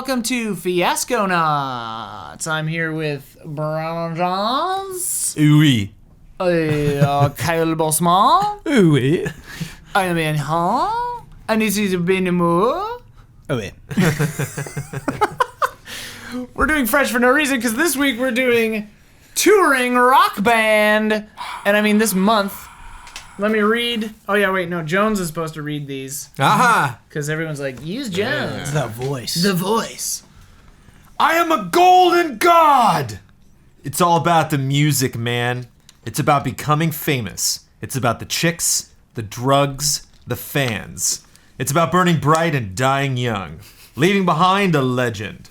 welcome to Fiasconauts. I'm here with Brian Johns. Oui. Kyle Bosman. Oui. I am in Hall. And this is Ben Moore. Oui. We're doing Fresh for no reason because this week we're doing touring rock band. And I mean this month. Let me read. Oh yeah, wait, no, Jones is supposed to read these. Aha! Because everyone's like, use Jones. The voice. The voice. I am a golden god! It's all about the music, man. It's about becoming famous. It's about the chicks, the drugs, the fans. It's about burning bright and dying young. Leaving behind a legend.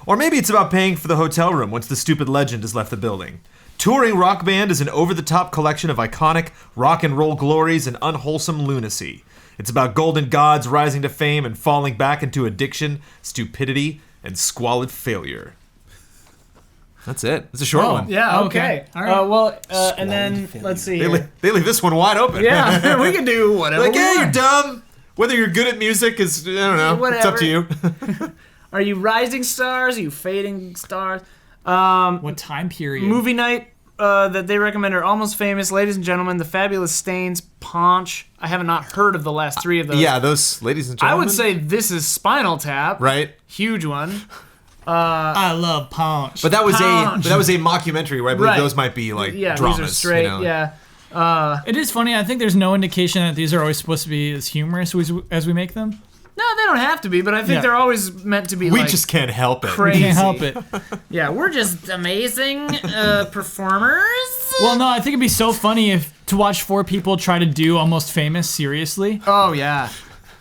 Or maybe it's about paying for the hotel room once the stupid legend has left the building. Touring rock band is an over-the-top collection of iconic rock and roll glories and unwholesome lunacy. It's about golden gods rising to fame and falling back into addiction, stupidity, and squalid failure. That's it. It's a short one. Yeah, okay. All right. Well, and then, failure. let's see They here. leave this one wide open. Yeah, we can do whatever Like, we yeah, you're want. dumb. Whether you're good at music is, I don't know. It's up to you. Are you rising stars? Are you fading stars? What time period? Movie night that they recommend are Almost Famous, Ladies and Gentlemen, The Fabulous Stains, Paunch. I have not heard of the last three of those. Yeah, those ladies and I gentlemen. would say this is Spinal Tap. Right. Huge one. I love Paunch. But that was Pounds. a mockumentary where I believe Right. those might be like Yeah, dramas. these are straight. You know? Yeah. It is funny. I think there's no indication that these are always supposed to be as humorous as we make them. No, they don't have to be, but I think Yeah. they're always meant to be We like just can't help it. crazy. We can't help it. Yeah, we're just amazing performers. Well, no, I think it'd be so funny to watch four people try to do Almost Famous seriously. Oh, yeah.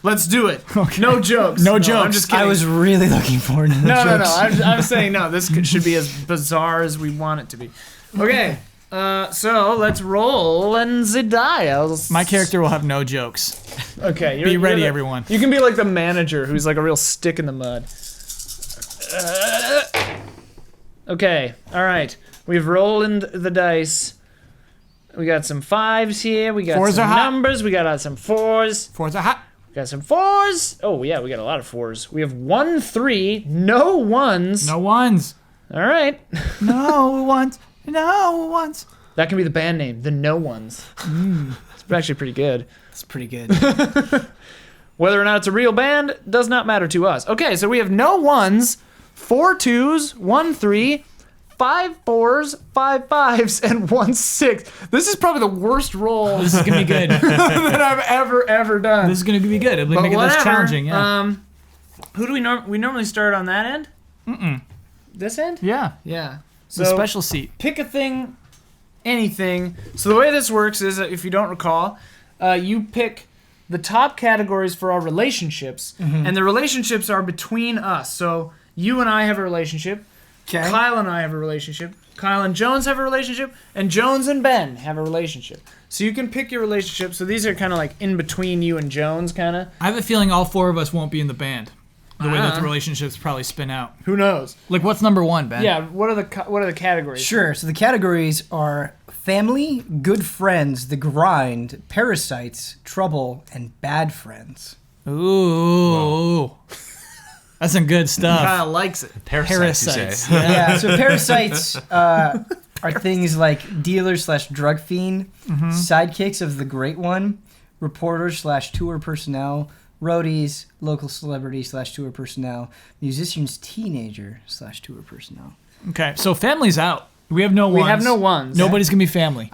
Let's do it. Okay. No jokes. No I'm jokes. just kidding. I was really looking forward to the No. jokes. I'm saying no. This should be as bizarre as we want it to be. Okay. So let's roll and the dials. My character will have no jokes. Okay. Be ready, everyone. You can be like the manager who's like a real stick in the mud. Okay. All right. We've rolled the dice. We got some fives here. We got Fours some are hot. numbers. We got some fours. Fours are hot. Got some fours. Oh, yeah, we got a lot of fours. We have 1, 3, no ones. No ones. All right. No ones. No ones. That can be the band name, the No Ones. It's actually pretty good. It's pretty good. Whether or not it's a real band does not matter to us. Okay, so we have no ones, 4 2s, 1 3, 5 4s, 5 5s, and 1 6. This is probably the worst roll This is gonna be good. that I've ever done. This is gonna be good. It'll But make it less whatever. challenging. Yeah. Who do we normally start on that end? This end? Yeah. Yeah. It's a special seat. Pick a thing, anything. So the way this works is, if you don't recall, you pick the top categories for our relationships, and the relationships are between us. So you and I have a relationship. Okay. Kyle and I have a relationship. Kyle and Jones have a relationship, and Jones and Ben have a relationship. So you can pick your relationship. So these are kind of like in between you and Jones, kind of. I have a feeling all four of us won't be in the band. The way that Uh-huh. the relationships probably spin out. Who knows? Like, what's number one, Ben? Yeah. What are the categories? Sure. So the categories are family, good friends, the grind, parasites, trouble, and bad friends. Ooh. That's some good stuff. Kyle likes it. Parasites, you Parasites. say. Yeah. So parasites are things like dealer/drug fiend, sidekicks of the great one, reporters/tour personnel, roadies, local celebrity/tour personnel, musicians, teenager/tour personnel. Okay, so family's out. We have no ones. We have no ones. Nobody's gonna be family.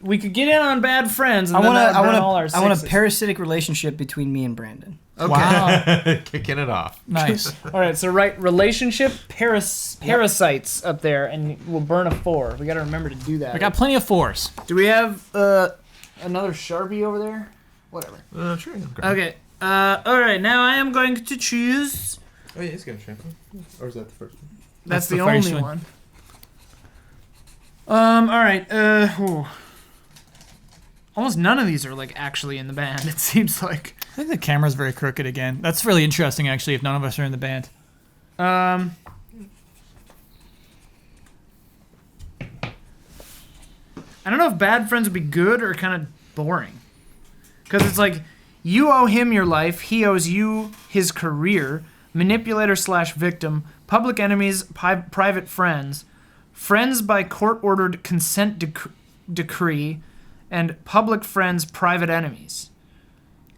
We could get in on bad friends. And I then want that would burn all our a sixes. parasitic relationship between me and Brandon. Okay. Wow. Kicking it off. Nice. All right. So write relationship parasites up there, and we'll burn a 4. We got to remember to do that. I got plenty of fours. Do we have another Sharpie over there? Whatever. Sure. Okay. All right. Now I am going to choose. Oh, yeah, he's going to Or is that the first one? That's the the first only one. one. All right. Almost none of these are like actually in the band. It seems like. I think the camera's very crooked again. That's really interesting, actually, if none of us are in the band. I don't know if bad friends would be good or kind of boring. Because it's like, you owe him your life, he owes you his career, manipulator / victim, public enemies, private friends, friends by court-ordered consent decree, and public friends, private enemies.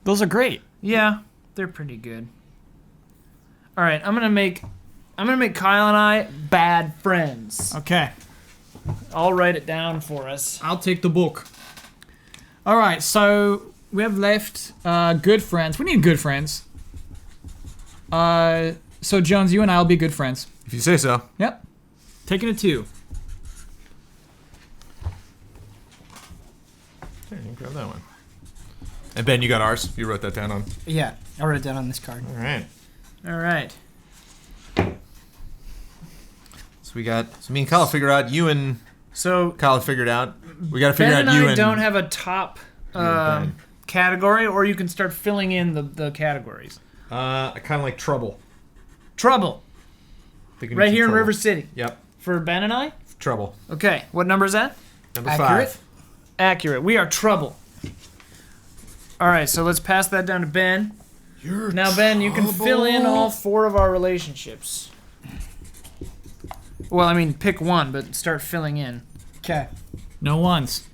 Those are great. Yeah, they're pretty good. All right, I'm gonna make Kyle and I bad friends. Okay. I'll write it down for us. I'll take the book. All right, so we have left good friends. We need good friends. So Jones, you and I will be good friends. If you say so. Yep. Taking a 2. Here, you can grab that one. And Ben, you got ours? You wrote that down on? Yeah, I wrote it down on this card. All right. All right. So me and Kyle figure out, you and So Kyle figured out. We got to figure Ben out and you I and... don't have a top Ben. category, or you can start filling in the categories. I kind of like Trouble. Trouble. Thinking Right it's here in Trouble. River City. Yep. For Ben and I? Trouble. Okay. What number is that? Number Accurate? 5. Accurate. We are trouble. All right, so let's pass that down to Ben. Now, Ben, you can fill in all 4 of our relationships. Well, I mean, pick one, but start filling in. Okay. No ones.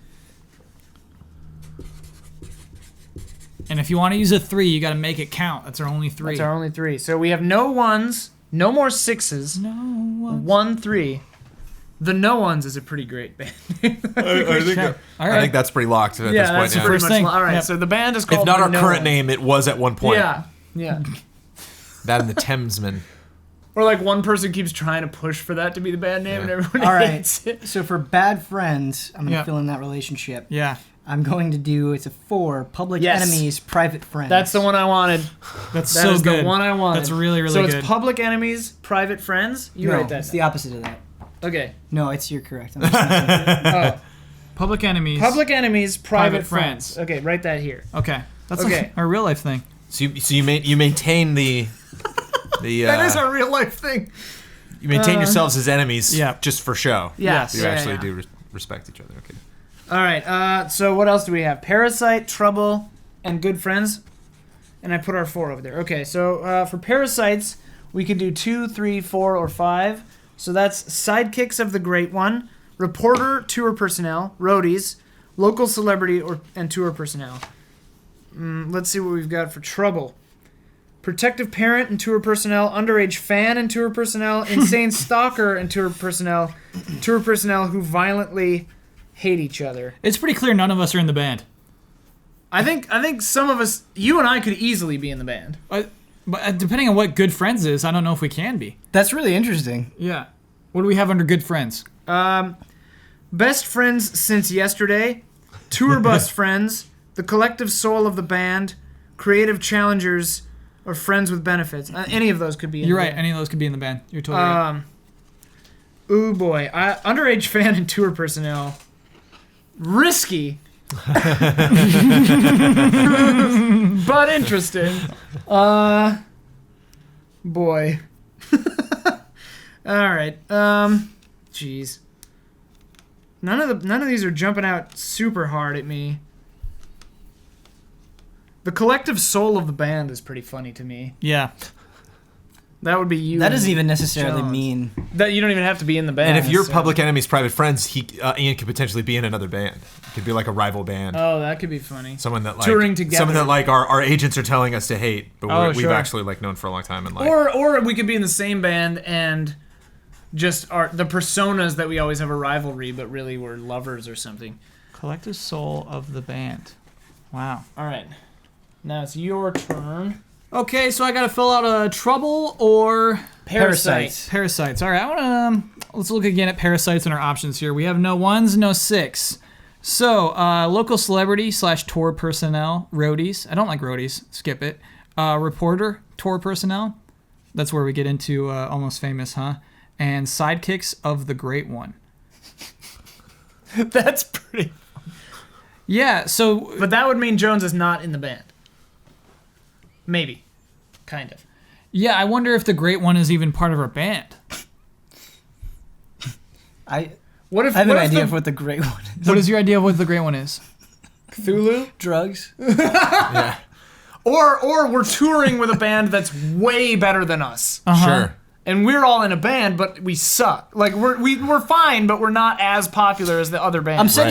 And if you want to use a 3, you got to make it count. That's our only 3. That's our only 3. So we have no ones, no more 6s, No ones. 1 3. The no ones is a pretty great band. All I think that's pretty locked at Yeah, this point that's now. pretty First much. thing. All right, Yep. so the band is called. If not the our No current Ones. name, it was at one point. Yeah, yeah. That and the Thamesmen. Or like one person keeps trying to push for that to be the band name, and everyone All right. hates it. So for bad friends, I'm going to Yeah. fill in that relationship. Yeah. I'm going to do, it's a 4, public Yes. enemies, private friends. That's the one I wanted. That's That so is good. the one I wanted. That's really, really so good. it's public enemies, private friends. You No, write that. it's the opposite of that. Okay. No, you're correct. I'm just not- Oh, Public enemies. public enemies, private Private friends. friends. Okay, write that here. Okay. That's Okay. like our real life thing. So you maintain the That is a real life thing. you maintain yourselves as enemies Yeah. just for show. Yes. You Yeah, actually yeah. do respect each other. Okay. All right. So what else do we have? Parasite, Trouble, and Good Friends. And I put our 4 over there. Okay. So for Parasites, we could do 2, 3, 4, or 5. So that's Sidekicks of the Great One, Reporter, Tour Personnel, Roadies, Local Celebrity, and Tour Personnel. Let's see what we've got for Trouble. Protective Parent and Tour Personnel, Underage Fan and Tour Personnel, Insane Stalker and Tour Personnel who violently hate each other. It's pretty clear none of us are in the band. I think some of us, you and I, could easily be in the band. But depending on what good friends is, I don't know if we can be. That's really interesting. Yeah. What do we have under good friends? Best friends since yesterday, tour bus friends, the collective soul of the band, creative challengers, or friends with benefits. Any of those could be in You're the right. band. Any of those could be in the band. You're totally right. Ooh boy, underage fan and tour personnel. Risky. But interesting. Boy. All right. Jeez. None of these are jumping out super hard at me. The collective soul of the band is pretty funny to me. Yeah. That would be you. That and doesn't even necessarily Jones. mean. That you don't even have to be in the band. And if you're so- public enemies, private friends, Ian could potentially be in another band. It could be like a rival band. Oh, that could be funny. Someone that like Touring together. Someone that like our agents are telling us to hate, but we've sure. actually like known for a long time and like. Or we could be in the same band and just the personas that we always have a rivalry, but really we're lovers or something. Collective soul of the band. Wow. All right. Now it's your turn. Okay, so I gotta fill out a trouble or Parasites. parasites. All right, I wanna let's look again at parasites and our options here. We have no 1s, no 6. So local celebrity / tour personnel, roadies. I don't like roadies. Skip it. Reporter, tour personnel. That's where we get into Almost Famous, huh? And sidekicks of the Great One. That's pretty. Yeah. So But that would mean Jones is not in the band. Maybe. Kind of. yeah, I wonder if the Great One is even part of our band. I What if have an what if idea the of what the great one is. What is your idea of what the Great One is? Cthulhu? Drugs. Yeah. Or we're touring with a band that's way better than us. Sure. And we're all in a band, but we suck. Like we're fine, but we're not as popular as the other bands. I said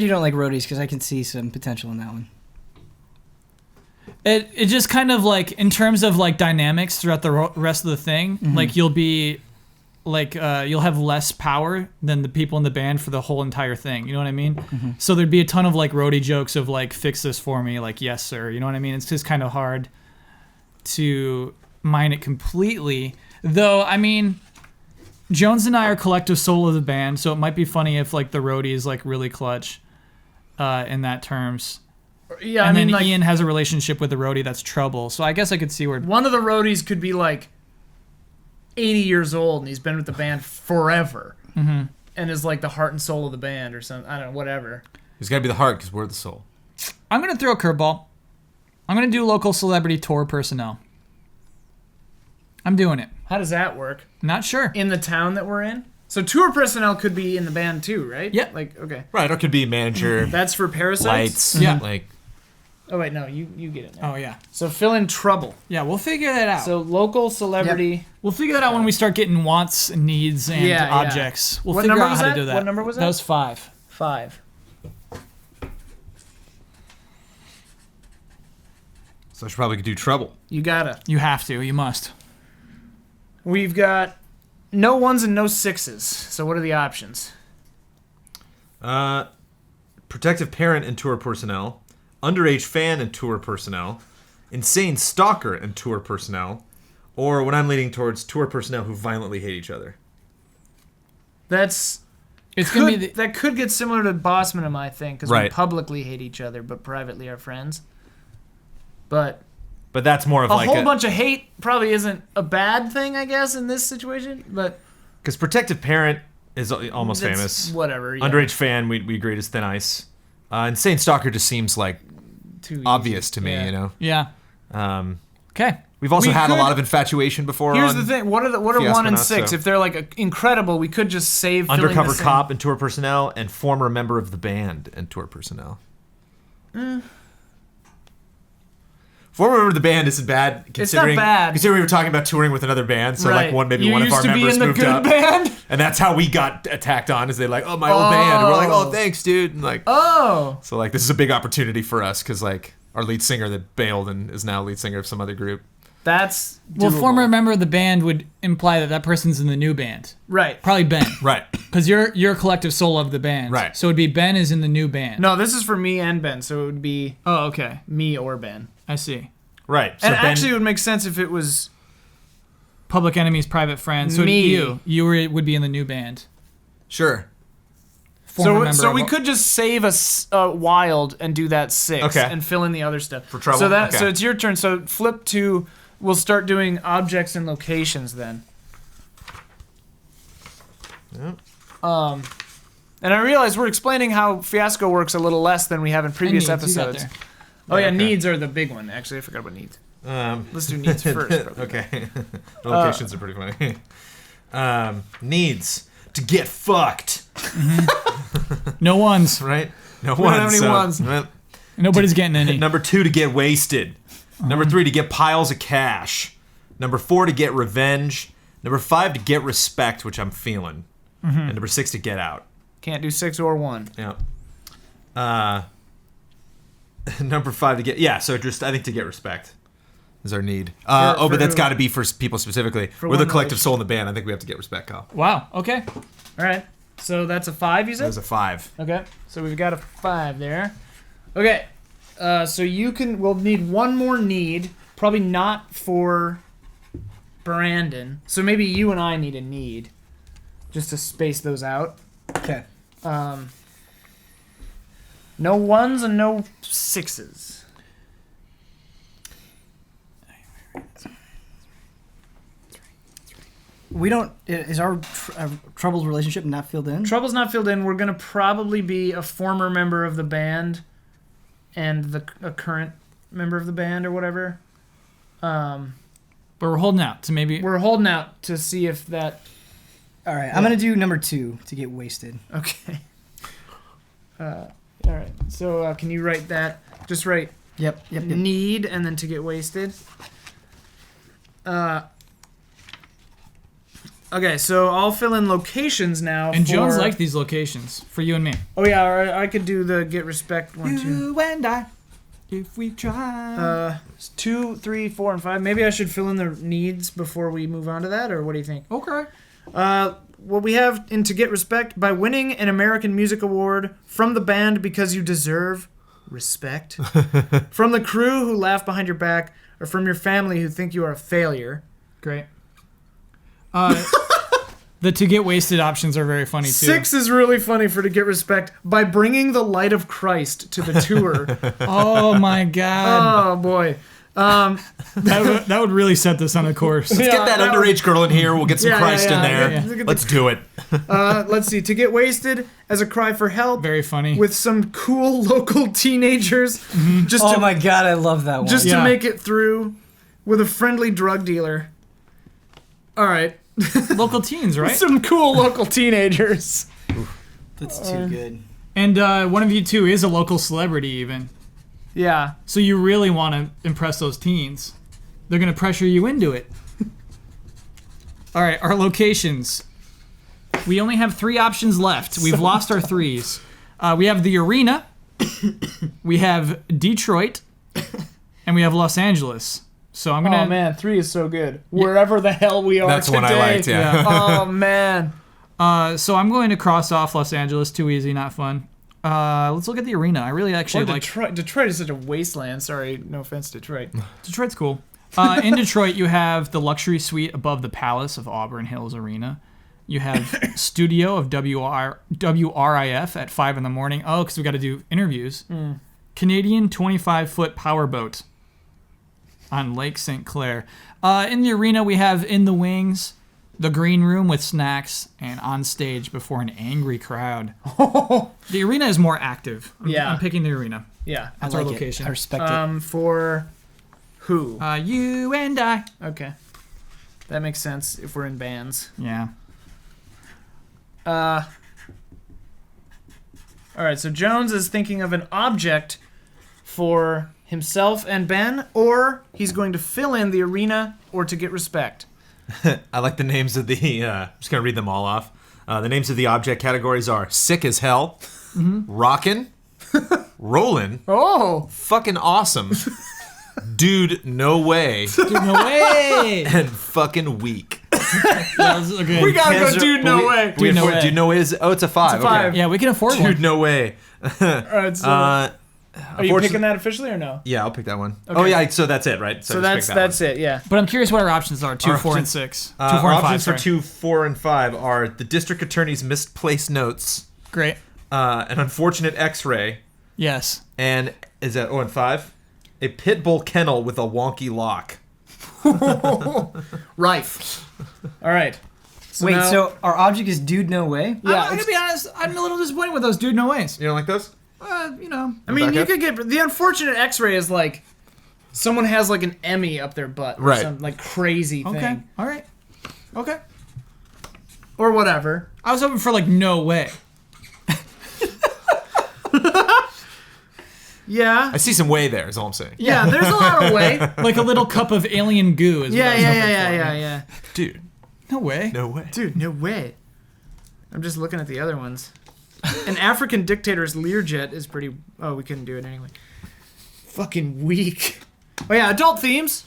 you don't like roadies because I can see some potential in that one. It just kind of like in terms of like dynamics throughout the rest of the thing, like you'll be like you'll have less power than the people in the band for the whole entire thing. You know what I mean? So there'd be a ton of like roadie jokes of like fix this for me, like yes sir. You know what I mean? It's just kind of hard to mine it completely. Though I mean, Jones and I are collective soul of the band, so it might be funny if like the roadie is like really clutch in that terms. Yeah, And I mean, then like, Ian has a relationship with the roadie that's trouble. So I guess I could see where. one of the roadies could be like 80 years old and he's been with the band forever, and is like the heart and soul of the band or something. I don't know, whatever. He's got to be the heart because we're the soul. I'm gonna throw a curveball. I'm gonna do local celebrity tour personnel. I'm doing it. How does that work? Not sure. In the town that we're in? So tour personnel could be in the band too, right? Yeah. Like, okay. Right, or it could be manager, That's for Parasites? lights, Yeah. like Oh, wait, no, you get it now. Oh yeah. So fill in trouble. Yeah, we'll figure that out. So local celebrity. We'll figure that out when we start getting wants, needs, and Yeah, yeah. objects. We'll What figure number out was how that? to do that. What number was that? That was 5. 5. so I should probably do trouble. You gotta. You have to. You must. We've got no 1s and no 6s. So what are the options? Protective parent and tour personnel, underage fan and tour personnel, insane stalker and tour personnel, or what I'm leaning towards, tour personnel who violently hate each other. It's gonna be That could get similar to Bossman and I think, because we Right. publicly hate each other, but privately are friends. But But that's more of a like whole bunch of hate probably isn't a bad thing, I guess, in this situation. But because protective parent is almost it's famous. Whatever. Yeah. Underage fan, we agreed is thin ice. Insane stalker just seems like Too easy. obvious to me, Yeah. you know. Yeah. Okay. We've also We had a could- lot of infatuation before. Here's on the thing: what are 1 and Fiasconauts, 6? so- If they're like incredible, we could just save filling Undercover the same- cop and tour personnel, and former member of the band and tour personnel. Former member of the band isn't bad, considering bad. considering we were talking about touring with another band. So Right. like maybe You one of used our to be members in the moved good up, band? and that's how we got attacked on. Is they like, oh, my old band, and we're like, oh, Oh. thanks, dude, and like, Oh, so like this is a big opportunity for us because like our lead singer that bailed and is now lead singer of some other group. that's Well, doable. former member of the band would imply that that person's in the new band. right. Probably Ben, Right. because you're collective soul of the band. Right. So it'd be Ben is in the new band. No, this is for me and Ben, so it would be Oh, okay. me or Ben. I see. Right. So And Ben, actually, it would make sense if it was Public Enemy's private friend. So Me. would be in the new band. sure. Former so. member So of we could just save Wild and do that 6, Okay. and fill in the other stuff For trouble? So that Okay. so it's your turn. So flip to. We'll start doing objects and locations then. Yep. And I realize we're explaining how Fiasco works a little less than we have in previous And needs, you got episodes. there. Oh yeah, Okay. needs are the big one. Actually, I forgot about needs. Let's do needs first. Probably. Okay. The locations are pretty funny. Needs to get fucked, No ones. right? No We don't have any ones. well, Nobody's getting any. Number 2 to get wasted. Number 3 to get piles of cash. Number 4 to get revenge. Number 5 to get respect, which I'm feeling. And number 6 to get out. Can't do 6 or 1. Yeah. Number 5 to get so just I think to get respect is our need. For But that's who? got to be for people specifically. We're one the collective relationship. soul in the band. I think we have to get respect, Kyle. Wow. Okay. All right. So that's a 5, you That said? was a 5. Okay. So we've got a 5 there. Okay. So we'll need one more need. Probably not for Brandon. So maybe you and I need a need. Just to space those out. Okay. No 1s and no 6s. We don't. Is our troubled relationship not filled in? Trouble's not filled in. We're going to probably be a former member of the band and a current member of the band or whatever. But we're holding out to maybe. We're holding out to see if that... All right. I'm gonna do number 2 to get wasted. Okay. All right. So can you write that? Just write Yep. need, and then to get wasted. Okay, so I'll fill in locations now. And for... Jones liked these locations for you and me. Oh yeah, or I could do the get respect one too. You and I, if we try. 2, 3, 4, and 5. Maybe I should fill in the needs before we move on to that, or what do you think? Okay. What we have in to get respect by winning an American Music Award from the band because you deserve respect, from the crew who laugh behind your back, or from your family who think you are a failure. Great. The to get wasted options are very funny too. 6 is really funny for to get respect by bringing the light of Christ to the tour. Oh my god. Oh boy. That would really set this on a course. Let's get that underage girl in here. We'll get some Christ in there. yeah. Let's do it. Let's see. To get wasted as a cry for help. Very funny. With some cool local teenagers. Just Oh to, my god, I love that one. just Yeah. to make it through with a friendly drug dealer. All right. Local teens, right? Some cool local teenagers. That's too good. And one of you two is a local celebrity even. Yeah. So you really want to impress those teens. They're going to pressure you into it. All right, our locations. We only have 3 options left. We've lost our 3s. We have the arena, we have Detroit, and we have Los Angeles. So I'm going to... Oh man, 3 is so good. Wherever the hell we are That's today. one I liked, yeah. Oh man. So I'm going to cross off Los Angeles. Too easy, not fun. Let's look at the arena. I really actually Or like... Detroit. Detroit is such a wasteland. Sorry, no offense, Detroit. Detroit's cool. In Detroit, you have the luxury suite above the Palace of Auburn Hills Arena. You have studio of WRIF at 5 in the morning. Oh, because we got to do interviews. Canadian 25-foot powerboat on Lake St. Clair. In the arena, we have In the Wings, the green room with snacks, and on stage before an angry crowd. The arena is more active. I'm picking the arena. Yeah. That's I our like location. It. I respect it. For who? You and I. Okay. That makes sense if we're in bands. Yeah. All right, so Jones is thinking of an object for himself and Ben, or he's going to fill in the arena or to get respect. I like the names of the... I'm just going to read them all off. The names of the object categories are Sick as Hell, Rockin', Rollin', Oh! Fucking Awesome, Dude, No Way, Dude, no way. and Fucking Weak. Okay. We gotta go, dude, no way. Dude, no way. Dude, No Way is... Oh, it's a 5. It's a 5. Okay. Yeah, we can afford Dude, one. No Way. All right, so are you picking that officially or no? Yeah, I'll pick that one. Okay. Oh, yeah, so that's it, right? So just pick that's that it, yeah. But I'm curious what our options are. 2, Our 4, and options- 6. 2, 4, Our and 5. options for Sorry. 2, 4, and 5 are the district attorney's misplaced notes, Great. an unfortunate X-ray, Yes. and and 5, a pit bull kennel with a wonky lock. Rife. All right. Wait, now- so our object is Dude No Way? Yeah, I'm gonna be honest. I'm a little disappointed with those dude no ways. You don't like those? You know. I mean, Back you up? could get the unfortunate X-ray is like someone has like an Emmy up their butt, or Right. some like crazy Okay. thing, All right. Okay. or whatever. I was hoping for like no way. Yeah, I see some way there, is all I'm saying. yeah. There's a lot of way. Like a little cup of alien goo is Yeah, what I was hoping for. yeah. Dude, No way. no way. Dude, no way. I'm just looking at the other ones. An African dictator's Learjet is pretty... Oh, we couldn't do it anyway. Fucking weak. Oh yeah, adult themes.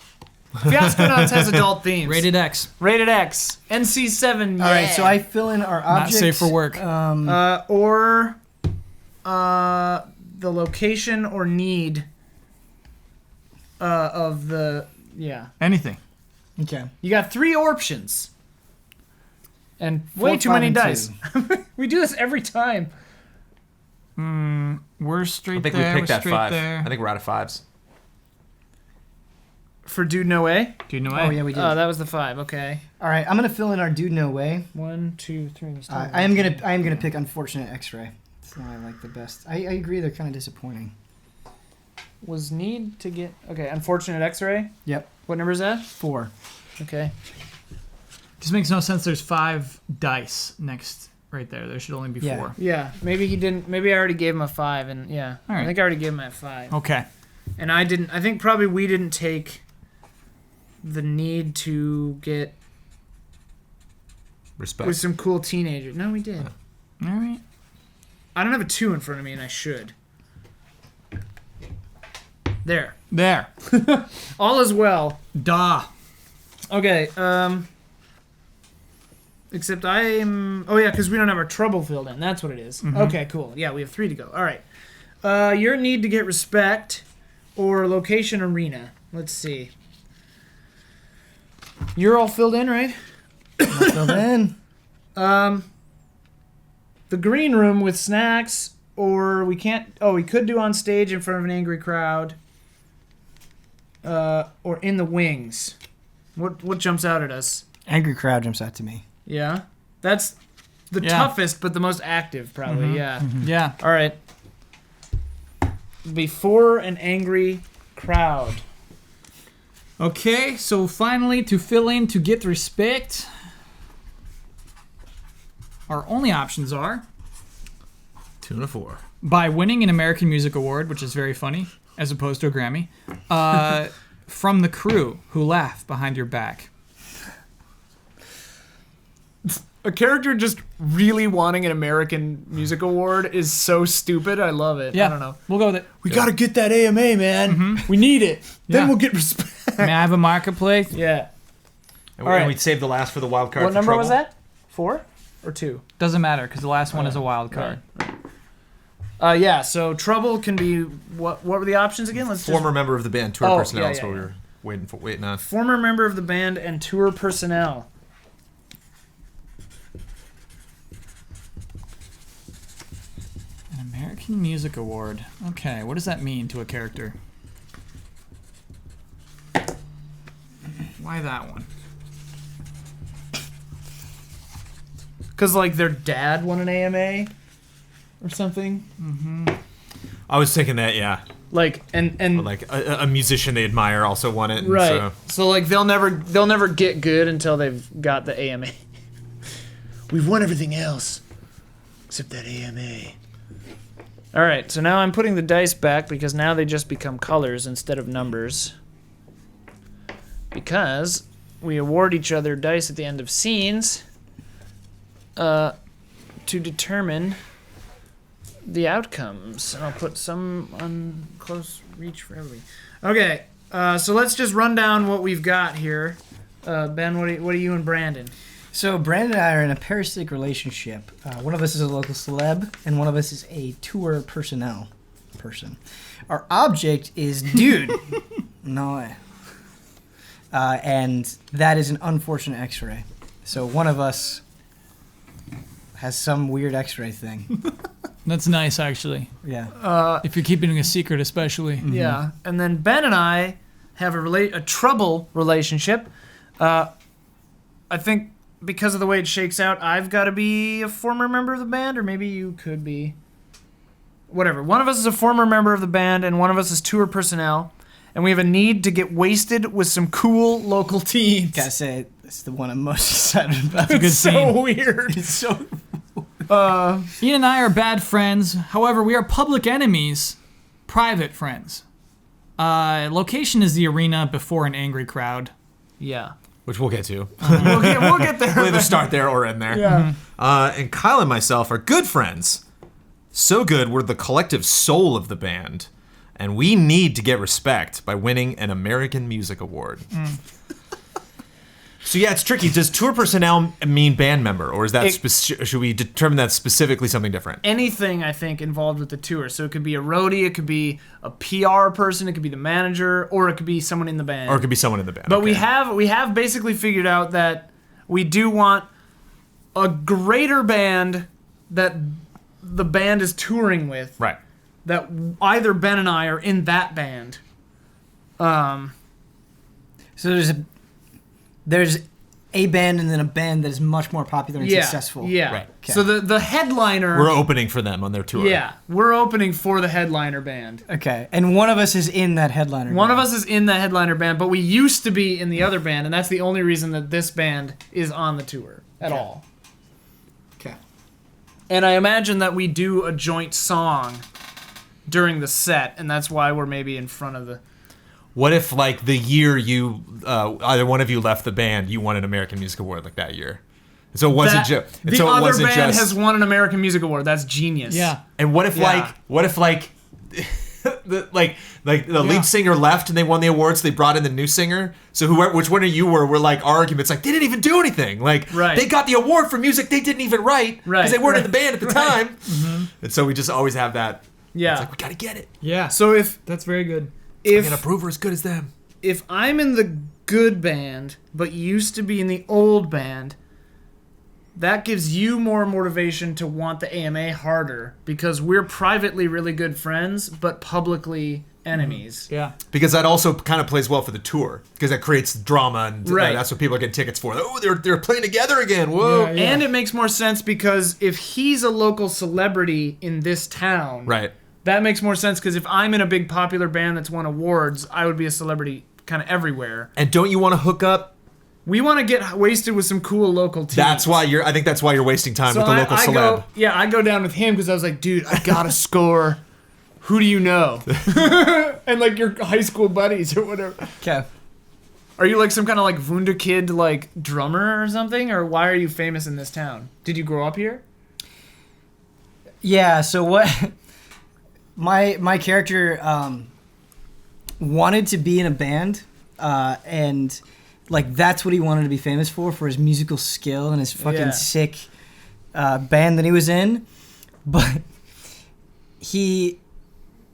Fiasconauts has adult themes. Rated X. Rated X. NC-7, yeah. All right, so I fill in our Not object. safe for work. Or the location or need of the... Yeah. Anything. Okay. You got 3 options. And way 4, too 5, many and dice. 2. We do this every time. We're straight I think there. we picked we're that straight 5. there. I think we're out of 5s. For Dude No Way? Dude, no way. Oh, yeah, we did. Oh, that was the 5. Okay. All right, I'm going to fill in our Dude No Way. 1, 2, 3. I am gonna pick Unfortunate X-Ray. It's not I like the best. I agree, they're kind of disappointing. Was need to get... Okay, Unfortunate X-Ray. Yep. What number is that? 4. Okay. Just makes no sense. There's 5 dice next right there. There should only be 4. Yeah. Yeah, maybe he didn't... Maybe I already gave him a 5, and yeah. All right. I think I already gave him a 5. Okay. And I think probably we didn't take the need to get Respect. with some cool teenagers. No, we did. All right. I don't have a 2 in front of me, and I should. There. There. All is well. Da. Okay, except I'm... Oh, yeah, because we don't have our trouble filled in. That's what it is. Okay, cool. Yeah, we have 3 to go. All right. Your need to get respect or location arena. Let's see. You're all filled in, right? Filled in. The green room with snacks, or we can't... Oh, we could do on stage in front of an angry crowd. Or in the wings. What jumps out at us? Angry crowd jumps out to me. Yeah? That's the toughest, but the most active, probably, yeah. Yeah. All right. Before an angry crowd. Okay, so finally, to fill in to get respect, our only options are 2 and a 4. by winning an American Music Award, which is very funny, as opposed to a Grammy, from the crew who laugh behind your back. A character just really wanting an American Music Award is so stupid. I love it. Yeah, I don't know. We'll go with it. We got to get that AMA, man. We need it. Then Yeah. we'll get respect. May I have a marketplace? Yeah. And, All right. and we'd save the last for the wild card. What for number trouble. was that? 4 or 2? Doesn't matter, because the last one is a wild card. Yeah, so trouble can be... What were the options again? Let's Former member of the band, tour Oh, personnel yeah, is yeah, what yeah. we were waiting on. Former member of the band and tour personnel. An American Music Award. Okay, what does that mean to a character? Why that one? Because, like, their dad won an AMA or something. I was thinking that, yeah. Like, and Like a musician they admire also won it. And right. So. So, like, they'll never get good until they've got the AMA. We've won everything else except that AMA. All right, so now I'm putting the dice back because now they just become colors instead of numbers. Because we award each other dice at the end of scenes to determine the outcomes. And I'll put some on close reach for everybody. Okay, so let's just run down what we've got here. Ben, what are you and Brandon? So Brandon and I are in a parasitic relationship. One of us is a local celeb, and one of us is a tour personnel person. Our object is dude. No. And that is an unfortunate X-ray. So one of us has some weird X-ray thing. That's nice, actually. Yeah. If you're keeping it a secret, especially. Yeah, and then Ben and I have a trouble relationship. I think because of the way it shakes out, I've got to be a former member of the band, or maybe you could be. Whatever. One of us is a former member of the band, and one of us is tour personnel, and we have a need to get wasted with some cool local teens. Gotta say, it's the one I'm most excited about. It's a good So scene. weird. It's so... Ian and I are bad friends. However, we are public enemies, private friends. Location is the arena before an angry crowd. Yeah. Which we'll get to. We'll get there. We'll either start there or end there. Yeah. And Kyle and myself are good friends. So good, we're the collective soul of the band. And we need to get respect by winning an American Music Award. So yeah, it's tricky. Does tour personnel mean band member? Or is that should we determine that's specifically something different? Anything, I think, involved with the tour. So it could be a roadie, it could be a PR person, it could be the manager, or it could be someone in the band. Or it could be someone in the band. But okay. we have basically figured out that we do want a greater band that the band is touring with. Right. That either Ben and I are in that band. So there's a band and then a band that is much more popular and successful. Yeah. Right. Okay. So the headliner. We're opening for them on their tour. Yeah, we're opening for the headliner band. Okay, and one of us is in that headliner One band. of us is in the headliner band, but we used to be in the other band, and that's the only reason that this band is on the tour at all. Okay. And I imagine that we do a joint song during the set, and that's why we're maybe in front of the. What if, like, the year you, either one of you left the band, you won an American Music Award, like, that year? So it wasn't just... The other band has won an American Music Award. That's genius. Yeah. And what if, the lead singer left and they won the award, so they brought in the new singer? So which one of you were like arguments, like, they didn't even do anything. Like, they got the award for music they didn't even write, because they weren't in the band at the time. Mm-hmm. And so we just always have that. Yeah. It's like, we gotta get it. Yeah. So that's very good. I gotta prove we're as good as them. If I'm in the good band, but used to be in the old band, that gives you more motivation to want the AMA harder, because we're privately really good friends, but publicly enemies. Yeah. Because that also kind of plays well for the tour, because that creates drama, and that's what people are getting tickets for. Oh, they're playing together again. Whoa. Yeah. And it makes more sense because if he's a local celebrity in this town, Right. that makes more sense, because if I'm in a big popular band that's won awards, I would be a celebrity kind of everywhere. And don't you want to hook up? We want to get wasted with some cool local teams. I think that's why you're wasting time with the local celeb. I go down with him because I was like, dude, I gotta score. Who do you know? And like your high school buddies or whatever. Okay. Are you like some kind of like Wunderkid like drummer or something? Or why are you famous in this town? Did you grow up here? Yeah, so what... My character wanted to be in a band, and like that's what he wanted to be famous for his musical skill and his fucking sick band that he was in. But he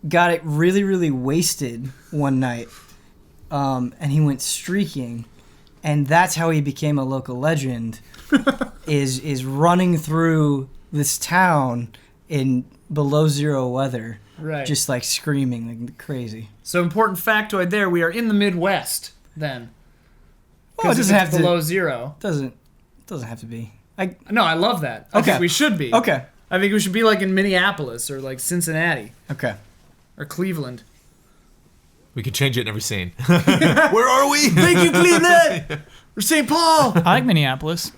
got it really, really wasted one night, and he went streaking, and that's how he became a local legend. is running through this town in below zero weather. Right. Just like screaming like crazy. So important factoid there, we are in the Midwest then. Well, it doesn't have to below zero. Doesn't have to be. No, I love that. I think we should be. Okay. I think we should be like in Minneapolis or like Cincinnati Okay. or Cleveland. We could change it in every scene. Where are we? Thank you, Cleveland! Or St. Paul! I like Minneapolis.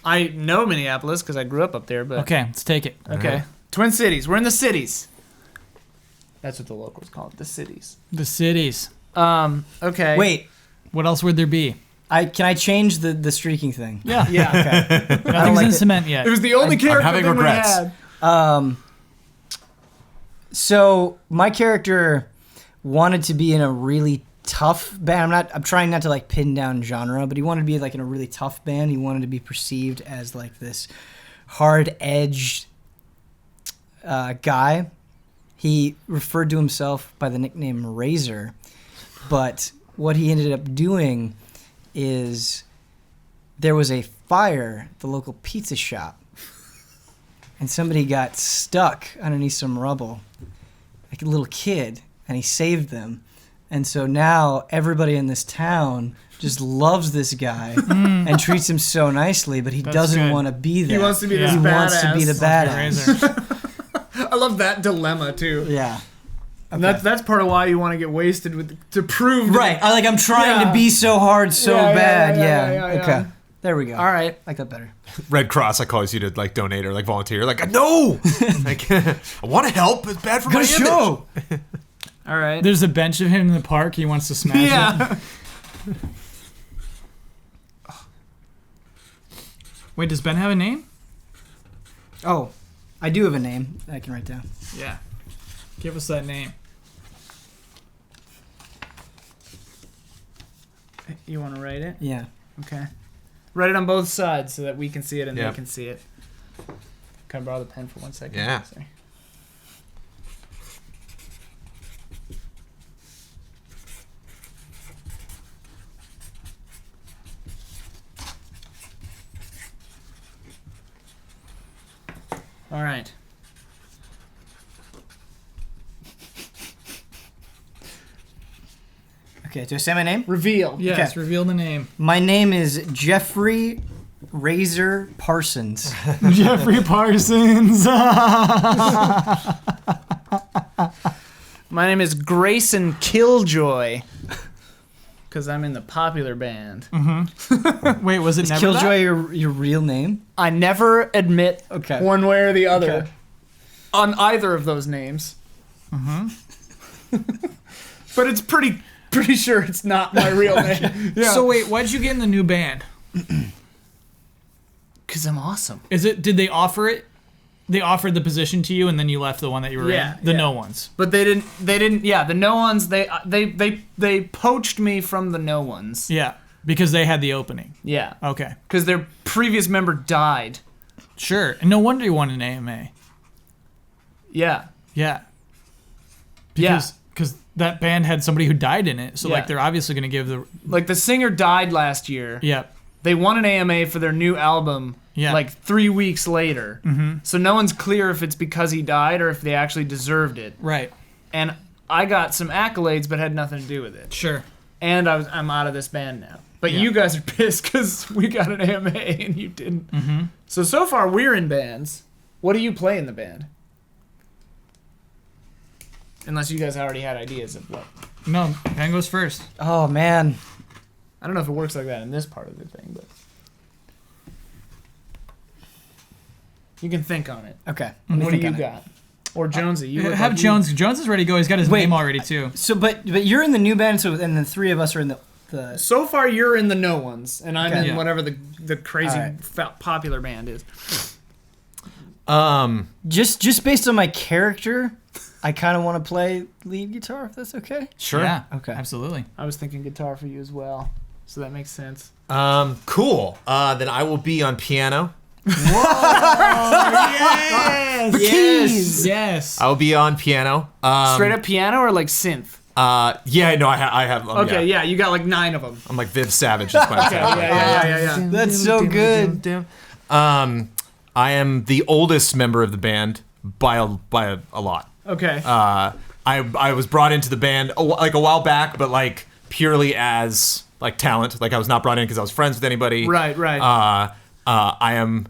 I know Minneapolis because I grew up there, but... Okay, let's take it. Okay. Twin Cities. We're in the cities. That's what the locals call it, the cities. The cities. Okay. Wait. What else would there be? Can I change the streaking thing? Yeah. Yeah. Okay. Nothing's like in it. cement yet. It was the only character having thing regrets. we had. So my character wanted to be in a really tough band. I'm trying not to like pin down genre, but he wanted to be like in a really tough band. He wanted to be perceived as like this hard-edged guy. He referred to himself by the nickname Razor, but what he ended up doing is there was a fire at the local pizza shop, and somebody got stuck underneath some rubble, like a little kid, and he saved them. And so now everybody in this town just loves this guy and treats him so nicely, but he doesn't want to be that. He wants to be this He badass. wants to be the badass. I love that dilemma, too. Yeah. And that's part of why you want to get wasted to prove that. Right. I'm trying to be so hard, so bad. Yeah. Okay. yeah. There we go. All right. Like that better. Red Cross, like, calls you to like donate or like volunteer. Like, no, like, I want to help. It's bad for my image. show. All right. There's a bench of him in the park. He wants to smash it. Yeah. Wait, does Ben have a name? Oh, I do have a name that I can write down. Yeah. Give us that name. You want to write it? Yeah. Okay. Write it on both sides so that we can see it and Yep. they can see it. Can I borrow the pen for 1 second? Yeah. Sorry. All right. Okay, do I say my name? Reveal. Yes, Okay. reveal the name. My name is Jeffrey Razor Parsons. Jeffrey Parsons. My name is Grayson Killjoy. Because I'm in the popular band. Wait, was it Is never Killjoy your real name? I never admit Okay. one way or the other Okay. on either of those names. But it's pretty sure it's not my real name. Yeah. So wait, why'd you get in the new band? Because I'm awesome. Did they offer it? They offered the position to you, and then you left the one that you were in. The No Ones. But they didn't. Yeah, the No Ones. They poached me from the No Ones. Yeah, because they had the opening. Yeah. Okay. Because their previous member died. Sure, and no wonder you wanted an AMA. Yeah. Yeah. Because that band had somebody who died in it, so Yeah. like they're obviously gonna give the. Like the singer died last year. Yeah. They won an AMA for their new album. Yeah. Like 3 weeks later. Mm-hmm. So no one's clear if it's because he died or if they actually deserved it. Right. And I got some accolades, but had nothing to do with it. Sure. And I'm out of this band now. But Yeah. you guys are pissed because we got an AMA and you didn't. Mm-hmm. So far we're in bands. What do you play in the band? Unless you guys already had ideas of what. No, Ben goes first. Oh man. I don't know if it works like that in this part of the thing, but you can think on it. Okay. What do you got? Or Jonesy, you look Have like Jones. Jones is ready to go. He's got his name already too. So, but you're in the new band, so and the three of us are in the. So far, you're in the No Ones, and I'm Okay. in Yeah. whatever the crazy All right. popular band is. Just based on my character, I kind of want to play lead guitar, if that's okay. Sure. Yeah. Okay. Absolutely. I was thinking guitar for you as well, so that makes sense. Cool. Then I will be on piano. The keys. Yes. I will be on piano. Straight up piano or like synth? Yeah, no, I have. Okay, yeah, you got like 9 of them. I'm like Viv Savage. That's my Yeah. That's so good. I am the oldest member of the band by a lot. Okay. I was brought into the band like a while back, but like purely as like talent. Like I was not brought in because I was friends with anybody. Right. I am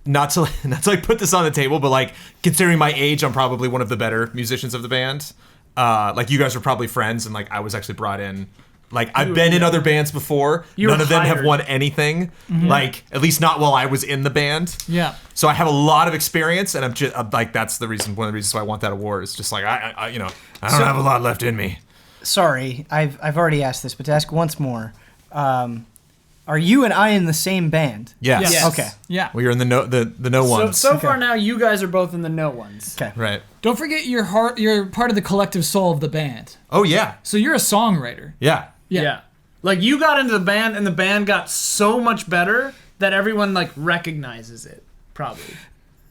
not to like put this on the table, but like considering my age, I'm probably one of the better musicians of the band. Like you guys are probably friends, and like I was actually brought in. Like I've been in other bands before. None of them have hired. won anything. Like at least not while I was in the band. Yeah. So I have a lot of experience, and I'm like that's the reason. One of the reasons why I want that award is just like I don't have a lot left in me. Sorry, I've already asked this, but to ask once more, are you and I in the same band? Yes. Yes. Okay. Yeah. We are in the no ones. So far now, you guys are both in the No Ones. Okay. Right. Don't forget you're part of the collective soul of the band. Oh yeah. So you're a songwriter. Yeah. Yeah. Like you got into the band, and the band got so much better that everyone like recognizes it. Probably.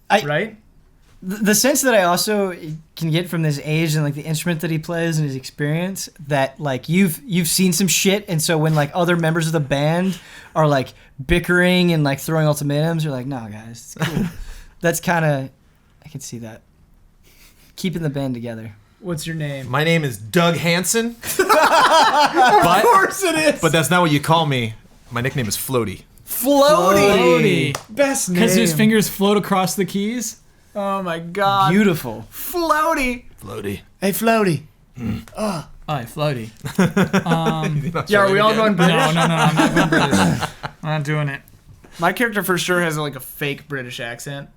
Right. The sense that I also can get from this age and like the instrument that he plays and his experience, that like you've seen some shit, and so when like other members of the band are like bickering and like throwing ultimatums, you're like, no guys, it's cool. That's kind of, I can see that. Keeping the band together. What's your name? My name is Doug Hansen. Of course it is. But that's not what you call me. My nickname is Floaty. Floaty. Best name. Because his fingers float across the keys. Oh my god. Beautiful. Floaty. Floaty. Hey, Floaty. Oh, floaty. Yeah, are we all going British? No, I'm not going British. I'm not doing it. My character for sure has like a fake British accent.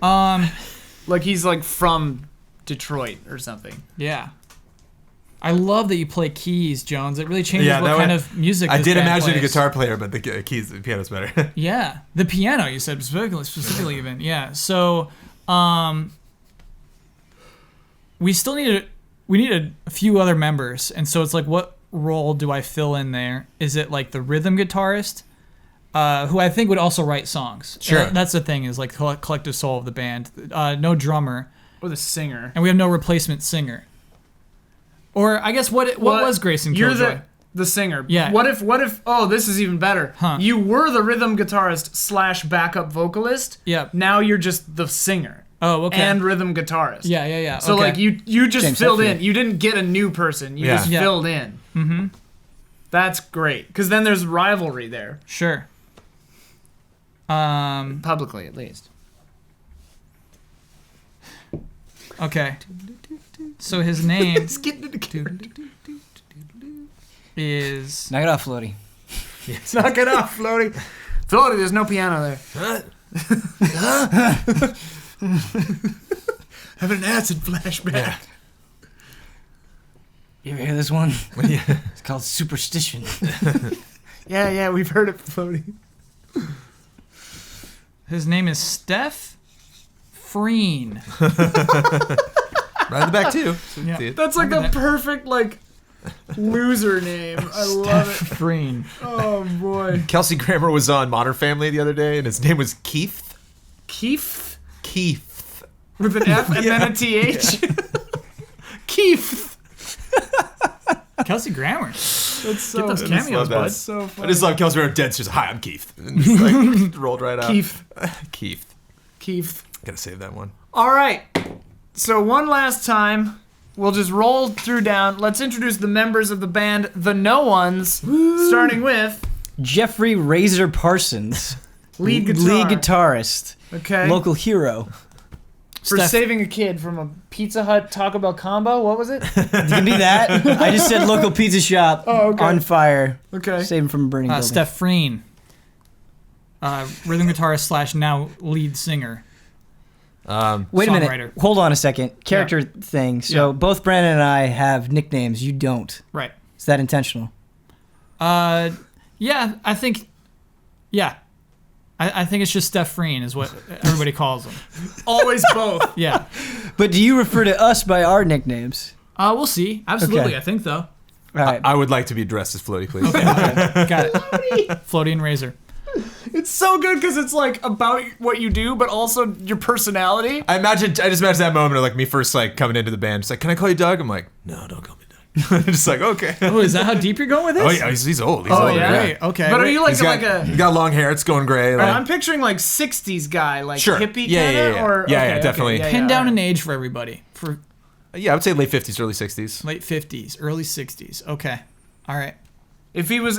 Like he's like from Detroit or something. Yeah. I love that you play keys, Jones. It really changes Yeah, what that kind way- of music I this did band imagine a plays. guitar player, but the piano's better. Yeah, the piano you said specifically even. Yeah. So, we still need a few other members, and so it's like, what role do I fill in there? Is it like the rhythm guitarist, who I think would also write songs? Sure. That's the thing, is like collective soul of the band. No drummer, Or the singer. and we have no replacement singer. Or I guess what was Grayson You're Killjoy? the singer. Yeah. What if oh, this is even better. Huh. You were the rhythm guitarist / backup vocalist. Yep. Now you're just the singer. Oh, okay. And rhythm guitarist. Yeah. So okay. like you just James filled Hetfield. in. You didn't get a new person. You Yeah. just Yeah. filled in. Mm-hmm. That's great. Because then there's rivalry there. Sure. Publicly, at least. Okay. So his name Let's get into the character. is Knock it off, Floaty. Knock it off, Floaty. Floaty, there's no piano there. Having an acid flashback. Yeah. You ever hear this one? Yeah. It's called Superstition. Yeah, we've heard it floating. His name is Steph Freen. Right in the back too. Yeah. See it? That's like Look a at that. perfect like loser name. I love it. Freen. Oh boy. Kelsey Grammer was on Modern Family the other day, and his name was Keith. Keith Keith. with an F and then a TH. Keith. Kelsey Grammer. That's so Get those I just cameos, love that. bud. That's so I funny. just love Kelsey Grammer dead. She's like, "Hi, I'm Keith." And just like rolled right out. Keith. Keith. Keith. Gotta save that one. All right. So one last time, we'll just roll through down. Let's introduce the members of the band, the No Ones, starting with Jeffrey Razor Parsons, lead lead guitar. guitarist, Okay. local hero. For Steph- saving a kid from a Pizza Hut Taco Bell combo. What was it? It can be that. I just said local pizza shop Oh, okay. on fire. Okay. Save him from a burning building. Steph Freen. Rhythm guitarist / now lead singer. Wait a minute. songwriter. Hold on a second. Character thing. So Yeah. both Brandon and I have nicknames. You don't. Right. Is that intentional? Yeah, I think. Yeah. I think it's just Steph Freen is what everybody calls him. Always both. Yeah. But do you refer to us by our nicknames? We'll see. Absolutely, Okay. I think though. All right. I would like to be addressed as Floaty, please. Got it. Floaty and Razor. It's so good because it's like about what you do, but also your personality. I just imagine that moment of like me first like coming into the band. It's like, "Can I call you Doug?" I'm like, "No, don't call me Doug." Just like, okay. Oh, is that how deep you're going with this? Oh yeah, he's old. He's old. yeah? Great. Okay. But are wait. you like He's got, like a? he's got long hair. It's going gray. Like, I'm picturing like '60s guy, like Sure. hippie Yeah, kind yeah, of, yeah. or Yeah, okay, yeah, definitely. Okay, Pin down alright. an age for everybody. For yeah, I would say late 50s, early 60s. late 50s, early 60s. Okay. All right. If he was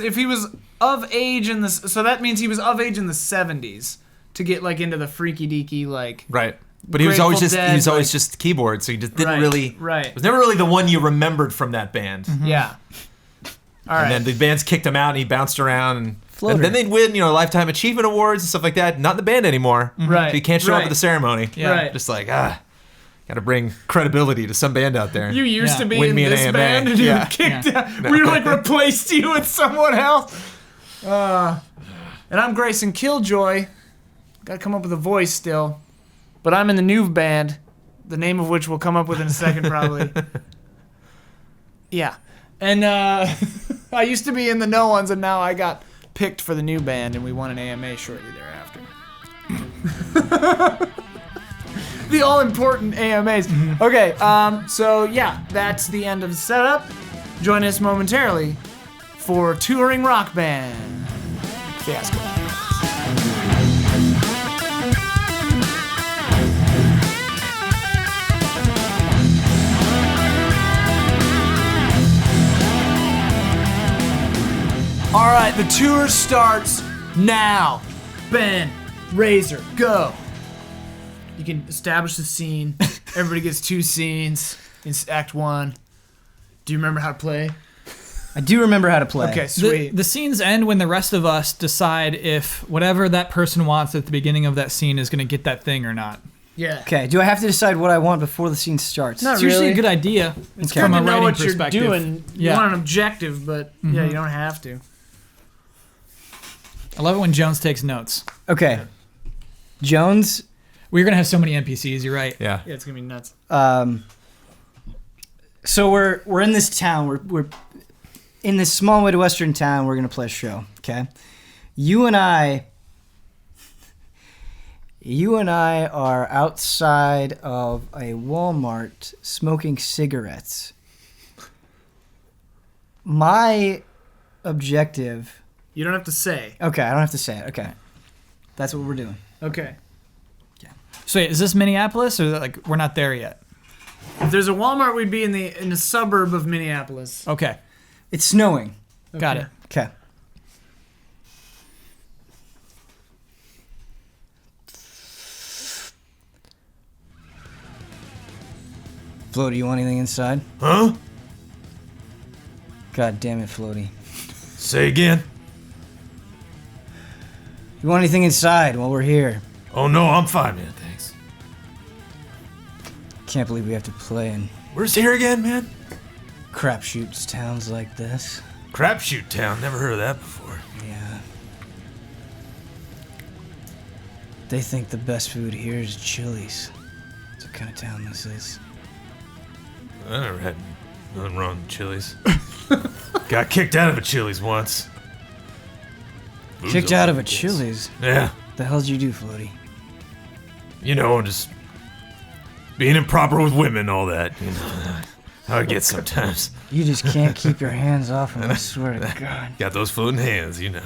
of age in this, so that means he was of age in the '70s to get like into the freaky deaky like. Right. But he was always Grateful just Dead, just keyboard, so he just didn't Right, really right. was never really the one you remembered from that band. Yeah. All right. And then the bands kicked him out and he bounced around Floater. and then they'd win, Lifetime Achievement Awards and stuff like that. Not in the band anymore. Right. So you can't show up Right. at the ceremony. Yeah. Right. Just like, gotta bring credibility to some band out there. You used Yeah. to be Win in me an this AMA. band and you Yeah. were kicked Yeah. out. We like replaced you with someone else. And I'm Grayson Killjoy. Got to come up with a voice still. But I'm in the new band, the name of which we'll come up with in a second probably. Yeah. And I used to be in the No Ones and now I got picked for the new band and we won an AMA shortly thereafter. The all-important AMAs. Okay, so yeah, that's the end of the setup. Join us momentarily for touring rock band Fiasco. All right, the tour starts now. Ben, Razor, go. You can establish the scene. Everybody gets 2 scenes in Act 1. Do you remember how to play? I do remember how to play. Okay, sweet. The scenes end when the rest of us decide if whatever that person wants at the beginning of that scene is going to get that thing or not. Yeah. Okay, do I have to decide what I want before the scene starts? Not It's usually really. a good idea. It's Okay. good From to a know writing what you're perspective. doing. You Yeah. want an objective, but yeah, you don't have to. I love it when Jones takes notes. Okay. Jones, We're going to have so many NPCs, you're right. Yeah. Yeah, it's gonna be nuts. so we're in this town. We're in this small Midwestern town. We're gonna play a show. Okay. You and I are outside of a Walmart smoking cigarettes. My objective. You don't have to say. Okay, I don't have to say it. Okay, that's what we're doing. Okay. So wait, is this Minneapolis or like we're not there yet? If there's a Walmart, we'd be in a suburb of Minneapolis. Okay. It's snowing. Got Okay. it. Okay. Floaty, you want anything inside? Huh? God damn it, Floaty. Say again. You want anything inside while we're here? Oh no, I'm fine, man. Thanks. can't believe we have to play in Where's here again, man? crapshoots towns like this. Crapshoot Town. Never heard of that before. Yeah. They think the best food here is Chili's. That's what kind of town this is. I never had nothing wrong with Chili's. Got kicked out of a Chili's once. Kicked out of a Chili's? Yeah. The hell did you do, Floaty? You know, just being improper with women, all that. You know, how I get sometimes. You just can't keep your hands off him, I swear to God. Got those floating hands, you know.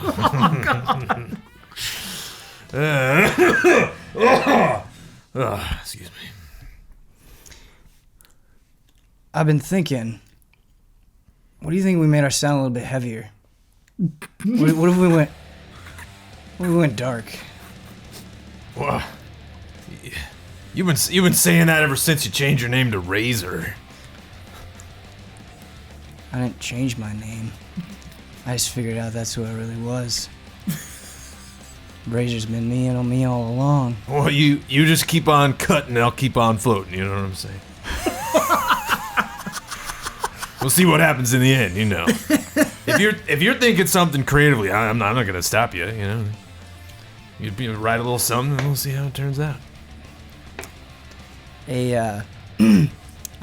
Excuse me. I've been thinking, what do you think we made our sound a little bit heavier? What if we went dark? Well, you've been saying that ever since you changed your name to Razor. I didn't change my name. I just figured out that's who I really was. Razor's been me all along. Well, you just keep on cutting, and I'll keep on floating. You know what I'm saying? We'll see what happens in the end. You know, if you're thinking something creatively, I'm not gonna stop you. You know, you'd write a little something, and we'll see how it turns out. A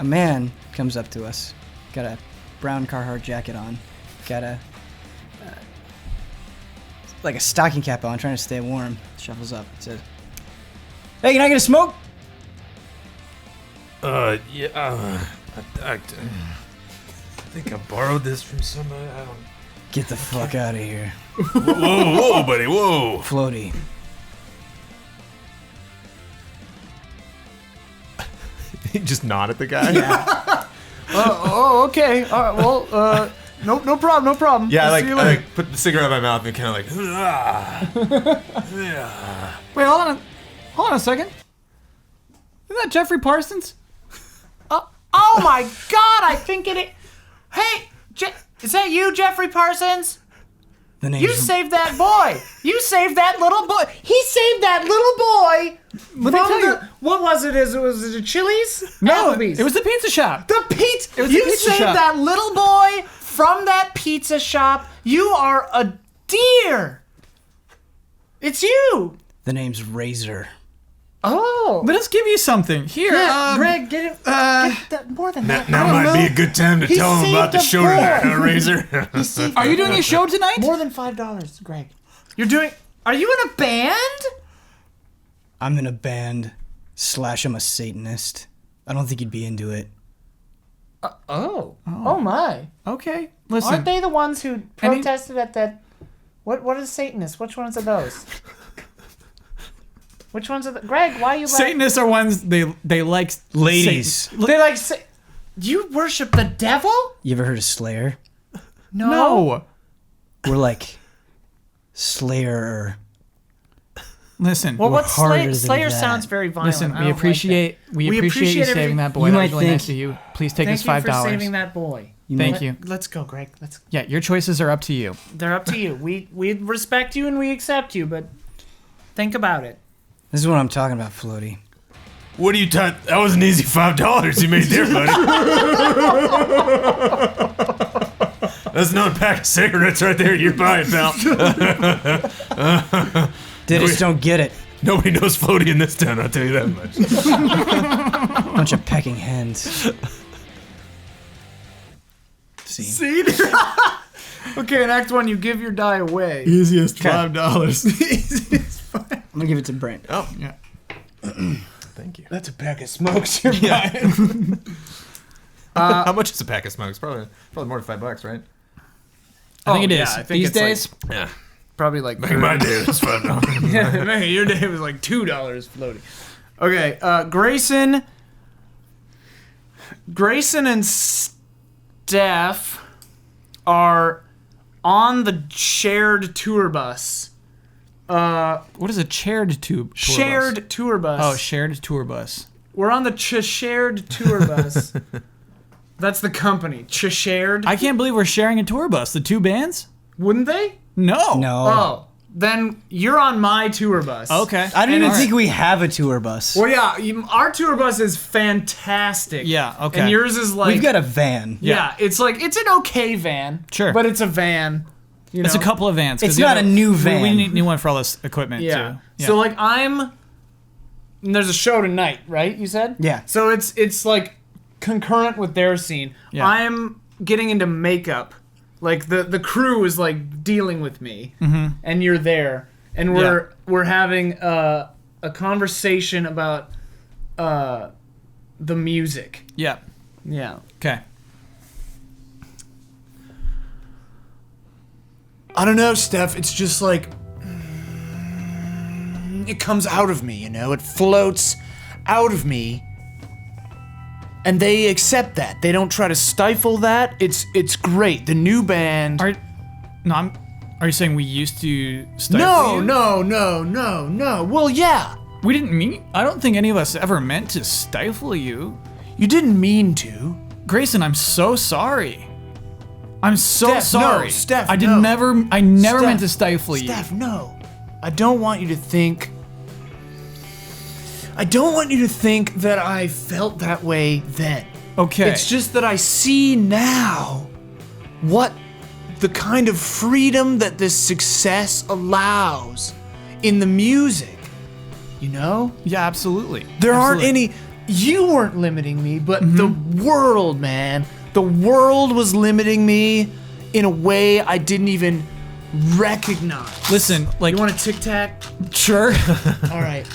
man comes up to us, got a brown Carhartt jacket on, got a like a stocking cap on, trying to stay warm. Shuffles up, says, "Hey, can I get a smoke?" Yeah. I think I borrowed this from somebody. I don't. Get the fuck out of here, Whoa, buddy, whoa. Floaty. You just nod at the guy. Yeah. Okay. All right. Well, no problem. Yeah, I'll see you later. put the cigarette in my mouth and kind of like, yeah. Wait, hold on a second. Isn't that Jeffrey Parsons? Oh my God! I think it is. Hey, is that you, Jeffrey Parsons? The name's You saved that boy. You saved that little boy. He saved that little boy Let me tell from you. the. What was it? Was it a Chili's? No, Applebee's. it was the pizza shop. the pizza. It was the You pizza saved shop. that little boy from that pizza shop. You are a dear. It's you. The name's Razor. Oh. Let us give you something. Here, Yeah, Greg, get it. Get that, more than that. Now might be a good time to He tell him about the saved show the tonight, boy. huh, Razor? are you doing a show tonight? More than $5, Greg. You're doing. Are you in a band? I'm in a band. / I'm a Satanist. I don't think you'd be into it. Oh my. Okay, listen. Aren't they the ones who protested at that? What is Satanist? Which ones are those? Which ones are the Greg? Why are you? Satanists are ones they like Ladies. Satan. They like. You worship the devil? You ever heard of Slayer? No. We're like Slayer. Listen. Well, what's harder Slayer? than Slayer that. sounds very violent. Listen, I we don't like appreciate We you appreciate saving that boy. You That might was really think- nice of you. Please take that. this Thank you for $5. saving that boy. Thank you. Let's go, Greg. Yeah, your choices are up to you. They're up to you. We respect you and we accept you, but think about it. This is what I'm talking about, Floaty. What are you talking? That was an easy $5 you made there, buddy. That's another pack of cigarettes right there you're buying, pal. They just don't get it. Nobody knows Floaty in this town, I'll tell you that much. Bunch of pecking hens. See? See? Okay, in Act 1, you give your die away. Easiest $5. I'm gonna give it to Brent. Oh, Yeah. thank you. That's a pack of smokes you're buying. How much is a pack of smokes? Probably more than $5, right? I think it is. yeah, I think These it's days, Yeah. Probably like Back in my day, it was $5. yeah, man, your day was like $2 floating. Okay, Grayson and Steph are on the shared tour bus. what is a shared tour Shared bus? tour bus. Oh, shared tour bus. We're on the shared tour bus. That's the company. Shared. I can't believe we're sharing a tour bus. The two bands? Wouldn't they? No. No. Oh. then you're on my tour bus. Okay. I don't And even it's- think we have a tour bus. Well, yeah, our tour bus is fantastic. Yeah, okay. And yours is like... We've got a van. Yeah, it's like, it's an okay van. Sure. But it's a van. You know? It's a couple of vans. 'cause It's the not other- a new we van. need a new one for all this equipment, Yeah. too. Yeah. So, like, there's a show tonight, right? You said? Yeah. So it's like concurrent with their scene. Yeah. I'm getting into makeup. Like the crew is like dealing with me, and you're there, and we're having a conversation about the music. Yeah. Yeah. Okay. I don't know, Steph. It's just like it comes out of me, you know. It floats out of me, and they accept that. They don't try to stifle that. It's great. The new band. Are you saying we used to stifle you? No. Well, yeah. We didn't mean... I don't think any of us ever meant to stifle you. You didn't mean to. Grayson, I'm so sorry. I'm so Steph, no, sorry. Steph, I no. never Steph, meant to stifle you. Steph, no. I don't want you to think. I don't want you to think that I felt that way then. Okay. It's just that I see now what the kind of freedom that this success allows in the music. You know? Yeah, absolutely. There aren't Absolutely. any. You weren't limiting me, but the world, man. The world was limiting me in a way I didn't even recognize. Listen, like... You want a Tic Tac? Sure. All right.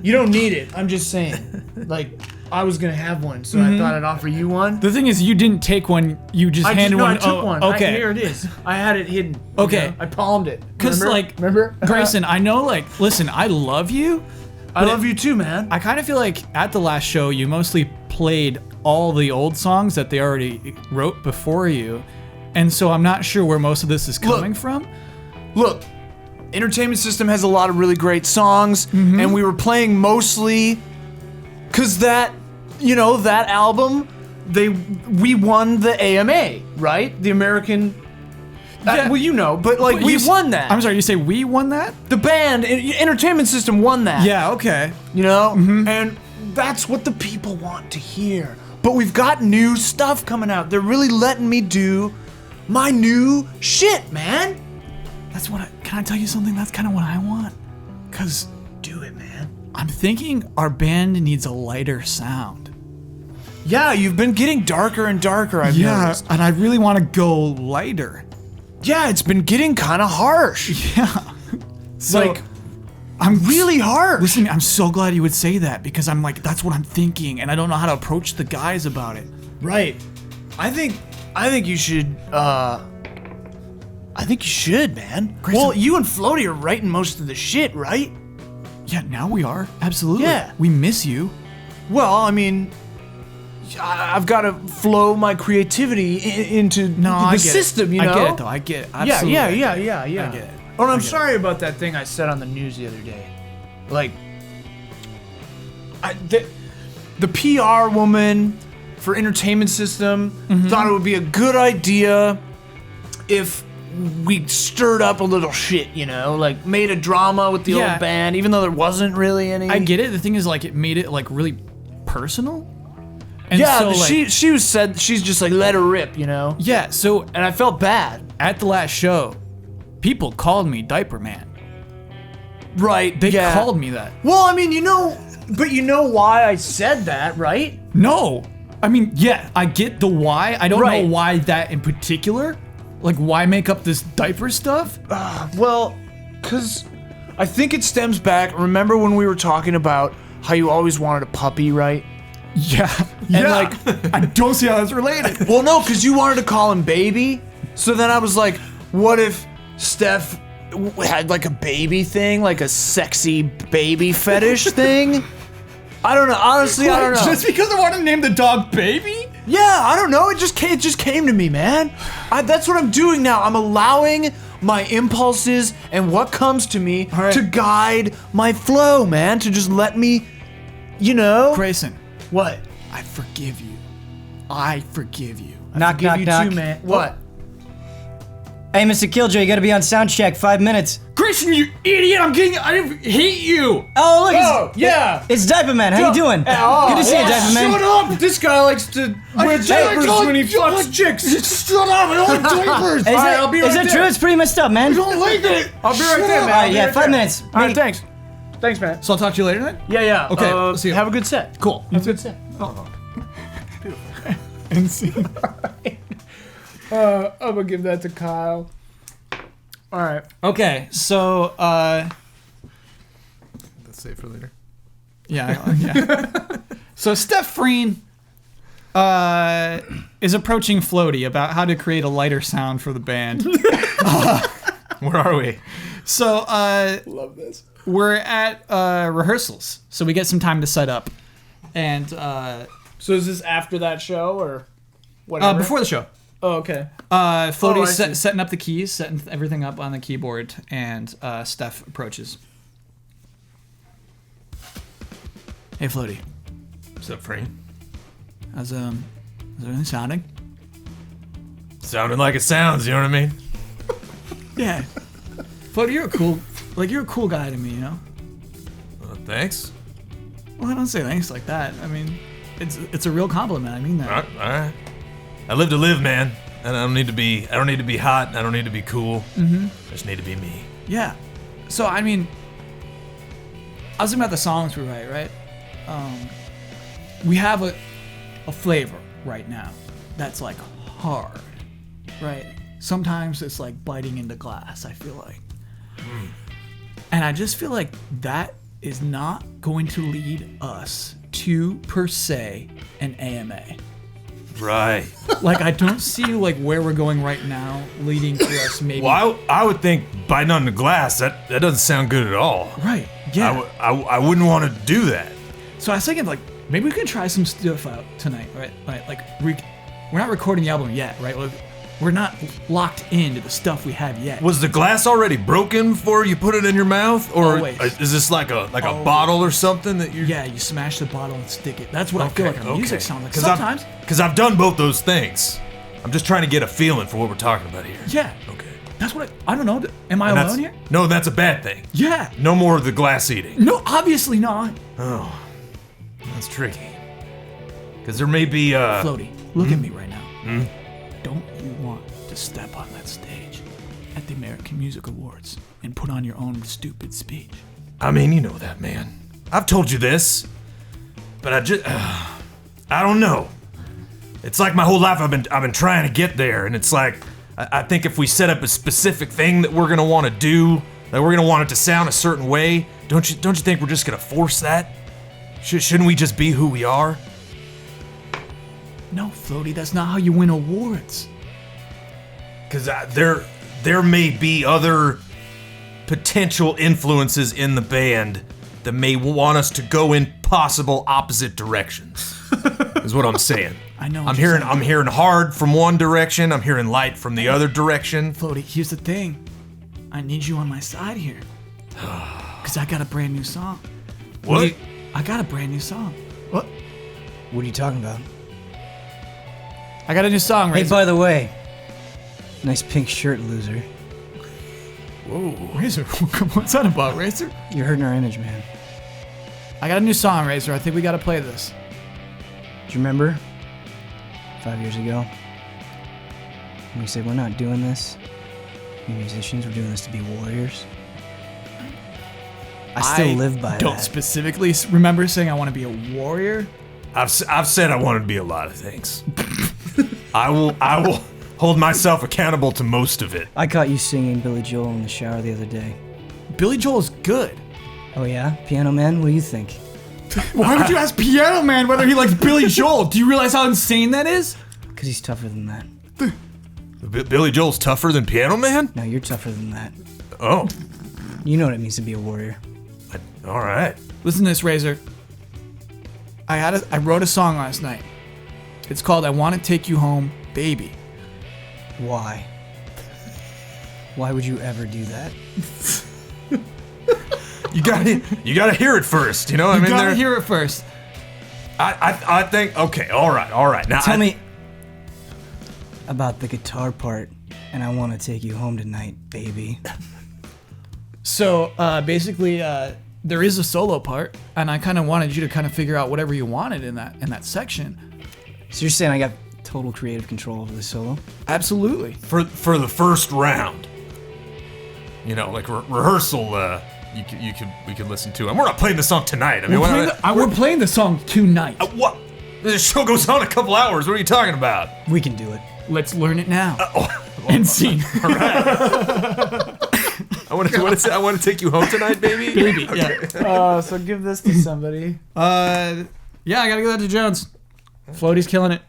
You don't need it. I'm just saying. Like, I was gonna have one, so I thought I'd offer you one. The thing is, you didn't take one. You just handed one. I took one. Okay. Here it is. I had it hidden. Okay. You know? I palmed it. 'Cause, Remember? like, remember? Grayson, I know, like, listen, I love you. I love you too, man. I kind of feel like at the last show, you mostly played all the old songs that they already wrote before you. And so I'm not sure where most of this is coming from. Look, Entertainment System has a lot of really great songs, and we were playing mostly because that album, we won the AMA, right? The American. Yeah. Well, you know, but like we won that. I'm sorry, you say we won that? The band, Entertainment System, won that. Yeah, okay. You know, and that's what the people want to hear. But we've got new stuff coming out. They're really letting me do my new shit, man. That's what can I tell you something? That's kind of what I want. Because Do it, man. I'm thinking our band needs a lighter sound. Yeah, you've been getting darker and darker, I've noticed. and I really want to go lighter. Yeah, it's been getting kind of harsh. Yeah. So, Like, I'm really harsh. listen, I'm so glad you would say that because I'm like, that's what I'm thinking, and I don't know how to approach the guys about it. Right. I think you should, man. Grayson- Well, you and Floaty are writing most of the shit, right? Yeah, now we are. Absolutely. Yeah. We miss you. Well, I mean, I've got to flow my creativity into the I get system, it. you know? I get it, though. I get it. Absolutely. Yeah. I get it. Oh, and I'm get it. sorry about that thing I said on the news the other day. Like, the PR woman for Entertainment System thought it would be a good idea if we stirred up a little shit, you know? Like, made a drama with the Yeah. old band, even though there wasn't really any. I get it. The thing is, like, it made it, like, really personal. And Yeah, so, like, she's just like, let her rip, you know? yeah, so And I felt bad. at the last show, people called me Diaper Man. Right. They called me that. Well, I mean, you know why I said that, right? No. I mean, yeah, I get the why. I don't Right. know why that in particular. Like, why make up this diaper stuff? Well, because I think it stems back. Remember when we were talking about how you always wanted a puppy, right? Yeah. And, like, I don't see how that's related. Well, no, because you wanted to call him baby. So then I was like, what if Steph had like a baby thing, like a sexy baby fetish thing? I don't know. Honestly, I don't know. Just because I want to name the dog Baby? Yeah, I don't know. It just came to me, man. That's what I'm doing now. I'm allowing my impulses and what comes to me right. to guide my flow, man. To just let me, you know. Grayson, What? I forgive you. I forgive you. Knock, Give you knock. too, man. What? Hey, Mr. Killjoy, you gotta be on sound check. 5 minutes. Grayson! Intermission, you idiot! I hate you! Oh, look, yeah. it's Diaper Man. How you doing? Good to see you, Diaper Man. Shut up! This guy likes to wear diapers when he fucks chicks. Shut up! I don't like diapers. Is that, I'll be is right that there. true? It's pretty messed up, man. I don't like it. I'll be right there, man. All right, yeah, 5 minutes. All right, thanks. Thanks, man. So I'll talk to you later then? Yeah. Okay, let's see you. Have a good set. Cool. Have a good set. And see. I'm gonna give that to Kyle. All right. Okay, so, That's safe for later. yeah. So Steph Freen is approaching Floaty about how to create a lighter sound for the band. Where are we? So, Love this. we're at rehearsals, so we get some time to set up. And So is this after that show or whatever? before the show, Oh, okay. Floaty's I see. setting up the keys, setting everything up on the keyboard, and Steph approaches. Hey, Floaty. What's up, Free? How's everything sounding? Sounding like it sounds, you know what I mean? Yeah. Floaty, you're a cool guy to me, you know? Thanks. Well, I don't say thanks like that. I mean, it's a real compliment. I mean that. All right. I live to live, man. And I don't need to be hot. I don't need to be cool. I just need to be me. Yeah. So, I mean, I was thinking about the songs we write, right? We have a flavor right now that's like hard, right? Sometimes it's like biting into glass, I feel like. And I just feel like that is not going to lead us to, per se, an AMA. Right. Like, I don't see like where we're going right now leading to us maybe. Well, I would think biting on the glass, that doesn't sound good at all. Right. Yeah. I wouldn't want to do that. So I was thinking, like, maybe we can try some stuff out tonight, right? Like we're not recording the album yet, right? Like, we're not locked into the stuff we have yet. Was the glass already broken before you put it in your mouth, or Always. is this like a bottle or something that you? Yeah, you smash the bottle and stick it. That's what I feel like our music sounds like. 'Cause Sometimes. Because I've done both those things. I'm just trying to get a feeling for what we're talking about here. Yeah. Okay. That's what I don't know. Am I And alone here? No, that's a bad thing. Yeah. No more of the glass eating. No, obviously not. Oh, that's tricky. Because there may be Floaty, look at me right now. Don't you want to step on that stage at the American Music Awards and put on your own stupid speech? I mean, you know that, man. I've told you this, but I don't know. It's like my whole life I've been trying to get there, and it's like I think if we set up a specific thing that we're gonna want to do, that we're gonna want it to sound a certain way, don't you think we're just gonna force that? Shouldn't we just be who we are? No, Floaty, that's not how you win awards. Because there may be other potential influences in the band that may want us to go in possible opposite directions. Is what I'm saying. I know what I'm you're hearing saying. I'm hearing hard from one direction. I'm hearing light from the other direction. Floaty, here's the thing. I need you on my side here. Because I got a brand new song. What? I got a brand new song. What are you talking about? I got a new song, Hey, Razor. by the way, nice pink shirt, loser. Whoa, Razor, what's that about, Razor? You're hurting our image, man. I got a new song, Razor. I think we got to play this. Do you remember 5 years ago when we said we're not doing this? We musicians, we're doing this to be warriors. I still live by don't that. specifically remember saying I want to be a warrior. I've said I want to be a lot of things. I will hold myself accountable to most of it. I caught you singing Billy Joel in the shower the other day. Billy Joel's good. Oh yeah? Piano Man, what do you think? Why would you ask Piano Man whether he likes Billy Joel? Do you realize how insane that is? Because he's tougher than that. Billy Joel's tougher than Piano Man? No, you're tougher than that. Oh, You know what it means to be a warrior. all right. Listen to this, Razor. I wrote a song last night. It's called "I Want to Take You Home, Baby." Why? Why would you ever do that? You gotta hear it first. You know, You gotta hear it first. I think. Okay, all right. Now Tell me about the guitar part, and I want to take you home tonight, baby. So basically, there is a solo part, and I kind of wanted you to kind of figure out whatever you wanted in that section. So you're saying I got total creative control over the solo? Absolutely. For the first round, you know, like rehearsal. We could listen to, and we're not playing the song tonight. I mean, We're playing the song tonight. what? The show goes on a couple hours. What are you talking about? We can do it. Let's learn it now. And scene. I want to take you home tonight, baby. Baby. Yeah. So give this to somebody. Yeah, I gotta give that to Jones. Floaty's killing it.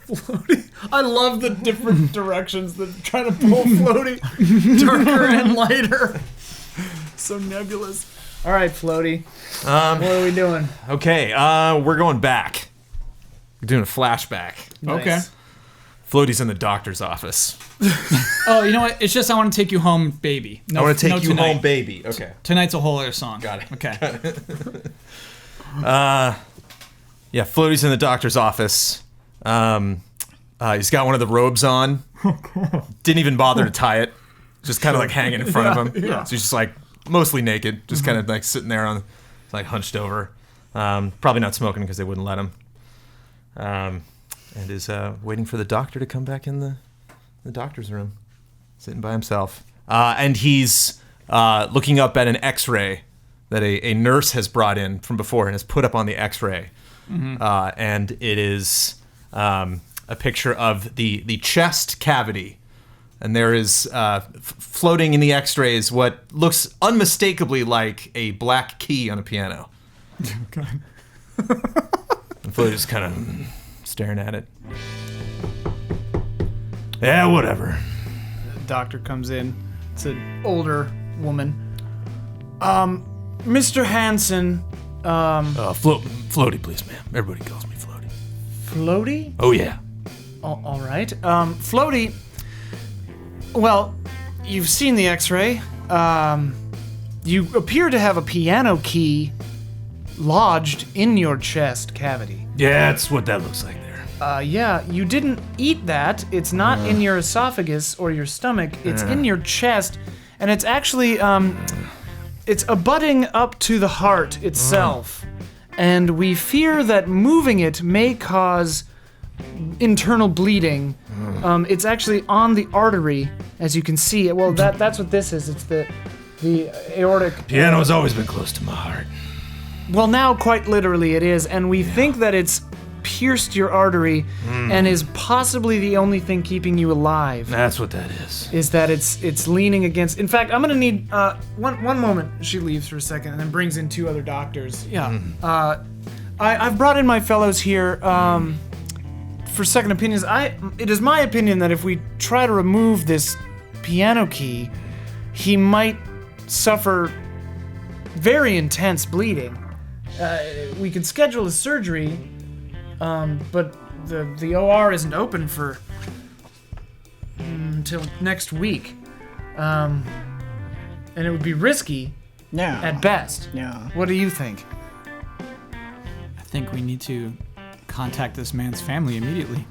Floaty. I love the different directions that try to pull Floaty darker and lighter. So nebulous. All right, Floaty. What are we doing? Okay, we're going back. We're doing a flashback. Okay. Nice. Floaty's in the doctor's office. Oh, you know what? It's just I want to take you home, baby. No, I want to take you tonight. home, baby. Okay. Tonight's a whole other song. Got it. Okay. Yeah, Floaty's in the doctor's office. He's got one of the robes on. Didn't even bother to tie it. Just kind of like hanging in front of him. Yeah. So he's just like mostly naked, just kind of like sitting there on, like hunched over. Probably not smoking because they wouldn't let him. And is waiting for the doctor to come back in the doctor's room, sitting by himself. And he's looking up at an X-ray that a nurse has brought in from before and has put up on the X-ray. And it is a picture of the chest cavity. And there is floating in the X-rays what looks unmistakably like a black key on a piano. Okay. And Floaty just kind of staring at it. Yeah, whatever. The doctor comes in. It's an older woman. Mr. Hansen. Floaty, please, ma'am. Everybody calls me Floaty. Floaty? Oh, yeah. All right. Floaty. Well, you've seen the X-ray. You appear to have a piano key lodged in your chest cavity. Yeah, that's what that looks like there. Yeah, you didn't eat that. It's not in your esophagus or your stomach. It's in your chest, and it's actually it's abutting up to the heart itself. And we fear that moving it may cause internal bleeding. It's actually on the artery, as you can see. Well, that's what this is. It's the aortic. Piano's always been close to my heart. Well, now quite literally it is, and we think that it's pierced your artery and is possibly the only thing keeping you alive. That's what that is. Is that it's leaning against. In fact, I'm gonna need one moment. She leaves for a second and then brings in two other doctors. Yeah. I've brought in my fellows here for second opinions. It is my opinion that if we try to remove this piano key, he might suffer very intense bleeding. We could schedule a surgery, but the OR isn't open for until next week, and it would be risky Yeah. at best. Yeah. What do you think? I think we need to contact this man's family immediately.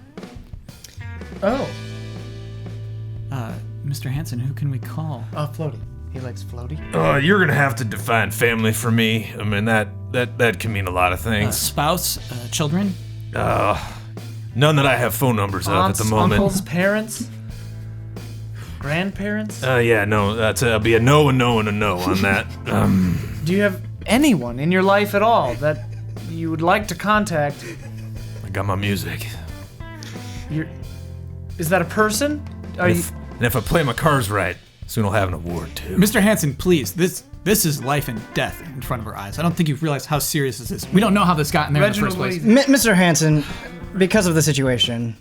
Oh, Mr. Hansen, who can we call? Floaty. He likes Floaty. You're gonna have to define family for me. I mean, that can mean a lot of things. Spouse, children? None that I have phone numbers Aunts, of at the moment. uncles, parents, grandparents. Yeah, no, that'll be a no, a no, and a no on that. Do you have anyone in your life at all that you would like to contact? I got my music. Is that a person? Are you? And if I play my cards right, soon I'll have an award too. Mr. Hansen, please, this is life and death in front of our eyes. I don't think you realize how serious this is. We don't know how this got in there Reginald, in the first what place. do you Mr. Hansen, because of the situation,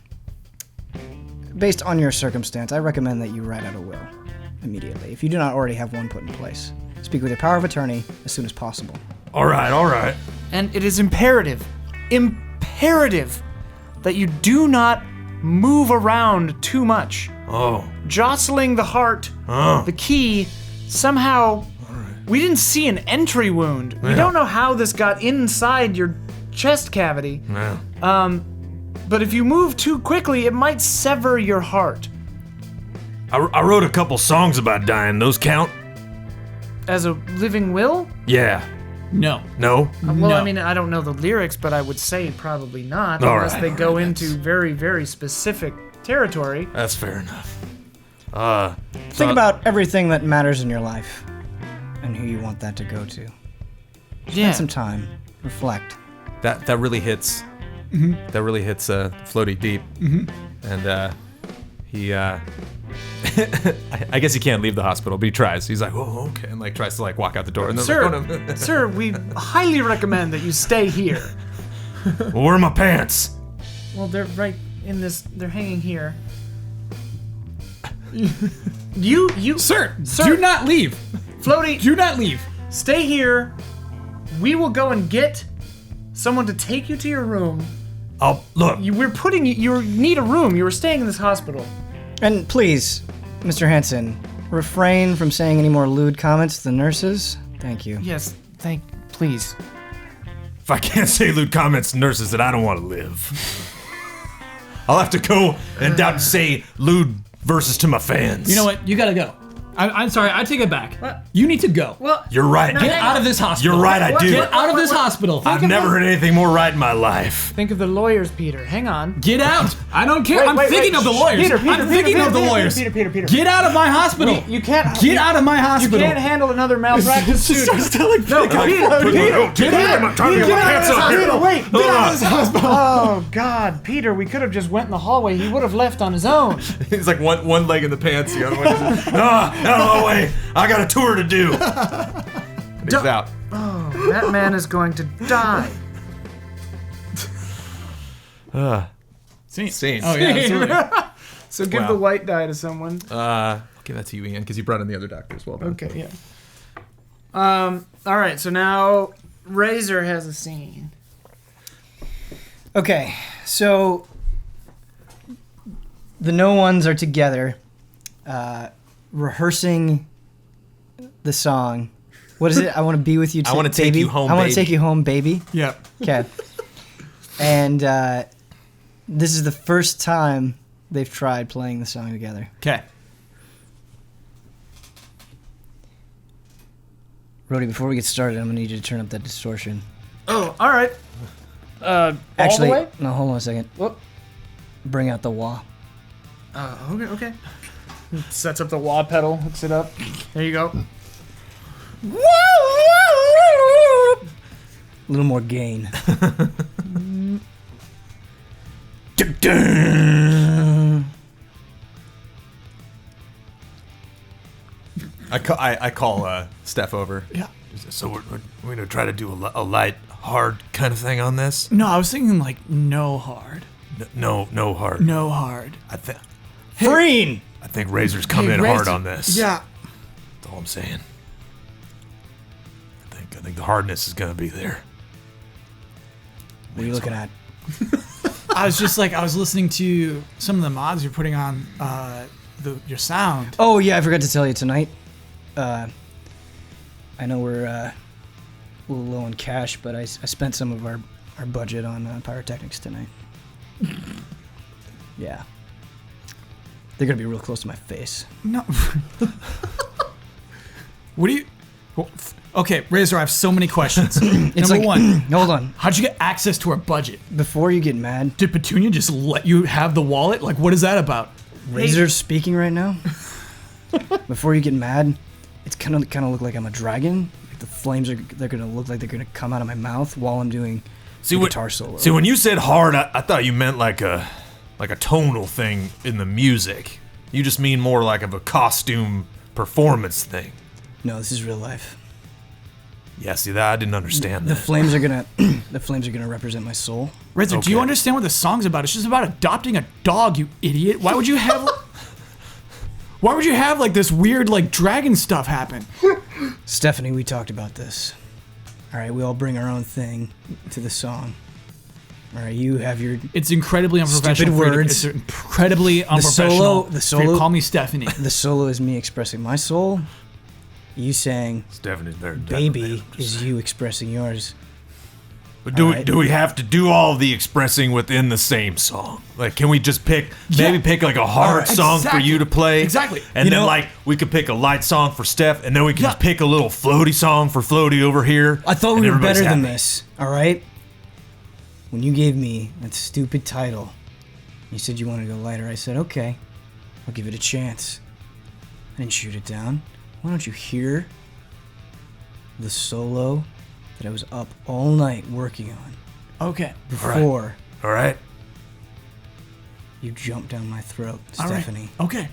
based on your circumstance, I recommend that you write out a will immediately. If you do not already have one put in place, speak with your power of attorney as soon as possible. All right. And it is imperative that you do not move around too much. Oh. Jostling the heart, the key, somehow, we didn't see an entry wound. We don't know how this got inside your chest cavity. Yeah. But if you move too quickly, it might sever your heart. I wrote a couple songs about dying. Those count? as a living will? Yeah. No. No? Well, No. I mean, I don't know the lyrics, but I would say probably not, All unless right, they all go right, into very, very specific territory. That's fair enough. Think about everything that matters in your life and who you want that to go to. Yeah. Spend some time. Reflect. That really hits. That really hits Floaty deep. And he I guess he can't leave the hospital, but he tries. He's like, oh, okay, and like tries to like walk out the door. And Sir, like, oh, no. sir, we highly recommend that you stay here. Well, where are my pants? Well, they're right in this. They're hanging here. You, Sir, do not leave. Floaty, Do not leave. stay here. We will go and get someone to take you to your room. I'll look. We're putting you. You need a room. You were staying in this hospital. And please, Mr. Hansen, refrain from saying any more lewd comments to the nurses. Thank you. Yes, please. If I can't say lewd comments to nurses, then I don't want to live. I'll have to go and say lewd verses to my fans. You know what? You gotta go. I'm sorry. I take it back. What? You need to go. Well, You're right. Get out of this hospital. You're right, I do. Get out of this hospital. I've never heard anything more right in my life. think of the lawyers, Peter. Hang on. Get out. I don't care. I'm Wait, thinking of the shh, lawyers. Peter, I'm thinking of the lawyers. Peter. Get out of my hospital. You can't. Get out of my You hospital. can't handle another malpractice suit. No, Peter, Get out. I'm trying to get my pants up here. Wait, get out of this hospital. Oh God, Peter, we could have just went in the hallway. He would have left on his own. He's like one leg in the pants, the other one is no way. I got a tour to do. And he's out. Oh, that man is going to die. Scene. Oh yeah, absolutely. So give Wow. the white die to someone. I'll give that to you, Ian, because you brought in the other doctor as well. Okay, yeah. All right. So now Razor has a scene. Okay, so the no ones are together, rehearsing the song. What is it? I want to be with you. I wanna take baby. you home, I want baby. to take you home, baby. Yep. Okay. And this is the first time they've tried playing the song together. Okay. Rhodey, before we get started, I'm gonna need you to turn up that distortion. Oh, all right. Actually, all the way? no, hold on a second. Whoop. Bring out the wah. Okay. Sets up the wah pedal, hooks it up. There you go. A little more gain. I call Steph over. Yeah. So we're gonna try to do a light, hard kind of thing on this. No, I was thinking like no hard. No hard. No hard. I think Freen! Razor's coming in hard on this. Yeah. That's all I'm saying. I think the hardness is gonna be there. What are you looking at? I was just like, I was listening to some of the mods you're putting on your sound. Oh yeah, I forgot to tell you tonight. I know we're a little low on cash, but I spent some of our budget on pyrotechnics tonight. Yeah. They're gonna be real close to my face. No. What do you? Okay, Razor, I have so many questions. It's Number like, one, hold on. how'd you get access to our budget? Before you get mad, Did Petunia just let you have the wallet? Like, what is that about? Razor's speaking right now. Before you get mad, it's kind of look like I'm a dragon. Like the flames they're gonna look like they're gonna come out of my mouth while I'm doing the guitar solo. See, when you said hard, I thought you meant like a tonal thing in the music. You just mean more like of a costume performance thing. No, this is real life. Yeah, see that I didn't understand The that. flames are gonna represent my soul. Razor, do you Okay. understand what the song's about? It's just about adopting a dog, you idiot. Why would you have like this weird like dragon stuff happen? Stephanie, we talked about this. All right, we all bring our own thing to the song. All right, you have your It's incredibly unprofessional. Stupid for you to- words. It's incredibly unprofessional. the for you to solo- call me Stephanie. the solo is me expressing my soul. You saying Stephanie's there. baby is you expressing yours. But do we have to do all the expressing within the same song? Like, can we just pick like a hard song for you to play? Exactly. And then like we could pick a light song for Steph, and then we can pick a little floaty song for Floaty over here. I thought we were everybody's better than happy. this, all right? When you gave me that stupid title, you said you wanted to go lighter. I said, okay, I'll give it a chance. I didn't shoot it down. Why don't you hear the solo that I was up all night working on Okay. before All right. you jumped down my throat, All right. Stephanie? Okay.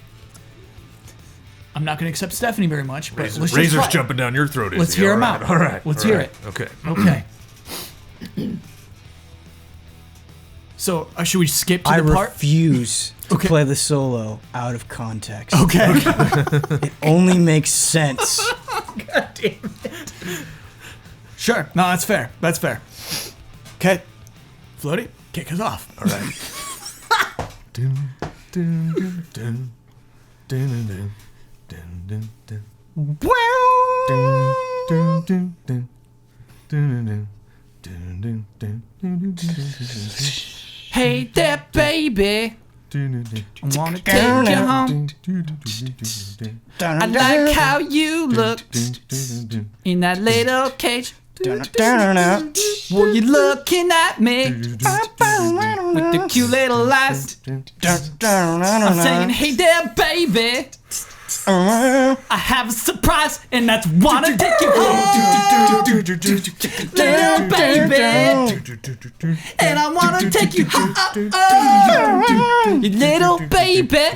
I'm not going to accept Stephanie very much, but let's just Razor's try. jumping down your throat. Let's Izzy. hear him All right, out. All right. Let's all hear right. it. Okay. Okay. So, should we skip to I the part? refuse to Okay. play the solo out of context. Okay. It only makes sense. Sure. No, that's fair. That's fair. Okay. Floaty, kick us off. All right. Dun, dun, dun, dun, dun, dun, dun, dun, dun. Dun, dun, dun, dun, dun, dun, dun, dun, dun, dun. Hey there, baby. I want to take you home. I like how you look in that little cage. Well, you're looking at me with the cute little eyes. I'm saying, hey there, baby. I have a surprise, and that's wanna take you home, little baby. And I wanna take you home, you little baby.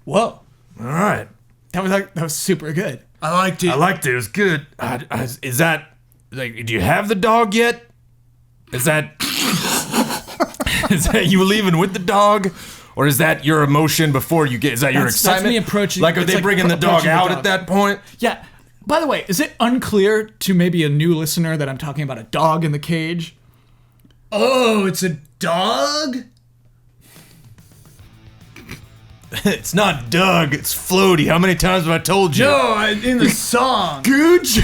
Whoa, All right. that was super good. I liked it. I liked it. It was good. Is that like? Do you have the dog yet? Is that you leaving with the dog, or is that your emotion before you get? Is that your That's excitement? me approaching- Like, are it's they like bringing the dog approaching the out dog. at that point? Yeah. By the way, is it unclear to maybe a new listener that I'm talking about a dog in the cage? Oh, it's a dog? It's not Doug. It's Floaty. How many times have I told you? No, in the song. Gooch.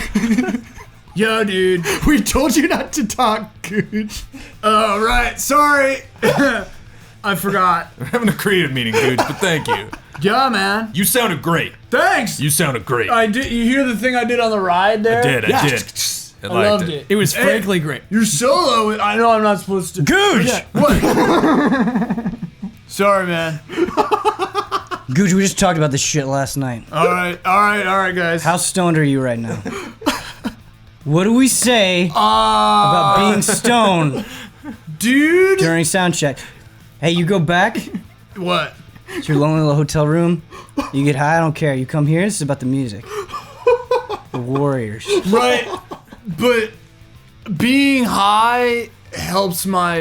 Yo, dude. We told you not to talk, Gooch. Oh, right. Sorry. I forgot. We're having a creative meeting, dude. But thank you. Yeah, man. You sounded great. Thanks. You sounded great. I did. You hear the thing I did on the ride there? I did. Yeah. I I loved it. It was frankly great. Your solo. I know I'm not supposed to. Gooch. Yeah, what? Sorry, man. Gooch, we just talked about this shit last night. All right, guys. How stoned are you right now? What do we say about being stoned Dude. during sound check? Hey, you go back What? to your lonely little hotel room. You get high, I don't care. You come here, this is about the music. The Warriors. Right. But being high helps my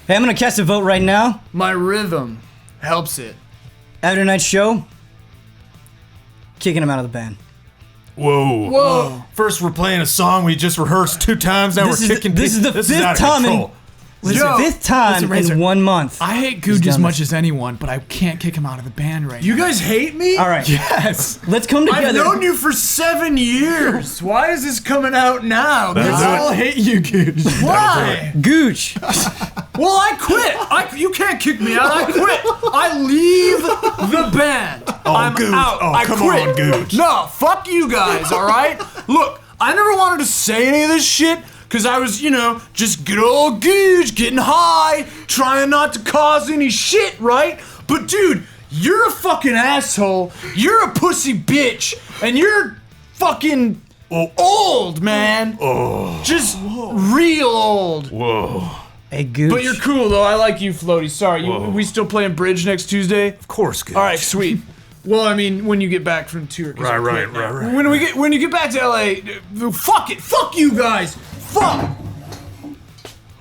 Hey, I'm gonna cast a vote right now. my rhythm. Helps it. After tonight's show, kicking him out of the band. Whoa. Whoa. First, we're playing a song we just rehearsed 2 times. Now This we're is the- kicking. this is the this fifth is out of time in- control. Yo, Fifth time listen, Razor. in 1 month. I hate Gooch done as much this. as anyone, but I can't kick him out of the band right You now. guys hate me? All right, Yes. let's come I've together. known you for 7 years. Why is this coming out now? That'll Guys? do it. I all hate you, Gooch. Why? Gooch. Well, I quit. You can't kick me out. I quit. I leave the band. I'm Gooch. out. Oh, I come quit. on, Gooch. No, fuck you guys, all right? Look, I never wanted to say any of this shit because I was, just good old Gooch, getting high, trying not to cause any shit, right? But dude, you're a fucking asshole. You're a pussy bitch. And you're fucking old, man. Just real old. Whoa. Hey, Gooch. But you're cool though. I like you, Floaty. Sorry, we still playing bridge next Tuesday? Of course, Gooch. All right, sweet. Well, I mean, when you get back from tour. 'cause I Right. quit now. When you get back to LA, fuck it. Fuck you guys. Fuck.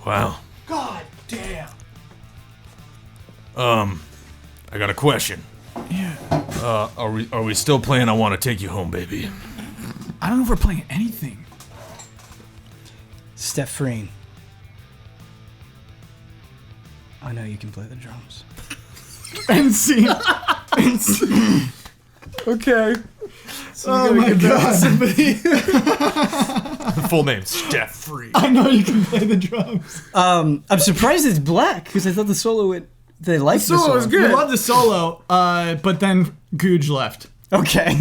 Wow. God damn. I got a question. Yeah. Are we still playing I Want to Take You Home, Baby? I don't know if we're playing anything. Steph Freen. I know you can play the drums. And scene. Okay. Oh my god. Full name, Steph Free. I know you can play the drums. I'm surprised it's black because I thought the solo they liked the solo was We good. love the solo, but then Googe left. Okay.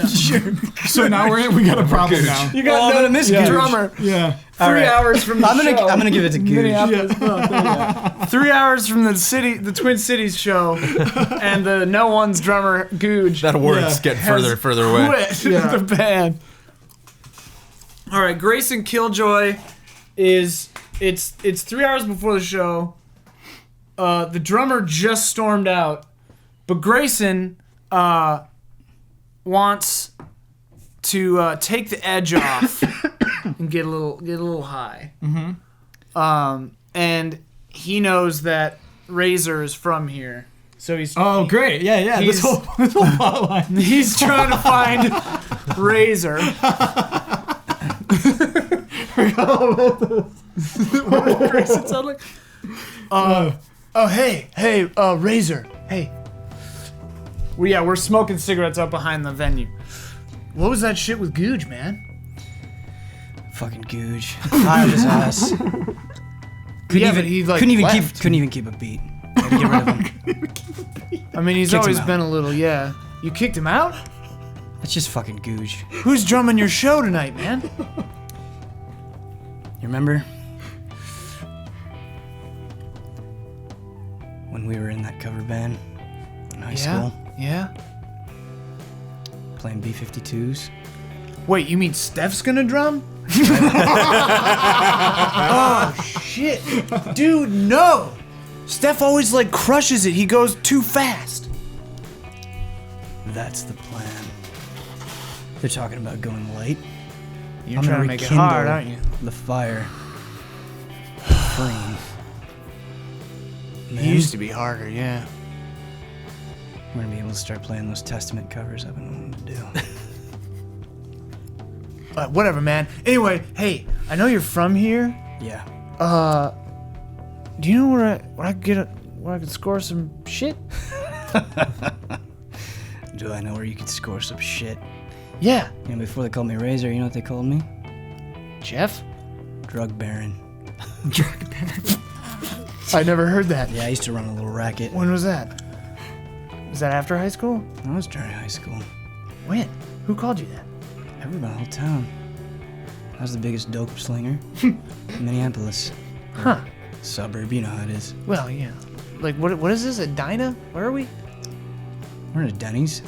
Sure. So now we got a problem now. You got I'm gonna miss Googe. drummer. Yeah. 3 hours from the I'm show. gonna give it to Googe. Minneapolis. 3 hours from the Twin Cities show, and the No One's drummer Googe That word's getting further and further away. quit the band. All right, Grayson Killjoy it's 3 hours before the show. The drummer just stormed out, but Grayson wants to take the edge off and get a little high. And he knows that Razor is from here, so he's Oh, great. Yeah. This whole plot line. he's trying to find Razor. What did Grayson sound like? Hey, Razor, hey. Well, yeah, we're smoking cigarettes up behind the venue. What was that shit with Googe, man? Fucking Googe. High up his ass. Couldn't Couldn't even keep a beat. Had to get rid of him. I mean, he's Kicked always him out. been a little, yeah. You kicked him out? That's just fucking Googe. Who's drumming your show tonight, man? You remember? When we were in that cover band in high school, Yeah. playing B-52s. Wait, you mean Steph's gonna drum? Oh shit, dude, no! Steph always like crushes it. He goes too fast. That's the plan. They're talking about going light. You're I'm trying gonna to make it rekindle hard, aren't you? The fire. Flame. It used to be harder, yeah. We're gonna be able to start playing those Testament covers I've been wanting to do. Whatever, man. Anyway, hey, I know you're from here. Yeah. Do you know where I can score some shit? Do I know where you could score some shit? Yeah, You know, before they called me Razor, you know what they called me? Jeff. Drug Baron. I never heard that. Yeah, I used to run a little racket. When was that? Was that after high school? I was during high school. When? Who called you that? Everybody, the whole town. I was the biggest dope slinger in Minneapolis. Huh. Suburb, you know how it is. Well, yeah. Like, what is this? A Dinah? Where are we? We're in a Denny's.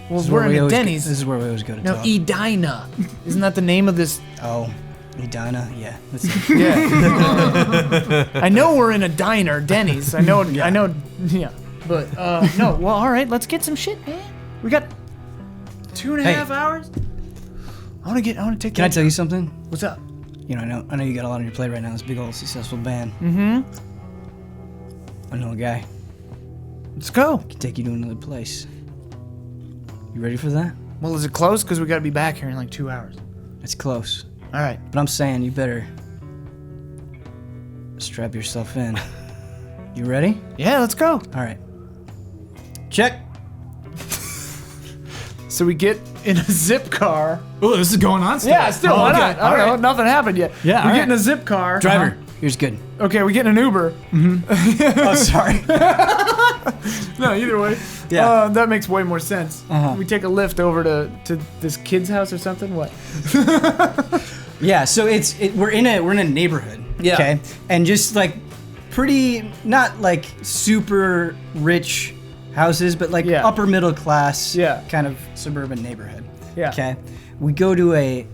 Well, This is we're where we in a always go- Denny's. This is where we always go to No, talk. Edina. Isn't that the name of this? Oh, Edina? Yeah. That's Yeah. I know we're in a diner, Denny's. I know. Yeah. But no. Well, all right. Let's get some shit, man. We got 2.5 hours. I want to take. Can I tell you something? What's up? You know, I know you got a lot on your plate right now. This big old successful band. Mm-hmm. I know a guy. Let's go. Can take you to another place. You ready for that? Well, is it close? Because we got to be back here in like 2 hours. It's close. All right. But I'm saying you better strap yourself in. You ready? Yeah, let's go. All right. Check. So we get in a zip car. Oh, this is going on still. Yeah, still. Why not? I don't know. Nothing happened yet. Yeah, we all get in right. a zip car. Driver, here's good. Okay, we get in an Uber. Oh, sorry. No, either way. Yeah. That makes way more sense. Uh-huh. We take a lift over to this kid's house or something. What? Yeah, so we're in a neighborhood. Yeah. Okay. And just like pretty not like super rich houses, but like Yeah. upper middle class Yeah. kind of suburban neighborhood. Yeah. Okay. We go to a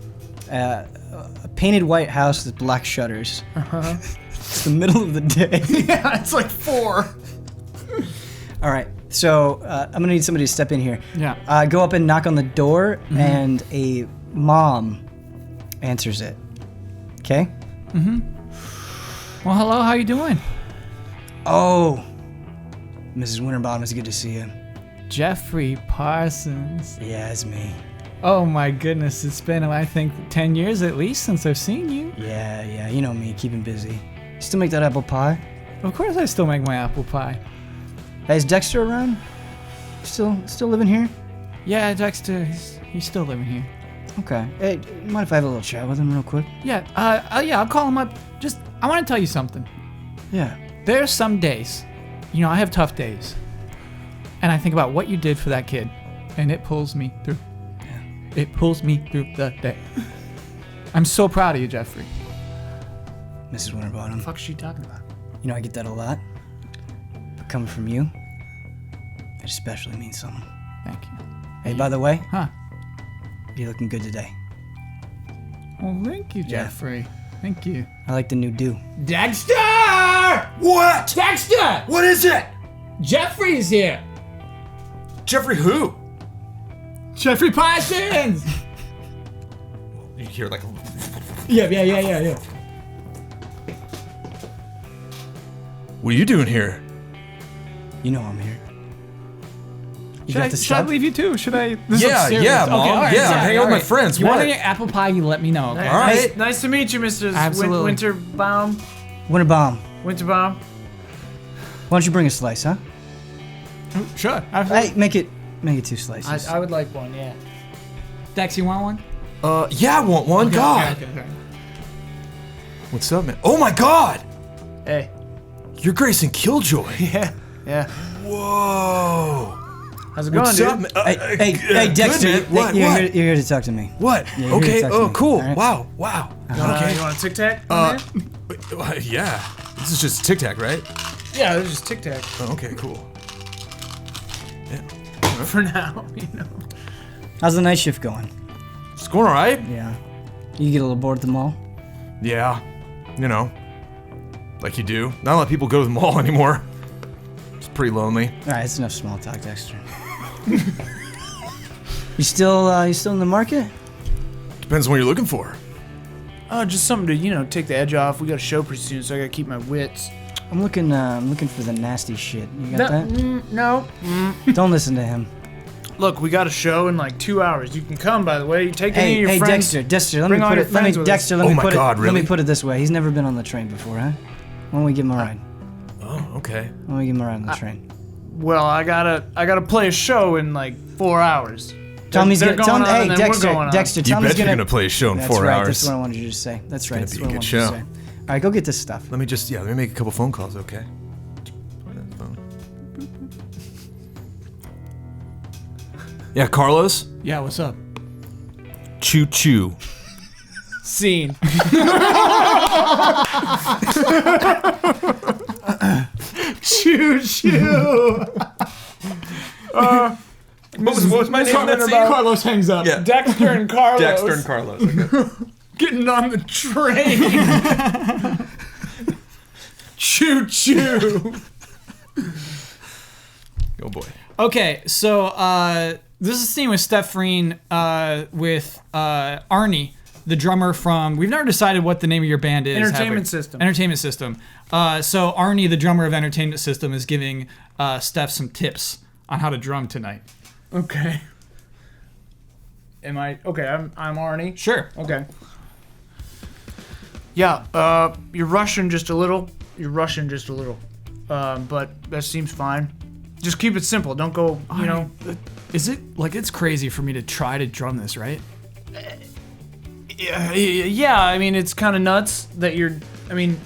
painted white house with black shutters. Uh-huh. It's the middle of the day. Yeah, it's like 4. All right. So I'm gonna need somebody to step in here. Yeah. Go up and knock on the door, and a mom answers it. Okay. Well, hello. How you doing? Oh, Mrs. Winterbottom, it's good to see you. Jeffrey Parsons. Yeah, it's me. Oh my goodness, it's been, I think, 10 years at least since I've seen you. Yeah, you know me, keeping busy. You still make that apple pie? Of course I still make my apple pie. Hey, is Dexter around? Still living here? Yeah, Dexter, he's still living here. Okay. Hey, mind if I have a little chat with him real quick? Yeah, I'll call him up. I want to tell you something. Yeah. There's some days, I have tough days. And I think about what you did for that kid, and it pulls me through. Yeah. It pulls me through the day. I'm so proud of you, Jeffrey. Mrs. Winterbottom. What the fuck is she talking about? I get that a lot. But coming from you, it especially means something. Thank you. Hey, by the way, Huh. you're looking good today. Well, thank you, Jeffrey. Thank you. I like the new do. Dexter! What? Dexter! What is it? Jeffrey's here! Jeffrey who? Jeffrey Parsons! You hear like... Yeah. What are you doing here? You know I'm here. You Should I stuff? leave you too? Should I? This Yeah, looks serious. yeah, Okay, Mom. all right, Yeah, sorry, hang out with all my right. friends. You want What? any apple pie? You let me know. Okay. All right. Nice to meet you, Mr. Absolutely. Winterbaum. Winterbomb, Winterbaum. why don't you bring a slice, huh? Sure. Absolutely. Hey, make it 2 slices. I would like one, yeah. Dex, you want one? Yeah, I want one. God. Okay. What's up, man? Oh my God! Hey. You're Grayson Killjoy. Yeah. Whoa. How's it going, What's dude? up, man? Hey, Dexter, good, man. What? you're, What? Here, you're here to talk to me. What? Yeah, you're Okay. here to talk to Oh, me, cool. all right? Wow. You want a Tic Tac? Yeah. This is just Tic Tac, right? Yeah, they're just Tic Tac Oh, okay. Cool. for now, How's the night shift going? It's going all right. Yeah. You get a little bored at the mall? Yeah. Like you do. Not a lot of people go to the mall anymore. It's pretty lonely. All right, it's enough small talk, Dexter. You still in the market? Depends on what you're looking for. Oh, just something to, take the edge off. We got a show pretty soon, so I gotta keep my wits. I'm looking for the nasty shit. You got that? No. Don't listen to him. Look, we got a show in like 2 hours. You can come, by the way. You take any of your friends. Dexter, let Bring me all put your it. friends with us. Dexter, let Oh me my put God, it. Let me really? put it this way. He's never been on the train before, huh? Why don't we give him a ride? Oh, okay. Why don't we give him a ride on the train? Well, I gotta play a show in like 4 hours. Tell him he's They're gonna. Tell him, going on, hey, and then we're Dexter, going on. Dexter, You tell him bet he's you're gonna. gonna play a show in That's 4 right. hours. That's what I wanted you to say. That's right. gonna That's be what a I good wanted you to show. say. All right, go get this stuff. Let me make a couple phone calls, okay? Yeah, Carlos? Yeah. What's up? Choo choo. Scene. Choo choo. What was my name in that scene? Carlos hangs up. Yeah. Dexter and Carlos. Dexter and Carlos. Okay. getting on the train. Choo choo. Oh boy. Okay, so this is a scene with Steph Freen with Arnie, the drummer from. We've never decided what the name of your band is. Entertainment System. Entertainment System. So Arnie, the drummer of Entertainment System, is giving Steph some tips on how to drum tonight. Okay. Am I okay? I'm Arnie. Sure. Okay. Yeah. You're rushing just a little. But that seems fine. Just keep it simple. Don't go. You know. Is it like it's crazy for me to try to drum this, right? Yeah. I mean, it's kind of nuts that you're. I mean,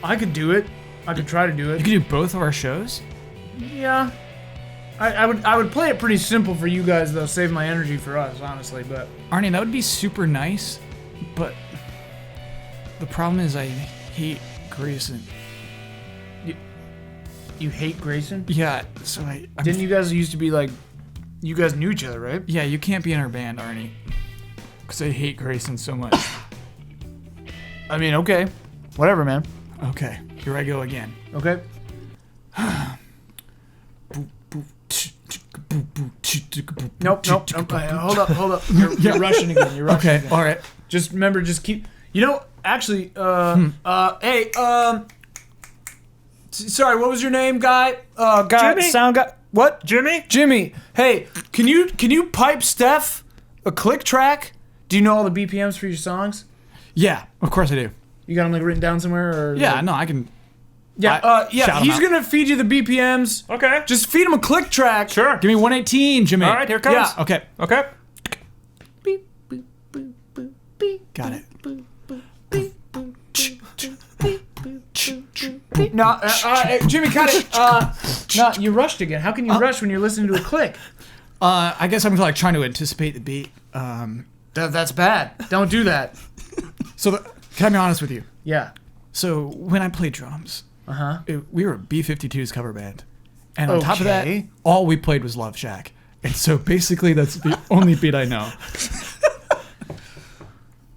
I could do it. I could try to do it. You could do both of our shows. Yeah. I would play it pretty simple for you guys though. Save my energy for us, honestly. But Arnie, that would be super nice, but the problem is I hate Grayson. you hate Grayson? Yeah, so Didn't you guys used to be like? You guys knew each other, right? Yeah, you can't be in our band, Arnie, because I hate Grayson so much. I mean, okay, whatever, man. Okay, here I go again. Okay. Nope. Hold up. You're rushing again. You're rushing Okay, again. all right. Just remember, just keep. You know, actually, hey, sorry, what was your name, guy? Jimmy? Sound guy. What? Jimmy? Jimmy, hey, can you pipe Steph a click track? Do you know all the BPMs for your songs? Yeah, of course I do. You got them like written down somewhere? Or Yeah, like, no, I can. yeah, shout 'em he's out. gonna feed you the BPMs. Okay. Just feed him a click track. Sure. Give me 118, Jimmy. All right, here it comes. Yeah. Okay, Okay. got it. No, Jimmy, cut it. No, you rushed again. How can you rush when you're listening to a click? I guess I'm like trying to anticipate the beat. That's bad. Don't do that. Can I be honest with you? Yeah. So when I played drums, we were a B-52's cover band, and on top of that, Okay. all we played was Love Shack, and so basically that's the only beat I know.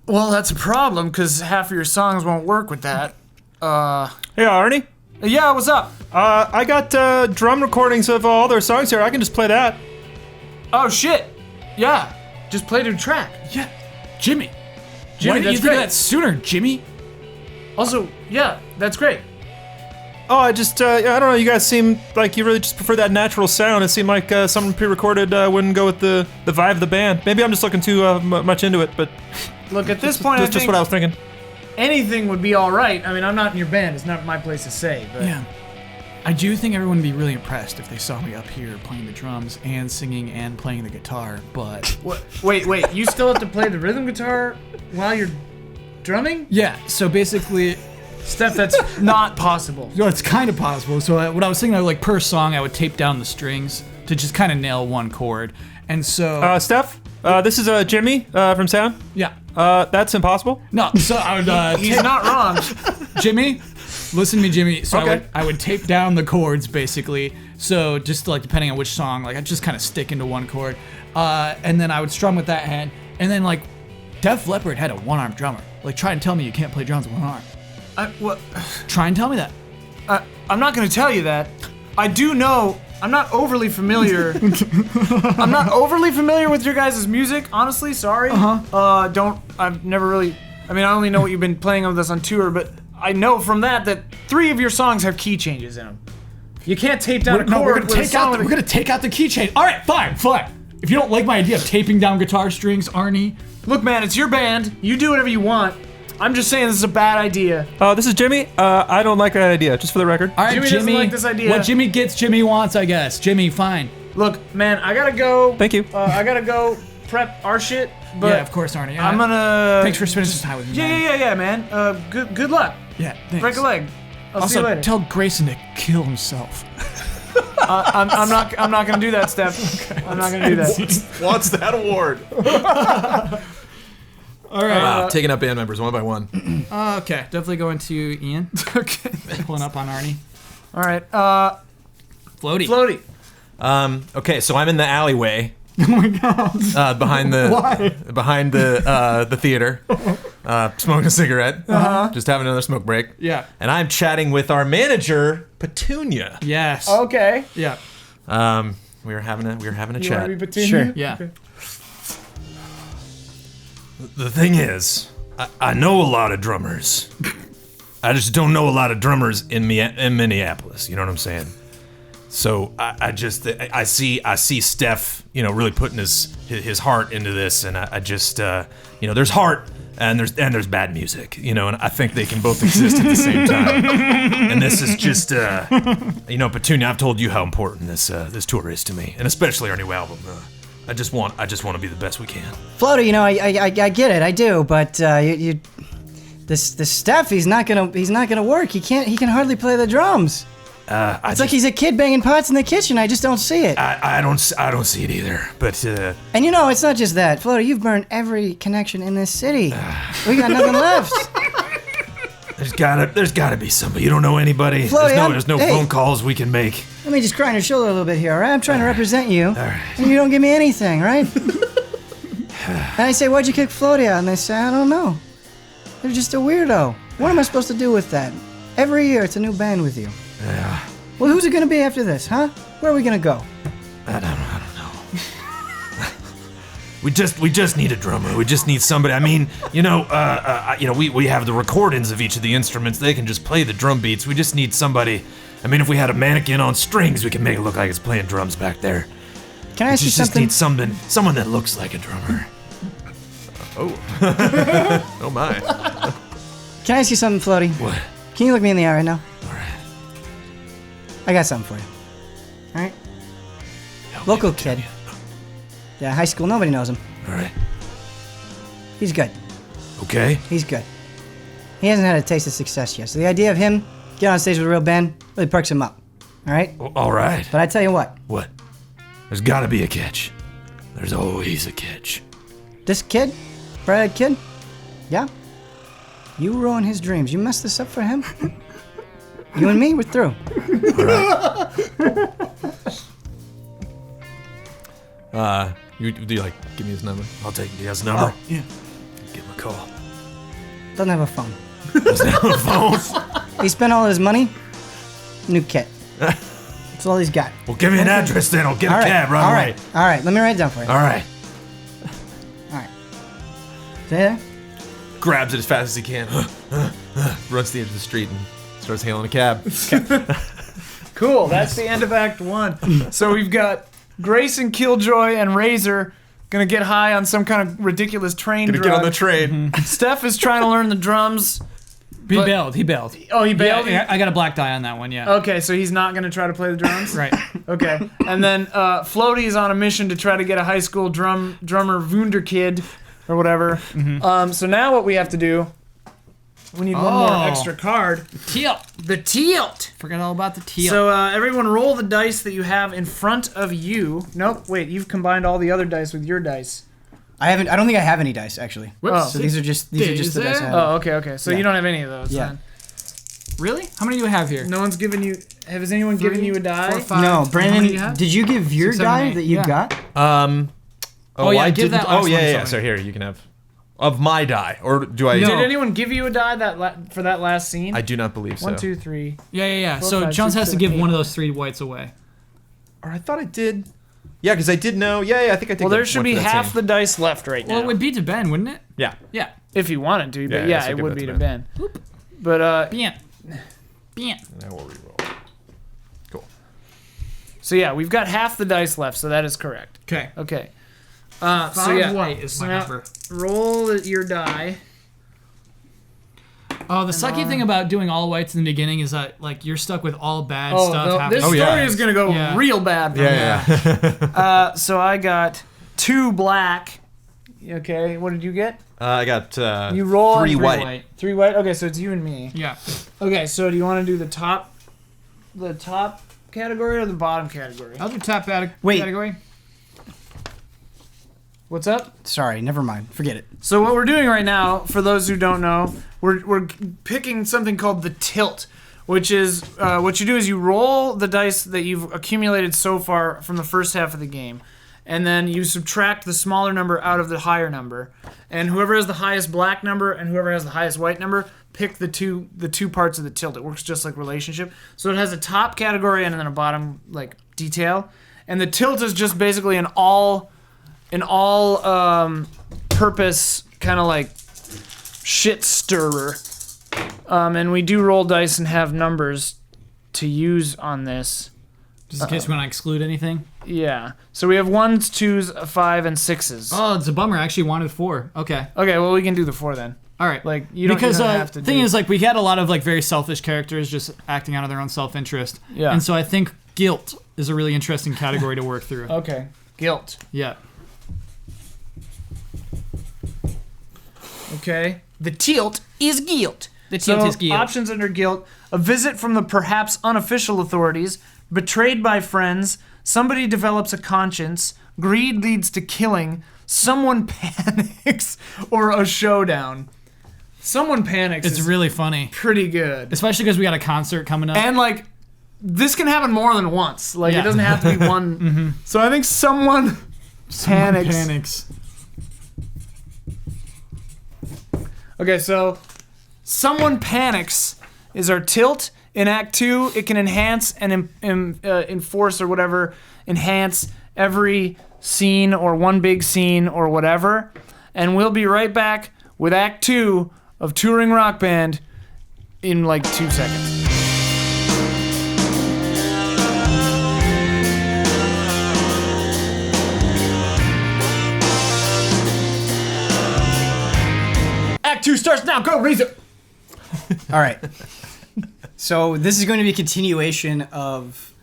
Well, that's a problem because half of your songs won't work with that. Hey, Arnie. Yeah, what's up? I got drum recordings of all their songs here. I can just play that. Oh shit. Yeah. Just play the track. Yeah, Jimmy. Jimmy, Why didn't you that's think of great. that sooner, Jimmy? Also, yeah, that's great. Oh, I just, I don't know, you guys seem like you really just prefer that natural sound. It seemed like something pre-recorded wouldn't go with the vibe of the band. Maybe I'm just looking too much into it, but Look, at this point, that's I just think what I was thinking. anything would be all right. I mean, I'm not in your band. It's not my place to say. But Yeah. I do think everyone would be really impressed if they saw me up here playing the drums and singing and playing the guitar, but... What? Wait. You still have to play the rhythm guitar while you're drumming? Yeah, so basically... Steph, that's not possible. No, it's kind of possible. So what I was thinking, like per song, I would tape down the strings to just kind of nail one chord. And so... Steph, this is Jimmy from Sound. yeah. That's impossible. No, so I would... He's not wrong. Jimmy, listen to me, Jimmy. So Okay. I would tape down the chords basically. So just like depending on which song, like I just kind of stick into one chord, and then I would strum with that hand. And then like, Def Leppard had a one-arm drummer. Like try and tell me you can't play drums with one arm. What? Try and tell me that. I'm not going to tell you that. I do know. I'm not overly familiar. I'm not overly familiar with your guys' music, honestly. Sorry. I've never really. I mean, I only know what you've been playing with us on tour, but I know from that 3 of your songs have key changes in them. You can't tape down a chord. we're gonna with a take song out. with We're gonna take out the key change. All right, fine. If you don't like my idea of taping down guitar strings, Arnie. Look, man, it's your band. You do whatever you want. I'm just saying this is a bad idea. This is Jimmy. I don't like that idea, just for the record. All right, Jimmy doesn't like this idea. What Jimmy gets, Jimmy wants, I guess. Jimmy, fine. Look, man, I gotta go. Thank you. I gotta go prep our shit. But Yeah, of course, Arnie. I'm gonna. Thanks for spending some time with me. man. Yeah, man. Good luck. Yeah, thanks. Break a leg. I'll see you Also, later. tell Grayson to kill himself. I'm not gonna do that, Steph. Okay. I'm not gonna do that. Wants that award. All right. Wow, taking up band members one by one. Okay, definitely going to Ian. Okay. Pulling up on Arnie. All right. Floaty. Floaty. Okay, so I'm in the alleyway. Oh my god. Behind the theater, smoking a cigarette, just having another smoke break. Yeah. And I'm chatting with our manager, Petunia. Yes. Okay. Yeah. We were having a You wanna chat. be Petunia? Sure. Yeah. Okay. The thing is, I know a lot of drummers. I just don't know a lot of drummers in Minneapolis. You know what I'm saying? So I see Steph, really putting his heart into this, and I just there's heart and there's bad music, and I think they can both exist at the same time. And this is just Petunia, I've told you how important this tour is to me, and especially our new album. I just want to be the best we can. Floater, I get it, I do, but this Steph, he's not gonna work. He can hardly play the drums. It's like he's a kid banging pots in the kitchen. I just don't see it. I don't see it either. But And it's not just that. Floater, you've burned every connection in this city. We got nothing left. there's gotta be somebody. You don't know anybody. Floaty, There's no hey. phone calls we can make. Let me just cry on your shoulder a little bit here, all right? I'm trying to represent you. All right. And you don't give me anything, right? And I say, why'd you kick Floaty out? And they say, I don't know. They're just a weirdo. What am I supposed to do with that? Every year, it's a new band with you. Yeah. Well, who's it gonna be after this, huh? Where are we gonna go? I don't know. We just need a drummer. We just need somebody. I mean, we have the recordings of each of the instruments. They can just play the drum beats. We just need somebody. I mean, if we had a mannequin on strings, we can make it look like it's playing drums back there. Can I ask you Just something? need someone that looks like a drummer. Oh my. Can I ask you something, Floaty? What? Can you look me in the eye right now? All right. I got something for you. All right. Local kid. Yeah, high school. Nobody knows him. All right. He's good. Okay. He's good. He hasn't had a taste of success yet. So the idea of him getting on stage with a real band really perks him up. All right. All right. But I tell you what. What? There's gotta be a catch. There's always a catch. This kid, bright-eyed kid. Yeah. You ruined his dreams. You messed this up for him. You and me, we're through. Do you like give me his number? I'll take his number. Oh, yeah. Give him a call. Doesn't have a phone. Doesn't have a phone. He spent all his money. New kit. That's all he's got. Well, give me an address then. I'll get a cab right away. All right. Let me write it down for you. All right. All right. There. Grabs it as fast as he can. Runs to the edge of the street and starts hailing a cab. Cool. That's the end of Act 1. So we've got Grayson, Killjoy, and Razor gonna get high on some kind of ridiculous train Gonna drug. get on the train. Steph is trying to learn the drums. He But- bailed. He bailed. Oh, he bailed? Yeah, I got a black die on that one. Yeah. Okay, so he's not gonna try to play the drums? Right. Okay. And then Floaty is on a mission to try to get a high school drummer Wunderkid or whatever. So now what we have to do, we need one more extra card. Tilt. The tilt. Forgot all about the tilt. So everyone roll the dice that you have in front of you. Nope, wait, you've combined all the other dice with your dice. I don't think I have any dice actually. Whoops. So these are just the dice I have. Oh, okay. So Yeah. you don't have any of those Yeah. then. Really? How many do you have here? No one's given you, has anyone given you a die? 4, 5. No, How many Brandon, do you have? did you give your 6, 7, die 8. that you Yeah. got? Oh, yeah, I give that didn't. last Oh, yeah, one, yeah. sorry. So here, you can have of my die, or do I? No. Did anyone give you a die for that last scene? I do not believe so. 1, 2, 3. Yeah. 4, So 5, Jones 6, has to 7, give 8. one of those 3 whites away. Or I thought I did. Yeah, because I did know. Yeah, I think I did. Well, there should be half the dice left right now. Well, it would be to Ben, wouldn't it? Yeah. Yeah. if you wanted to, but Yeah, yeah, so it give would that be to to Ben. But Bien. Now we'll reroll. Cool. so yeah, we've got half the dice left, so that is correct. Okay. Okay. 5 so yeah, white is my now number. roll your die. Oh, the sucky thing about doing all whites in the beginning is that like you're stuck with all bad Oh, stuff no, happening. this story yeah. is gonna go Yeah. real bad. From Yeah. So I got 2 black. Okay, what did you get? I got You roll 3 and white. 3 white. Okay, so it's you and me. Yeah. Okay, so do you want to do the top category or the bottom category? Other top Wait. category. What's up? Sorry, never mind. Forget it. So what we're doing right now, for those who don't know, we're picking something called the tilt, which is what you do is you roll the dice that you've accumulated so far from the first half of the game, and then you subtract the smaller number out of the higher number, and whoever has the highest black number and whoever has the highest white number pick the two parts of the tilt. It works just like relationship. So it has a top category and then a bottom like detail, and the tilt is just basically an all purpose kind of like shit stirrer. And we do roll dice and have numbers to use on this. Just in case we want to exclude anything. Yeah. So we have 1s, 2s, 5, and 6s. Oh, it's a bummer. I actually wanted 4. Okay. Okay, well we can do the 4 then. All right. Like you don't, because you don't have to thing do. is like we had a lot of like very selfish characters just acting out of their own self-interest. Yeah. And so I think guilt is a really interesting category to work through. Okay. Guilt. Yeah. Okay. The tilt is guilt. The tilt So, is guilt. options under guilt: a visit from the perhaps unofficial authorities, betrayed by friends, somebody develops a conscience, greed leads to killing, someone panics, or a showdown. Someone panics. It's is really funny, pretty good. especially because we got a concert coming up. And like, this can happen more than once. Like, Yeah. it doesn't have to be one. So I think someone panics. Okay, so someone panics is our tilt. In Act 2, it can enhance and enforce or whatever, enhance every scene or one big scene or whatever. And we'll be right back with Act 2 of Touring Rock Band in like 2 seconds. Act 2 starts now. Go, Razor. All right. So this is going to be a continuation of.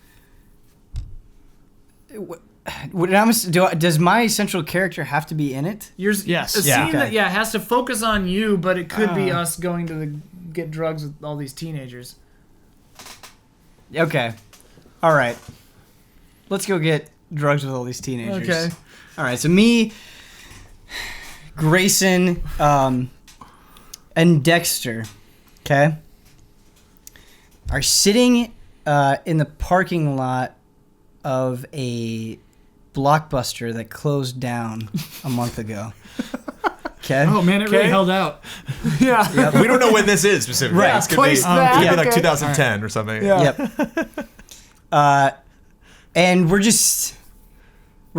Does my central character have to be in it? Yes. A scene Yeah. that has to focus on you, but it could be us going to get drugs with all these teenagers. Okay. All right. Let's go get drugs with all these teenagers. Okay. All right. So me, Grayson, and Dexter, okay, are sitting in the parking lot of a Blockbuster that closed down a month ago. Okay. Oh man, it really held out. Yeah. We don't know when this is specifically. Right. It's Place could that. be like Okay. 2010 or something. Yeah. Yep. And we're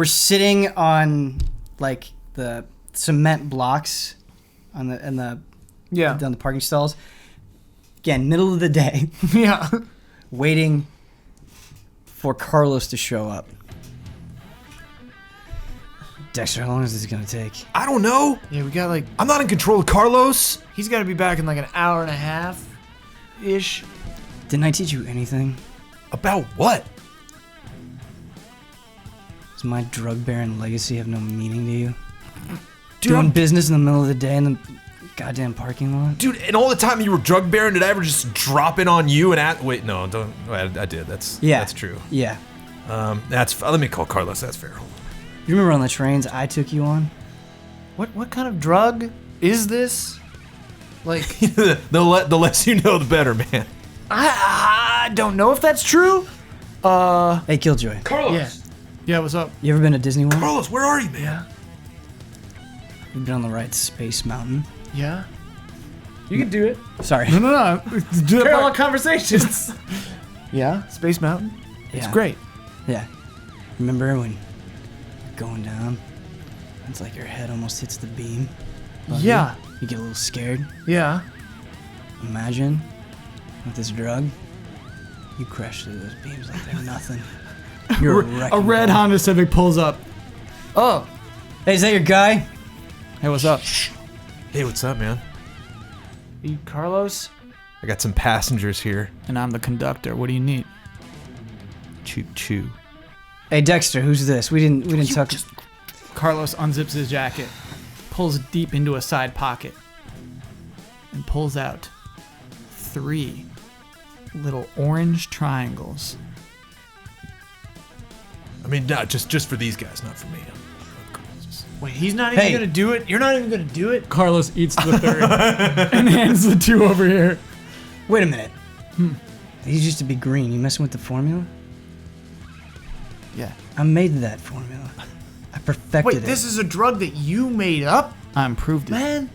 sitting on like the cement blocks on the on the parking stalls. Again, middle of the day, Yeah. waiting for Carlos to show up. Dexter, how long is this gonna take? I don't know. Yeah, we got like, I'm not in control of Carlos. he's got to be back in like an hour and a half ish. Didn't I teach you anything? About what? Does my drug baron legacy have no meaning to you? Dude, Doing business in the middle of the day in the goddamn parking lot? Dude, and all the time you were drug baron, did I ever just drop in on you and wait, no, don't. I did. That's true. Yeah. Let me call Carlos. That's fair. Hold on. You remember on the trains I took you on? What kind of drug is this? Like, the less you know, the better, man. I don't know if that's true. Hey, Killjoy. Carlos. Yeah. Yeah, what's up? You ever been to Disney World? Carlos, where are you, man? Yeah. You've been on the ride Space Mountain? Yeah. You can do it. Sorry. No. Do that Parallel part. conversations. Yeah. Space Mountain. It's Yeah. great. Yeah. Remember when you're going down? It's like your head almost hits the beam. above Yeah. You get a little scared. Yeah. Imagine with this drug, you crash through those beams like they're nothing. You're a A wrecking red ball. Honda Civic pulls up. Oh. Hey, is that your guy? Hey, what's up? Hey, what's up, man? You Carlos? I got some passengers here. And I'm the conductor. What do you need? Choo. Hey, Dexter, who's this? We didn't talk. Carlos unzips his jacket, pulls deep into a side pocket, and pulls out 3 little orange triangles. I mean, no, just for these guys, not for me. Wait, he's not even Hey. gonna do it? You're not even gonna do it? Carlos eats the 3rd and hands the 2 over here. Wait a minute. These used to be green. You messing with the formula? Yeah. I made that formula. I perfected Wait, it. this is a drug that you made up? I improved it. Man.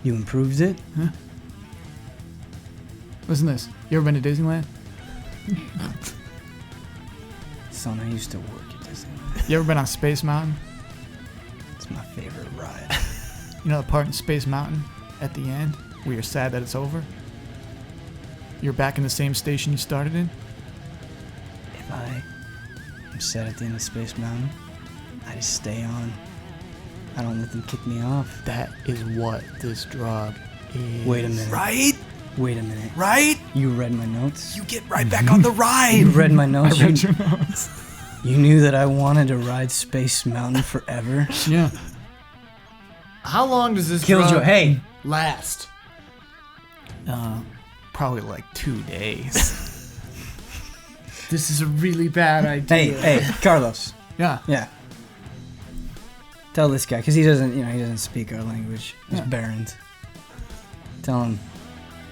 You improved it? Listen to this. You ever been to Disneyland? Son, I used to work at Disneyland. You ever been on Space Mountain? It's my favorite ride. You know the part in Space Mountain at the end where you're sad that it's over? You're back in the same station you started in? If I'm sad at the end of Space Mountain, I just stay on. I don't let them kick me off. That is what this drug is. Wait a minute. Right? Wait a minute. Right? You read my notes? You get right back on the ride. You read my notes? I read your notes. You knew that I wanted to ride Space Mountain forever? Yeah. How long does this Killjoy. drug Hey, last? Probably like 2 days. This is a really bad idea. hey, Carlos. Yeah. Yeah. Tell this guy, because he doesn't speak our language. He's Barons. Tell him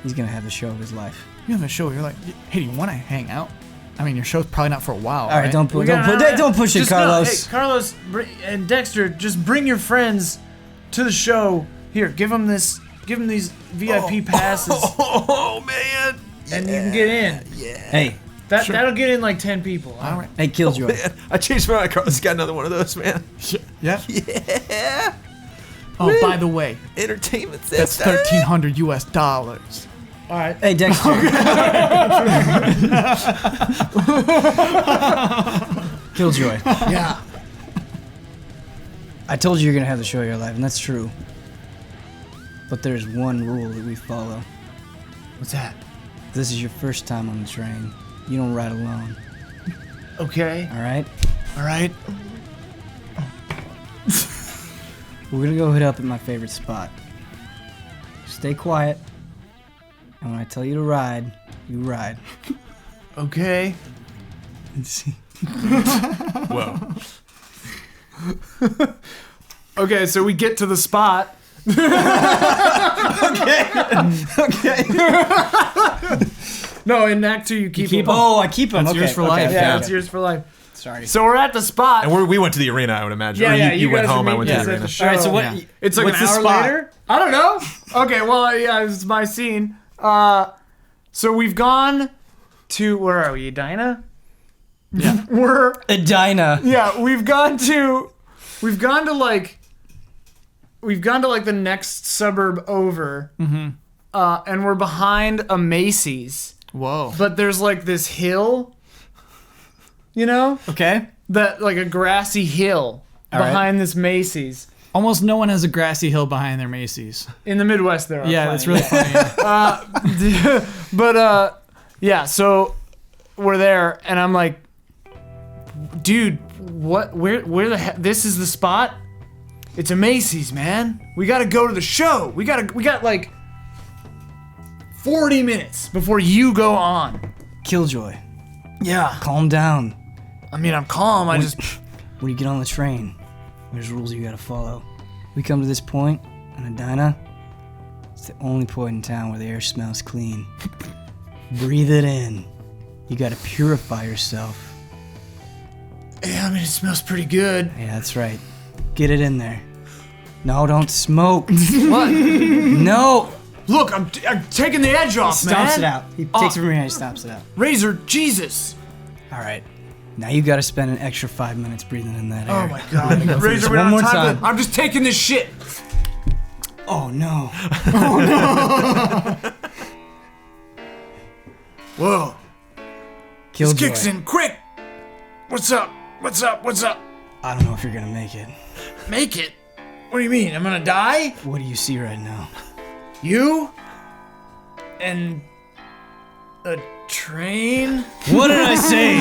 he's going to have the show of his life. You have a show. You're like, hey, do you want to hang out? I mean, your show's probably not for a while. All right, don't push it, Just Carlos. Hey, Carlos and Dexter, just bring your friends to the show. Here, give them these VIP passes, Oh, man. and you can get in. Hey, That'll get in like 10 people. All right. Hey, Killjoy. Man, I changed my mind. Carlos got another one of those, man. Yeah. Yeah. Oh, by the way, Entertainment that's center. $1,300. All right. Hey, Dexter. Killjoy. Yeah. I told you you're gonna have the show of your life, and that's true. But there's one rule that we follow. What's that? This is your first time on the train. You don't ride alone. Okay. All right? All right. We're gonna go hit up at my favorite spot. Stay quiet. And when I tell you to ride, you ride. Okay. Whoa. Okay, so we get to the spot. Okay. No, in Act 2 you keep him. Oh, I keep them. That's yours for okay, life. okay, Yeah, okay. it's yours for life. Sorry. So we're at the spot. And we went to the arena, I would imagine. Yeah, Or yeah, you went guys are home, I went to meeting the us at arena. show. All right, so what? Yeah. It's like what's an the hour spot? later. I don't know. Okay, well, yeah, it's my scene. So we've gone to, where are we? Edina? Yeah. Edina. Yeah, we've gone to like the next suburb over. Mm-hmm. And we're behind a Macy's. Whoa. But there's like this hill, you know? Okay. That like a grassy hill All right. behind this Macy's. Almost no one has a grassy hill behind their Macy's. In the Midwest there are Yeah, that's really plenty. funny. But yeah, so we're there and I'm like, dude, where the heck, this is the spot? It's a Macy's, man. We gotta go to the show. We got like 40 minutes before you go on. Killjoy. Yeah. Calm down. I mean, I'm calm. I just, When you get on the train, there's rules you gotta follow. We come to this point in Edina. It's the only point in town where the air smells clean. Breathe it in. You gotta purify yourself. yeah, I mean, it smells pretty good. Yeah, that's right. Get it in there. No, don't smoke. What? No. Look, I'm taking the edge off, man. Stomps it out. He takes it from your hand, stomps it out. Razor, Jesus. All right. Now you gotta spend an extra 5 minutes breathing in that air. Oh my God. Razor, we One don't more have time. time. I'm just taking this shit. Oh no. Whoa. Killjoy. This kicks in quick. What's up? What's up? What's up? I don't know if you're gonna make it. Make it? What do you mean? I'm gonna die? What do you see right now? You? And a train? What did I say?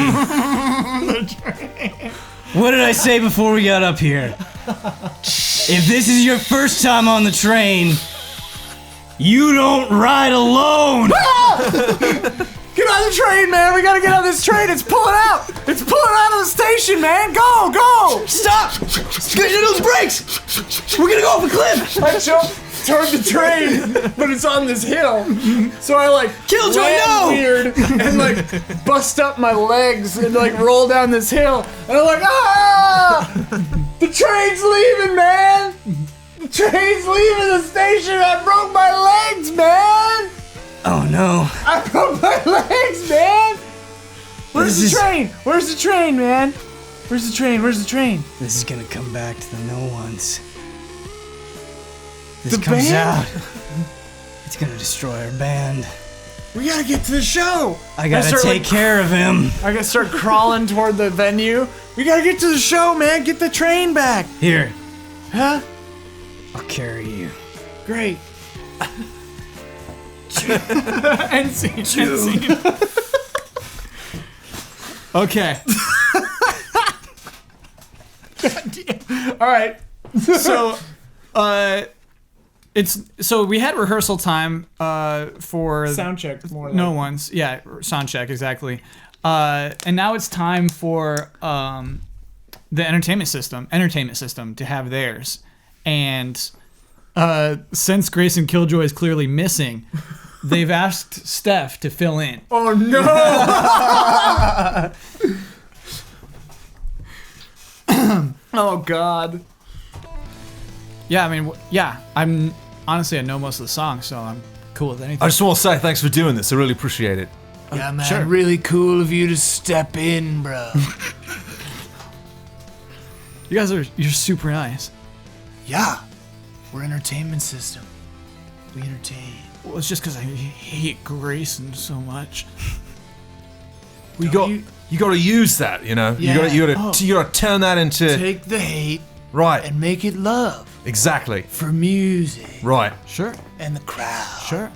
What did I say before we got up here? If this is your first time on the train, you don't ride alone! Get on the train, man. We gotta get on this train. It's pulling out. It's pulling out of the station, man. Go, go. Stop! Get into those brakes! We're gonna go off a cliff! I jump toward the train, but it's on this hill. So I like Killjoy, land no! weird and like bust up my legs and like roll down this hill. And I'm like, ah! The train's leaving, man. The train's leaving the station. I broke my legs, man. Oh no. I broke my legs, man. Where's the train? Where's the train, man? Where's the train? Where's the train? This is gonna come back to the no ones. This The comes band? out. It's gonna destroy our band. We gotta get to the show. I gotta start, take care of him. I gotta start crawling toward the venue. We gotta get to the show, man. Get the train back. Here, Huh? I'll carry you. Great. End scene. End scene. Okay. All right. So, so we had rehearsal time for Sound check more. no one's. Yeah, sound check exactly. And now it's time for the entertainment system to have theirs. And since Grayson Killjoy is clearly missing, they've asked Steph to fill in. Oh no! Oh God. Yeah, I mean, I'm honestly, I know most of the songs, so I'm cool with anything. I just want to say thanks for doing this. I really appreciate it. Yeah, man. sure. Really cool of you to step in, bro. You're super nice. Yeah. We're entertainment system. We entertain. Well, it's just because I hate Grayson so much. You got to use that, you know. Yeah. You got to turn that into Take the hate right. and make it love Exactly. for music Right. Sure. and the crowd. Sure.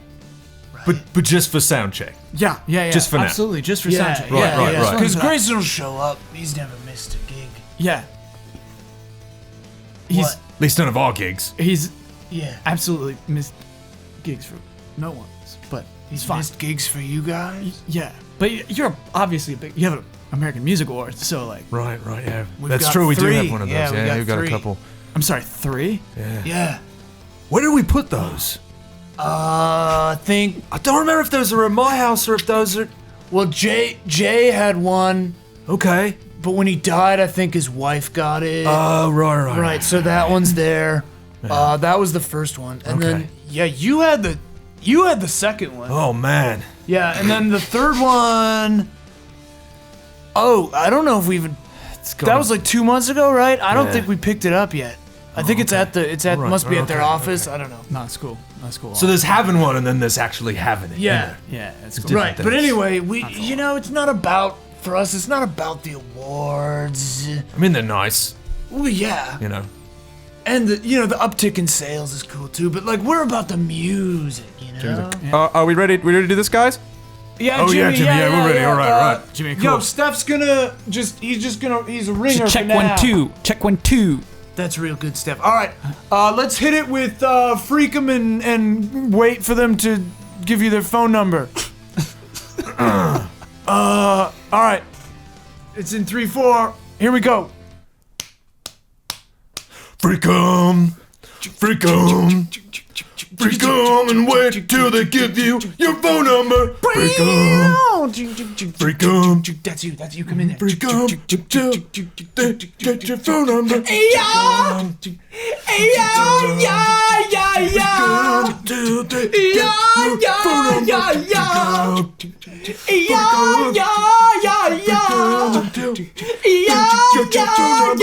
But just for sound check. Yeah. Just for now. Absolutely, just for Yeah, soundcheck. yeah, right, yeah. right. Because Grayson will show up. He's never missed a gig. Yeah. He's What? At least none of our gigs. he's Yeah. absolutely missed gigs for no one, but he's fine. Missed gigs for you guys. Yeah, but you're obviously you have an American Music Award, so like, Right, yeah. We've That's got true, we do 3. have one of those. Yeah, we got we've got 3. a couple. I'm sorry, 3? Yeah. Where did we put those? I think. I don't remember if those are at my house or if those are... Well, Jay had one, Okay. but when he died, I think his wife got it. Oh, right. Right, so that one's there. That was the first one, and then Okay. yeah, you had the second one. Oh, man. Yeah, and then the third one. Oh, I don't know if we even. That was like 2 months ago, right? I don't Yeah. think we picked it up yet. I think it's at Alright, must be at their okay, office. I don't know. No, it's cool. That's cool. So there's having one and then there's actually having it. Yeah, yeah, it's cool. different right. But things. anyway, it's not about for us. It's not about the awards. I mean, they're nice, Well, yeah. you know. And the uptick in sales is cool too, but like we're about the music, you know. Are we ready? We ready to do this, guys? Yeah, Oh, yeah, Jimmy, yeah, we're ready. All right. Jimmy, Yo, cool. Steph's he's a ringer Check for now. 1 2. Check 1 2. That's real good, Steph. All right, let's hit it with freak 'em and wait for them to give you their phone number. All right, it's in 3/4. Here we go. Freak 'em. Freak 'em. Freak 'em and wait till they give you your phone number. Freak 'em. Freak 'em. That's you. Come in there. Freak 'em till they get your phone number.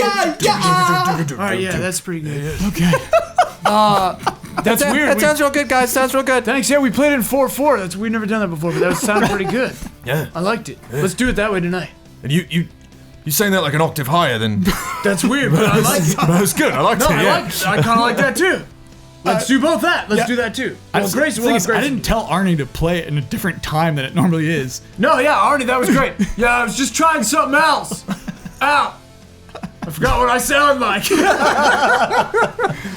All right, yeah, that's pretty good. Okay. That's weird. That sounds real good, guys. Sounds real good. Thanks. Yeah, we played it in 4/4. We've never done that before, but that sounded pretty good. Yeah. I liked it. Let's do it that way tonight. And you saying that like an octave higher than. That's weird, but I like it. That was good. I liked No, it. Yeah. I kind of like that too. Let's do both that. Let's do that too. Well, Grayson, we'll have I Grayson. didn't tell Arnie to play it in a different time than it normally is. No, yeah, Arnie, that was great. Yeah, I was just trying something else. Ow. I forgot what I sound like.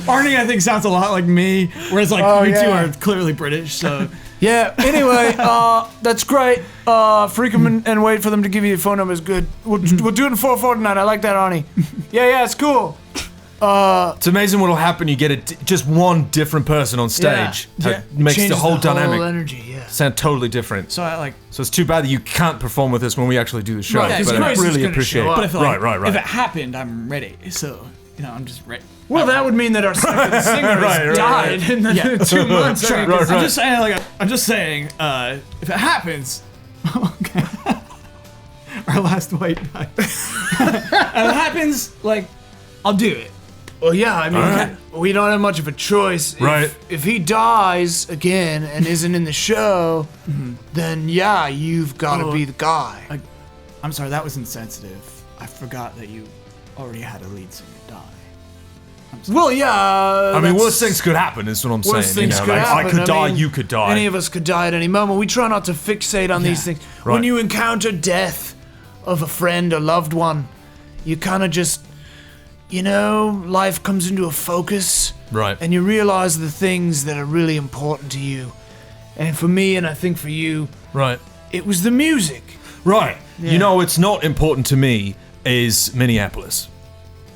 Arnie, I think, sounds a lot like me, whereas like you two yeah. are clearly British. So Yeah, anyway, that's great. Freak 'em and wait for them to give you your phone number is good. We'll do it in 4/4 tonight. I like that, Arnie. Yeah, it's cool. It's amazing what'll happen. You get just one different person on stage. Yeah. It makes the Changes whole dynamic energy, yeah. sound totally different. so I like. So it's too bad that you can't perform with us when we actually do the show. Right, 'cause but I Grace is really gonna appreciate show it. up. But if like, right. if it happened, I'm ready. So I'm just ready. Well, that would mean that our second singer has died in the 2 months. Sure, I mean, 'cause- I'm just saying. I'm just saying. If it happens, okay. Our last white guy. If it happens, like, I'll do it. Well, yeah, I mean, we don't have much of a choice. Right. If he dies again and isn't in the show, then yeah, you've got to be the guy. I'm sorry, that was insensitive. I forgot that you already had a lead singer die. Well, yeah. I mean, worse things could happen, is what I'm saying. Worst things could like, happen. I could die, mean, you could die. Any of us could die at any moment. We try not to fixate on these things. Right. When you encounter death of a friend or loved one, you kind of just, life comes into a focus. Right. And you realize the things that are really important to you. And for me, and I think for you, Right. it was the music. Right. Yeah. You know, what's not important to me is Minneapolis.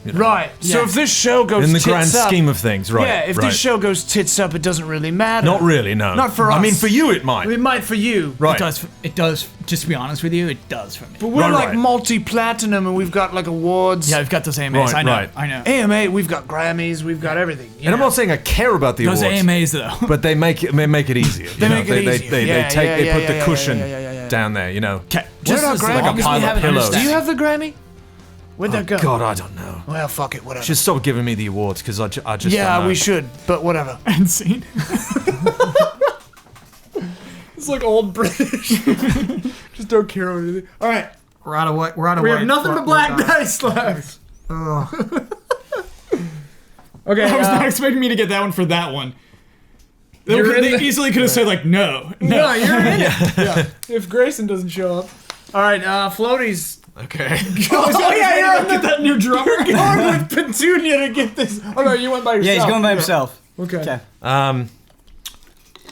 Right. So Yeah. if this show goes In the tits grand up, scheme of things, right. yeah, if right. this show goes tits up, it doesn't really matter. Not really, no. Not for I us. mean, for you it might. It might for you. Right. It does. Just to be honest with you, it does for me. But we're Right, like right. multi-platinum and we've got like awards. Yeah, I've got those AMAs. Right, I know. right. I know. AMA, we've got Grammys, we've got everything. And I'm not saying I care about the Those awards, AMAs though. but they make it easier. They make it easier. They Yeah, put the yeah, cushion yeah, yeah, yeah, yeah. down there, you know. Just our as Granny? long as we Pile of have it pillows. Do you have the Granny? Where'd that go? God, I don't know. Well, fuck it, whatever. Just stop giving me the awards because I just don't yeah, know. we should, but whatever. Insane. It's like old British. Just don't care what anything. All right, We're out of what? We're out of we what? have nothing but black dice left. Okay, I was not expecting me to get that one for that one. They easily could have said like no. no, you're in it. Yeah. If Grayson doesn't show up. All right, Floaty's. Okay. Oh yeah, you're on Get that new drummer. going with Petunia to get this. Oh no, you went by yourself. Yeah, he's going by himself. Okay. Okay.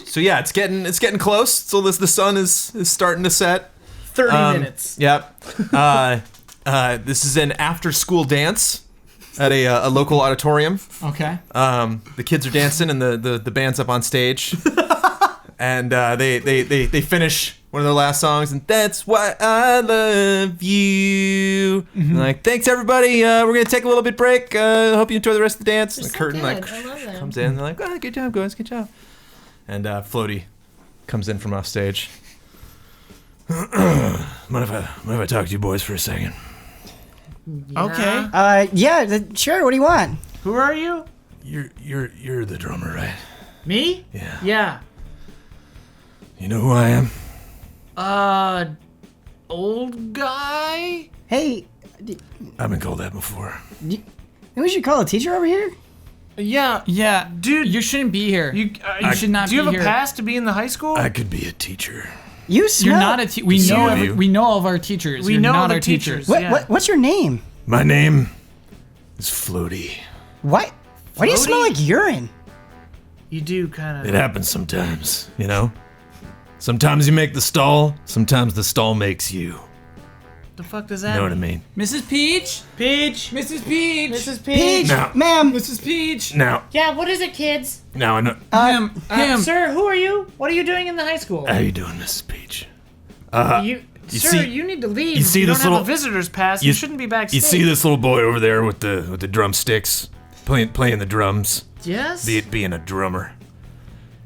So yeah, it's getting close. So the sun is starting to set. 30 minutes. Yep. This is an after-school dance at a local auditorium. Okay. The kids are dancing and the band's up on stage, and they finish one of their last songs, and that's why I love you. And like, thanks everybody. We're gonna take a little bit break. Hope you enjoy the rest of the dance. And the curtain like comes in. They're like, good job, guys, good job. And Floaty comes in from off stage. Mind if I talk to you boys for a second? Okay. Sure. What do you want? Who are you? You're the drummer, right? Me? Yeah. Yeah. You know who I am? Old guy? Hey, I've been called that before. maybe we should call a teacher over here. Yeah. Yeah, Dude, you shouldn't be here. You should not Do you be have here. a pass to be in the high school? I could be a teacher. You smell. You're not a teacher. We See know. you. We know all of our teachers. We You're know not the our teachers. teachers. Yeah. What's your name? My name is Floaty. Why do you smell like urine? You do kind It of. happens sometimes, you know? Sometimes you make the stall, sometimes the stall makes you. The fuck does You that know what I mean? mean? Mrs. Peach. Peach. Mrs. Peach. Mrs. Peach, Peach. Now- ma'am. Mrs. Peach. Now, Yeah, what is it, kids? I know. Him. Sir, who are you? What are you doing in the high school? How you doing, Mrs. Peach? You Sir, see- you need to leave. you see don't this have little- a visitor's pass. You shouldn't be backstage. You see this little boy over there with the drumsticks, playing the drums, Yes? being a drummer.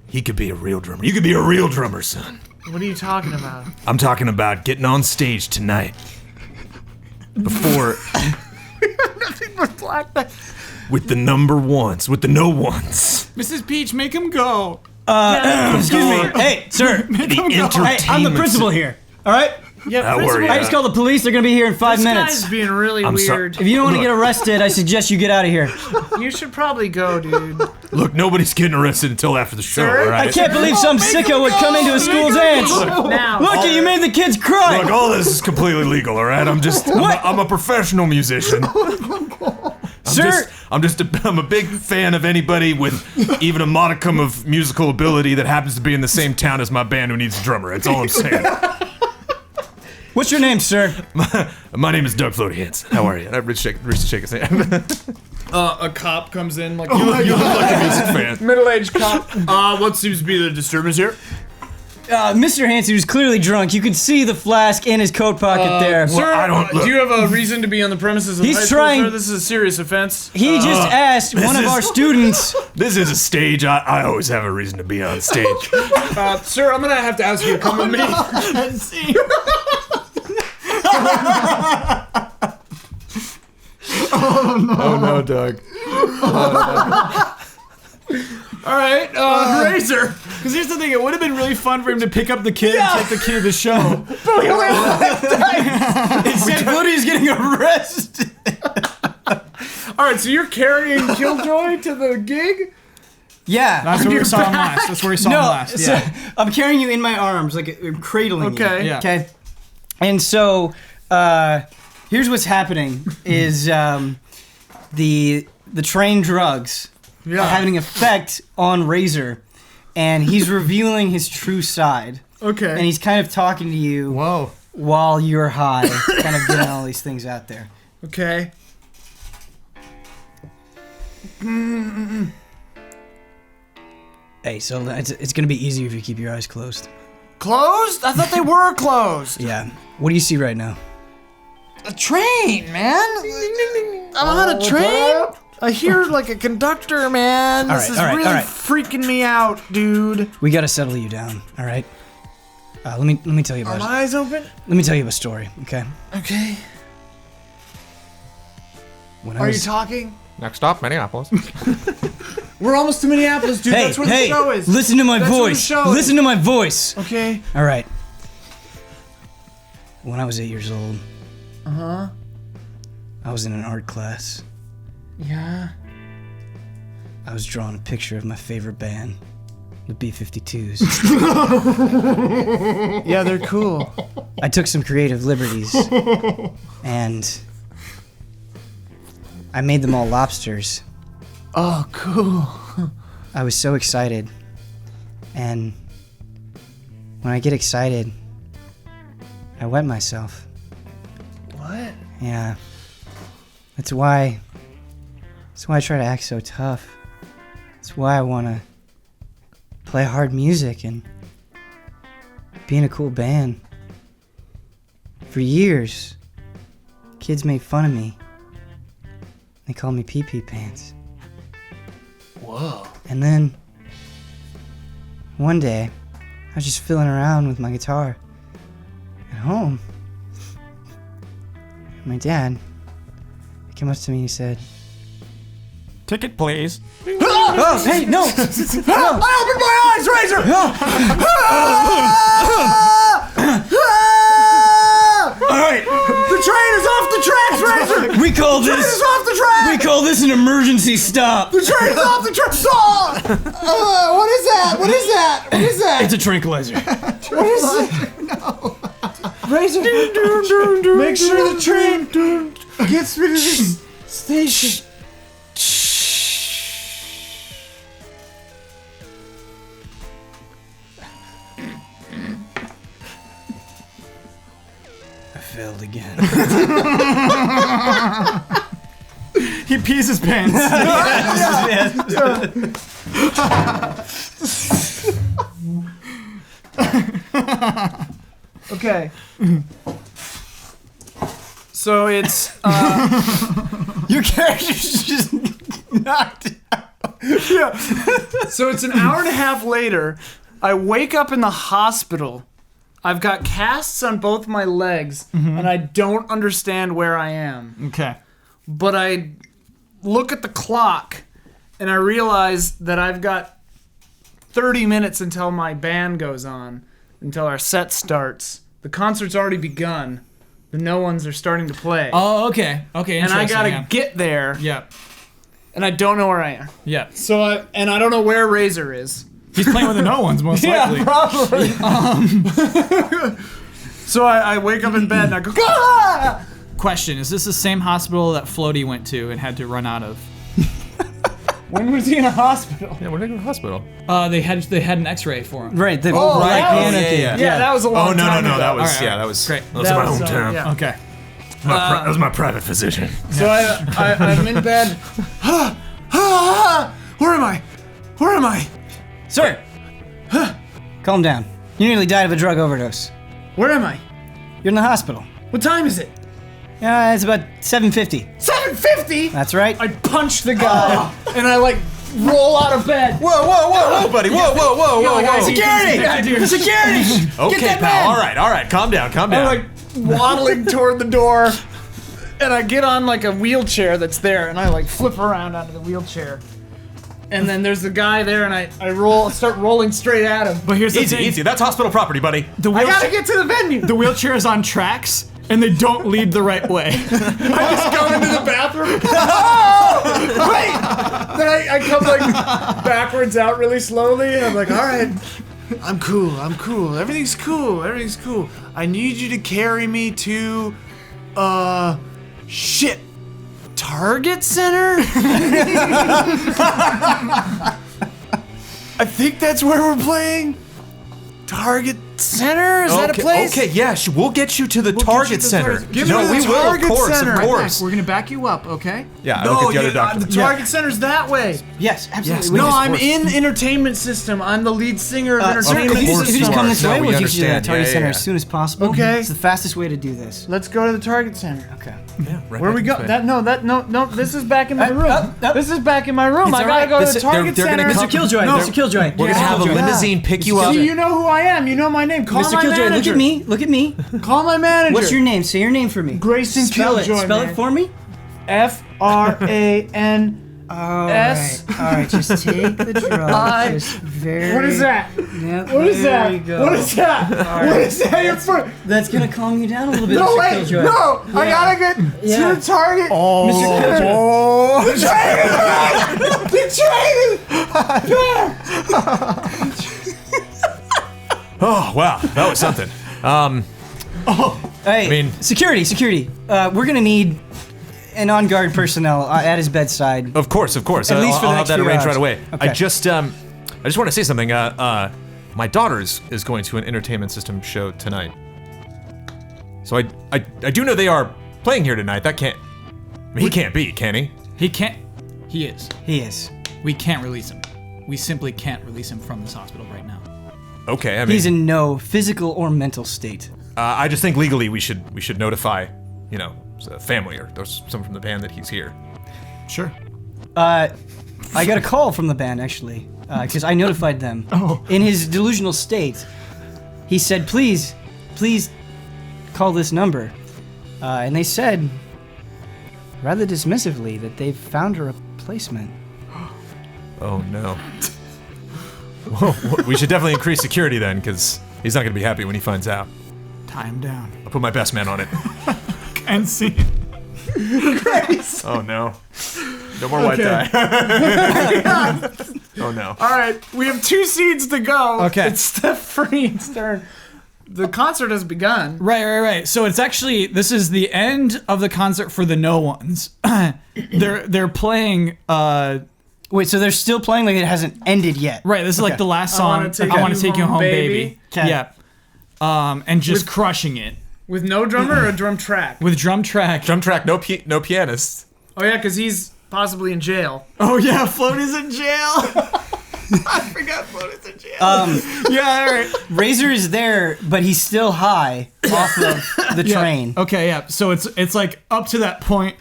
He could be a real drummer. You could be a real drummer, son. What are you talking about? I'm talking about getting on stage tonight. Before with the number ones, with the no ones. Mrs. Peach, make him go. Excuse me. Hey, sir. The Hey, I'm the principal here. All right. Yeah, Don't principal, worry. I just called the police. They're gonna be here in 5 this minutes. guy's being really I'm sorry. weird. If you don't want to get arrested, I suggest you get out of here. You should probably go, dude. Look, nobody's getting arrested until after the show, Sir? all right? I can't believe some sicko would come into a school dance. Now. Look, you made the kids cry. Look, all this is completely legal, all right? I'm a professional musician. Sir. I'm a big fan of anybody with even a modicum of musical ability that happens to be in the same town as my band who needs a drummer. That's all I'm saying. What's your name, sir? My name is Doug Floaty Hansen. How are you? And I reached to shake his hand. A cop comes in like. You look like a music fan. Middle-aged cop. What seems to be the disturbance here? Mr. Hansen was clearly drunk. You could see the flask in his coat pocket there. Well, I don't look. Do you have a reason to be on the premises of He's high school, trying- sir? This is a serious offense. He just asked one of is- our students. This is a stage. I always have a reason to be on stage. Sir, I'm gonna have to ask you to come with me. Oh no, Doug. All right, Razor. Because here's the thing, it would have been really fun for him to pick up the kid and take the kid to the show. Instead, Woody's getting arrested. All right, so you're carrying Killjoy to the gig? Yeah. That's where we saw him last. That's where we saw him No, last. so Yeah. I'm carrying you in my arms, like cradling you. Okay. Yeah. Okay. And so, here's what's happening: is the train drugs are having effect on Razor, and he's revealing his true side. Okay. And he's kind of talking to you Whoa. while you're high, kind of getting all these things out there. Okay. Hey, so it's gonna be easier if you keep your eyes closed. Closed? I thought they were closed. Yeah. What do you see right now? A train, man. I'm on a train. I hear like a conductor, man. This is really freaking me out, dude. We gotta settle you down, all right? Let me tell you Are about my eyes open? Let me tell you a story, okay? Okay. When Are you talking? Next stop, Minneapolis. We're almost to Minneapolis, dude. Hey, That's where hey! the show is. Listen to my That's where the voice. show is. Listen to my voice. Okay. All right. When I was 8 years old, Uh-huh. I was in an art class. Yeah. I was drawing a picture of my favorite band, the B-52s. Yeah, they're cool. I took some creative liberties, and I made them all lobsters. Oh, cool. I was so excited, and when I get excited, I wet myself. What? Yeah. That's why I try to act so tough. That's why I want to play hard music and be in a cool band. For years, kids made fun of me. They called me pee-pee pants. Whoa. And then, one day, I was just fiddling around with my guitar at home. And my dad came up to me and he said, Ticket, please. "Oh, hey, no! I opened my eyes, Razor! All right, The train is off the tracks, Razor! we call Train is this off the track! we call this an emergency stop. The train is off the track! What is that? What is that? What is that? It's a tranquilizer. What is it? No. Razor, make sure the train gets me to this station. I failed again. He pees his pants. Okay. So it's Your character's just knocked out. so it's an hour and a half later. I wake up in the hospital. I've got casts on both my legs, and I don't understand where I am. Okay. But I look at the clock, and I realize that I've got 30 minutes until my band goes on, until our set starts. The concert's already begun. The no ones are starting to play. Oh, okay. Okay, and I interesting, gotta yeah. get there, Yeah. and I don't know where I am. Yeah. So I don't know where Razor is. He's playing with the no ones, most likely. probably. So I wake up in bed and I go, ah! Question, is this the same hospital that Floaty went to and had to run out of? When was he in a hospital? Yeah, we're going to the hospital. They had an X-ray for him. Right, the Oh, right that was- Anarchy. Yeah, that was a long Oh, no, time no, ago. that was, Alright, yeah, that was, great. that was That my was, hometown. yeah. Okay. That was my private physician. So I'm in bed. Where am I? Where am I? Sir, calm down. You nearly died of a drug overdose. Where am I? You're in the hospital. What time is it? It's about 7:50. 7:50. That's right. I punch the guy and I like roll out of bed. Whoa, buddy. Whoa. Security! Yeah, dude. Security! Okay, pal. All right. Calm down. I'm like waddling toward the door, and I get on like a wheelchair that's there, and I like flip around onto the wheelchair. And then there's the guy there, and I start rolling straight at him. But here's the Easy, thing. easy. That's hospital property, buddy. The I gotta wheelchair, get to the venue. the wheelchair is on tracks, and they don't lead the right way. I just go into the bathroom. Wait! Then I come like backwards out really slowly, and I'm like, all right, I'm cool. Everything's cool. I need you to carry me to, shit, Target Center? I think that's where we're playing. Target Center? Is that a place? Okay, yeah, we'll get you to the get you Target to the Center. Target- Give me the we will, Target of course, Center. of course. We're gonna back you up, okay? Yeah, I No, don't get the other doctor. the Target Center's that way. Yes, absolutely. Yes, We No, just- I'm in Entertainment System. I'm the lead singer of Sir, Entertainment if you System. just come this No, way, we we'll get you to the understand. Target Yeah, Center yeah. as soon as possible. Okay. It's the fastest way to do this. Let's go to the Target Center. Okay. Where we go? No. This is back in my room. This is back in my room. It's I all gotta right. go to the Target they're gonna Center. come- Mr. Killjoy. No. Mr. Killjoy. We're gonna have a limousine pick you up. See, you know who I am. You know my my name. Call Mr. my Killjoy, manager. look at me. Call my manager. What's your name? Say your name for me. Grayson Killjoy, Spell man. it for me. F-R-A-N. Alright, just take the drug. Just very. What is that? Yep, What is there that? you go. What is that? What is that? Your foot. That's gonna calm you down a little bit, No, Mr. wait. Killjoy. No. I gotta get to the target. Mr. Killjoy. Oh wow, that was something. Hey, I mean- security. We're gonna need an on-guard personnel at his bedside. Of course. At least for I'll the have next that few arranged hours. right away. Okay. I just want to say something. My daughter is going to an entertainment system show tonight. So I do know they are playing here tonight. That can't. I mean, he can't be, can he? He can't. He is. He is. We can't release him. We simply can't release him from this hospital right now. Okay. I mean, He's in no physical or mental state. I just think legally we should notify, family or there's someone from the band that he's here. Sure. I got a call from the band actually, because I notified them. In his delusional state, he said, "Please call this number," and they said, rather dismissively, that they've found a replacement. Oh no. Well, we should definitely increase security then, because he's not going to be happy when he finds out. Tie him down. I'll put my best man on it. And see. Oh no. No more white tie. Oh no. All right, we have 2 seeds to go. Okay. It's the Freen's turn. The concert has begun. Right. So it's actually, this is the end of the concert for the No Ones. They're playing. Wait, so they're still playing like it hasn't ended yet? Right. This is like the last song. I want to take you home, baby. Okay. Yeah. And just crushing it With no drummer or a drum track? with drum track. Drum track, no pianist. Oh yeah, because he's possibly in jail. Oh yeah, Floaty's in jail. I forgot Floaty's in jail. Yeah. All right. Razor is there, but he's still high off of the train. Okay. Yeah. So it's like up to that point.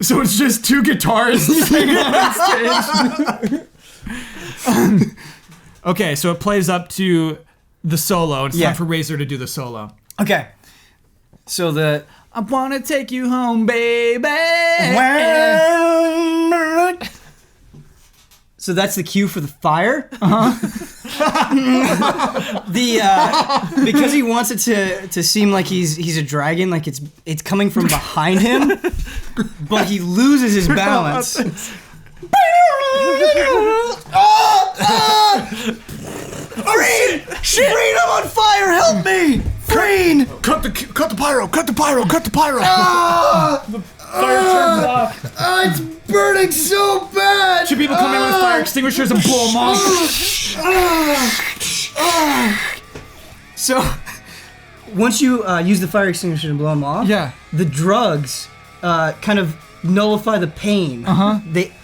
So it's just 2 guitars singing on stage. Okay. So it plays up to the solo. It's Yeah. time for Razor to do the solo. Okay. So the I wanna take you home, baby. So that's the cue for the fire. Because he wants it to seem like he's a dragon, like it's coming from behind him, but he loses his balance. Freen! Freen, I'm on fire! Help me! Freen! Cut the pyro! Cut the pyro! Fire turns off. It's burning so bad! 2 people come in with fire extinguishers and blow them off. So, once you use the fire extinguisher to blow him off, Yeah. the drugs kind of nullify the pain.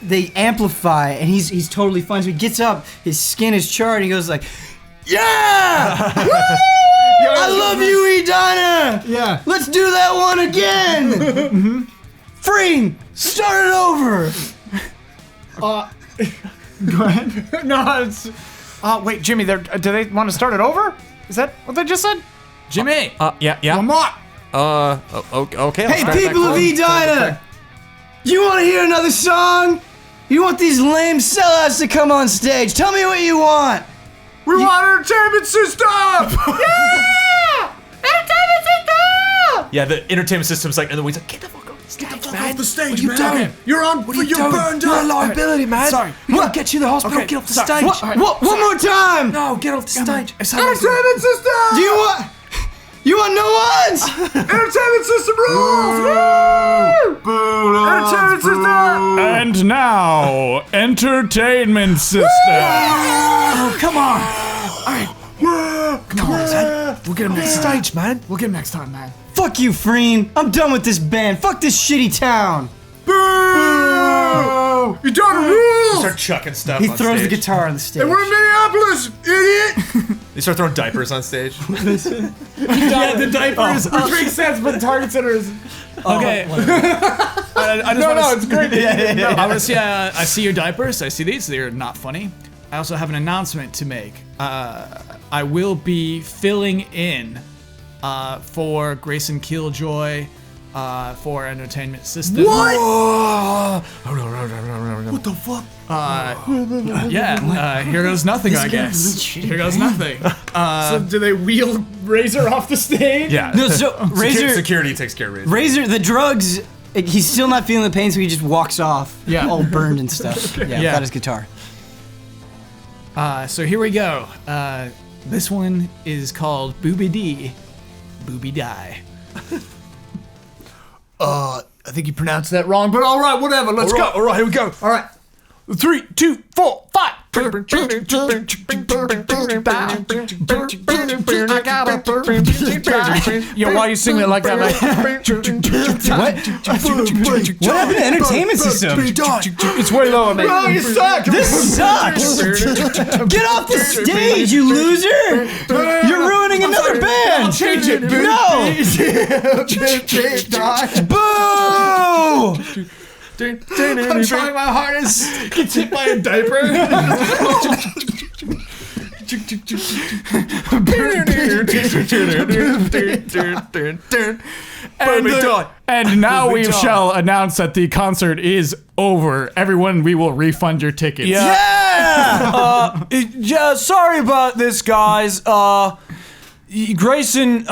They amplify, and he's totally fine. So he gets up, his skin is charred, and he goes like, "Yeah! Woo! I love you, Edina! Yeah. Let's do that one again! Freen, start it over!" Go ahead. No, it's. Wait, Jimmy. Do they want to start it over? Is that what they just said? Jimmy. Yeah. Okay. Hey, people of Edina! You want to hear another song? You want these lame sellouts to come on stage? Tell me what you want! We want entertainment system. Yeah! Entertainment system. Yeah, the entertainment system's like, and then we like, get the fuck off the stage, man. Off the stage, man! You're on. You're burned You're a up. liability, man. Sorry. We'll get you to the hospital. Get off the stage. What? One more time! No, get off the stage. Entertainment system. Do you want? You want no ones? Entertainment system rules. Woo! Entertainment system. And now, entertainment system. Oh, come on! Come on, son. We'll get him next stage, man. We'll get him next time, man. Fuck you, Freen. I'm done with this band. Fuck this shitty town. Boo! You don't rules. Start chucking stuff. He on throws the stage. guitar on the stage. And we're in Minneapolis, idiot. They start throwing diapers on stage. Yeah, the diapers. Which makes sense, but the Target Center is. Okay. I just No, wanna it's great. I want to see. I see your diapers. I see these. They're not funny. I also have an announcement to make. I will be filling in for Grayson Killjoy for Entertainment System. What? What the fuck? Here goes nothing, I guess. Here goes nothing. So do they wheel Razor off the stage? Yeah. No, so Razor, Security takes care of Razor. Razor, the drugs. He's still not feeling the pain, so he just walks off, Yeah. all burned and stuff. Yeah, Yeah. without his guitar. So here we go. This one is called Booby D, Booby Die. I think you pronounced that wrong, but all right, whatever. Let's go. All right, here we go. All right. 3, 2, 4, 5. Yo, why are you singing it like that, man? What happened to Entertainment System? It's way lower, man. Oh, you suck. This sucks! Get off the stage, you loser! You're ruining another band! Change it, dude. No! Boo! I'm trying my hardest. Gets hit by a diaper. And now we shall announce that the concert is over. Everyone, we will refund your tickets. Yeah! Yeah, sorry about this, guys. Grayson,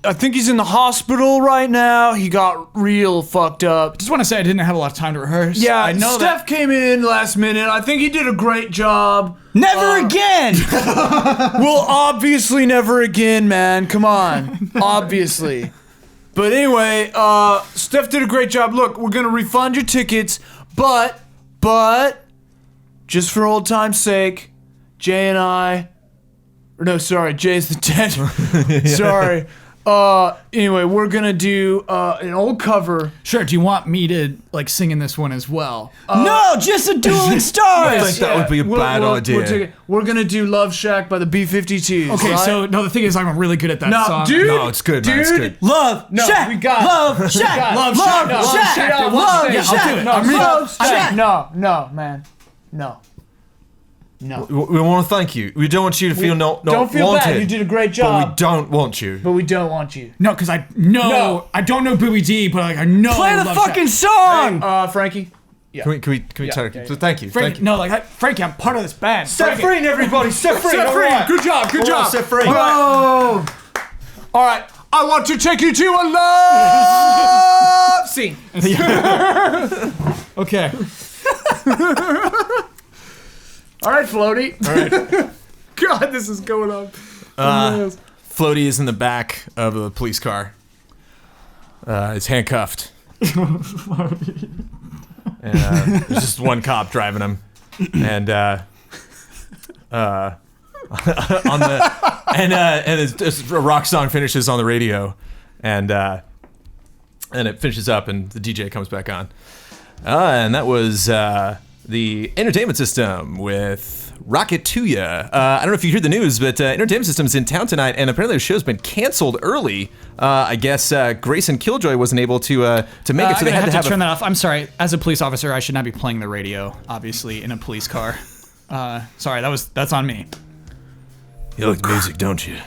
I think he's in the hospital right now. He got real fucked up. Just want to say I didn't have a lot of time to rehearse. Yeah, I know Steph came in last minute. I think he did a great job. Never again! Well, obviously never again, man. Come on. Obviously. But anyway, Steph did a great job. Look, we're gonna refund your tickets, but, just for old time's sake, Jay and I, or no, sorry, Jay's the dead. Sorry. Anyway, we're gonna do an old cover. Sure. Do you want me to like sing in this one as well? No, just a dueling stars! I think that would be a bad idea. We're gonna do Love Shack by the B-52s. Okay. right? So no, the thing is, I'm really good at that No, song. dude. No, it's good, man. It's Dude. good. Love, No, Shack, we got it. Love, Shack, Love Love, Shack, Shack, Shack, Love, Yeah, I'll do it. No, I'm really- Love Shack. Shack. No, man. No. We want to thank you. We don't want you to feel not Don't feel wanted. bad. You did a great But job. we don't want you. But we don't want you. No, because I know No. I don't know Booby D, but like I know. Play the Love fucking Shack. song! Frankie. Can we tell you? So thank you. Frankie, no, like Frankie, I'm part of this band. Set Frankie. free, everybody. Set free. Set free. All right. Good job. Good job. Set free. All right. All right. I want to take you to a love scene. Okay. All right, Floaty. All right. God, this is going on. Floaty is in the back of the police car. He's handcuffed. And, there's just one cop driving him, and on the and it's a rock song finishes on the radio, and it finishes up, and the DJ comes back on, and that was the Entertainment System with Rocket to Ya. I don't know if you heard the news, but Entertainment System is in town tonight, and apparently the show's been canceled early. I guess Grayson Killjoy wasn't able to make it, so I'm they gonna had to have turn that off. I'm sorry. As a police officer, I should not be playing the radio, obviously, in a police car. Sorry, that's on me. You like music, don't you?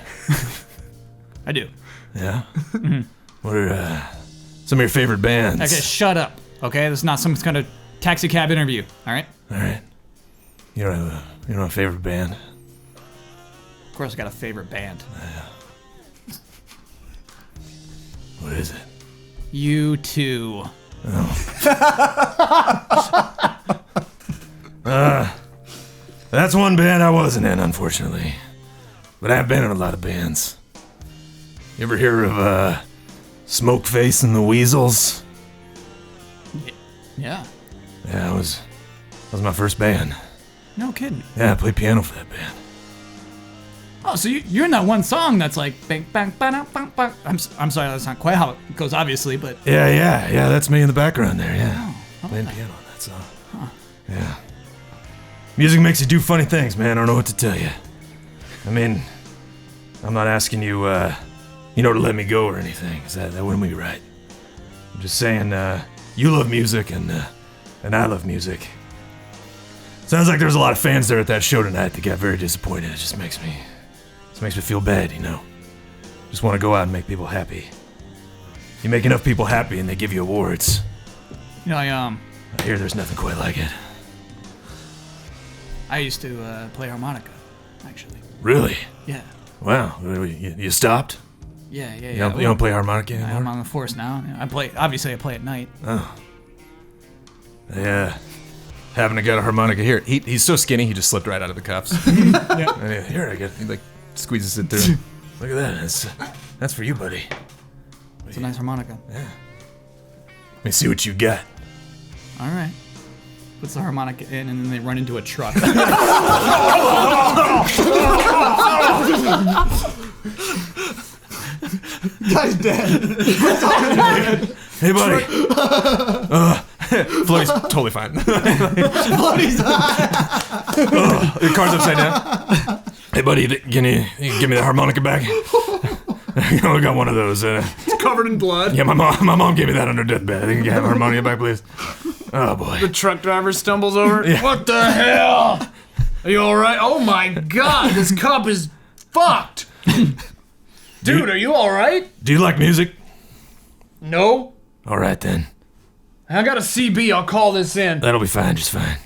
I do. Yeah? What are some of your favorite bands? Okay, shut up. Okay, this is not some kind of taxi cab interview. All right. All right. You don't have a favorite band? Of course, I got a favorite band. What is it? U2. That's one band I wasn't in, unfortunately. But I've been in a lot of bands. You ever hear of Smokeface and the Weasels? Yeah. Yeah, that was my first band. No kidding. Yeah, I played piano for that band. Oh, so you're in that one song that's like bang bang bang bang bang. I'm sorry, that's not quite how it goes, obviously, but Yeah, that's me in the background there, yeah. Playing piano on that song. Yeah. Music makes you do funny things, man. I don't know what to tell you. I mean, I'm not asking you, to let me go or anything, 'cause that wouldn't be right. I'm just saying, you love music and I love music. Sounds like there's a lot of fans there at that show tonight that got very disappointed. It just makes me feel bad, you know. Just want to go out and make people happy. You make enough people happy and they give you awards. You know, I hear there's nothing quite like it. I used to play harmonica, actually. Really? Yeah. Wow. You stopped? Yeah. You don't play harmonica anymore? I'm on the force now. I play at night. Oh. Yeah. Haven't got a harmonica here. He's so skinny, he just slipped right out of the cuffs. Yeah. Here, I get. He like squeezes it through. Look at that. That's for you, buddy. It's a nice harmonica. Yeah. Let me see what you got. All right. Puts the harmonica in, and then they run into a truck. Guy's dead. Hey, buddy. Floaty's totally fine. Floaty's Your car's upside down. Hey, buddy, can you give me the harmonica back? I got one of those. It's covered in blood. Yeah, my mom gave me that on her deathbed. I think you can have a harmonica back, please. Oh, boy. The truck driver stumbles over. Yeah. What the hell? Are you all right? Oh my God, this cup is fucked. Dude, are you all right? Do you like music? No. All right, then. I got a CB. I'll call this in. That'll be fine, just fine.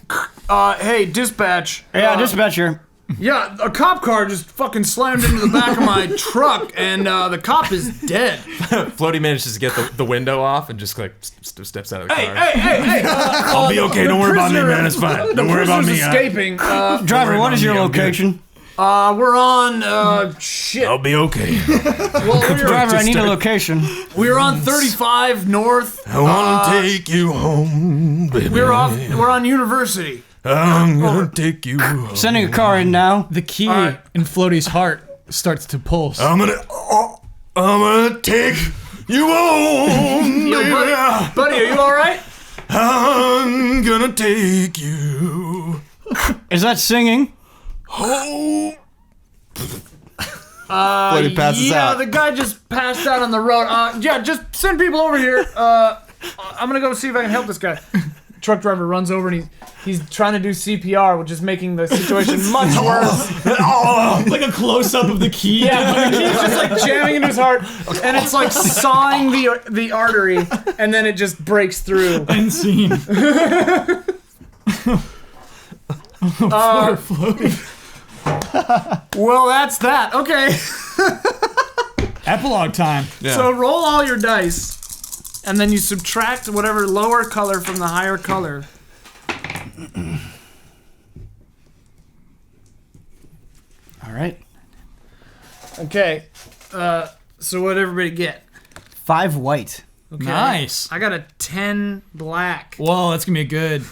Hey, dispatch. Yeah, dispatcher. Yeah, a cop car just fucking slammed into the back of my truck, and the cop is dead. Floaty manages to get the window off and just like steps out of the car. Hey! I'll be okay. Don't worry about me, man. It's fine. Don't worry about me. Escaping. Driver, what is your location? We're on. Shit. I'll be okay. Well, Driver, I need a location. we're on 35 North. I wanna take you home, baby. We're on University. I'm gonna take you home. Sending a car in now. The key right. in Floaty's heart starts to pulse. I'm gonna take you home, Yo, baby. buddy, are you all right? I'm gonna take you Is that singing? home. Floaty passes out. The guy just passed out on the road. Yeah, just send people over here. I'm gonna go see if I can help this guy. Truck driver runs over and he's trying to do CPR, which is making the situation much worse. Like a close-up of the key. Yeah, the key's just like jamming into his heart, and it's like sawing the artery, and then it just breaks through. End scene. Poor Floaty. Well, that's that. Okay. Epilogue time. So roll all your dice, and then you subtract whatever lower color from the higher color. All right. Okay. So what'd everybody get? 5 white. Okay. Nice. I got a 10 black. Whoa, that's gonna be good.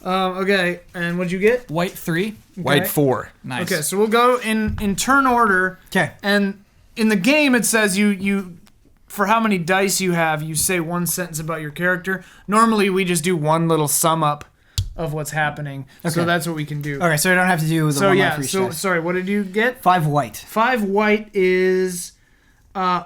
Okay, and what'd you get? White 3. White 4. Nice. Okay, so we'll go in turn order. Okay. And in the game, it says you for how many dice you have, you say one sentence about your character. Normally, we just do one little sum up of what's happening. So Okay. that's what we can do. Okay, so I don't have to do the So one yeah, line for each so dice. sorry, what did you get? 5 white. 5 white is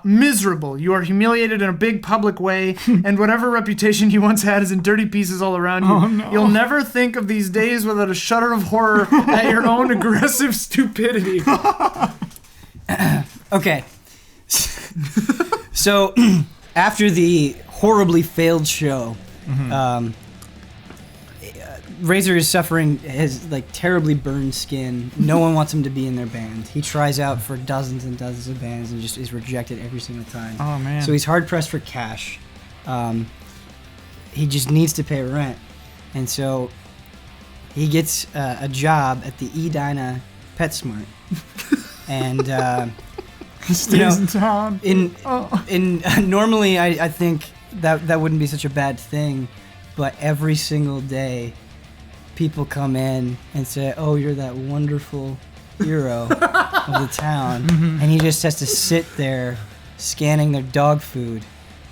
miserable. You are humiliated in a big public way, and whatever reputation you once had is in dirty pieces all around you. Oh, no. You'll never think of these days without a shudder of horror at your own aggressive stupidity. Okay. So, after the horribly failed show, Razor is suffering his like terribly burned skin. No one wants him to be in their band. He tries out for dozens and dozens of bands and just is rejected every single time. Oh man. So he's hard pressed for cash. He just needs to pay rent, and so he gets a job at the Edina PetSmart, and stays in town. Normally I think that wouldn't be such a bad thing, but every single day people come in and say, "Oh, you're that wonderful hero of the town," and he just has to sit there scanning their dog food,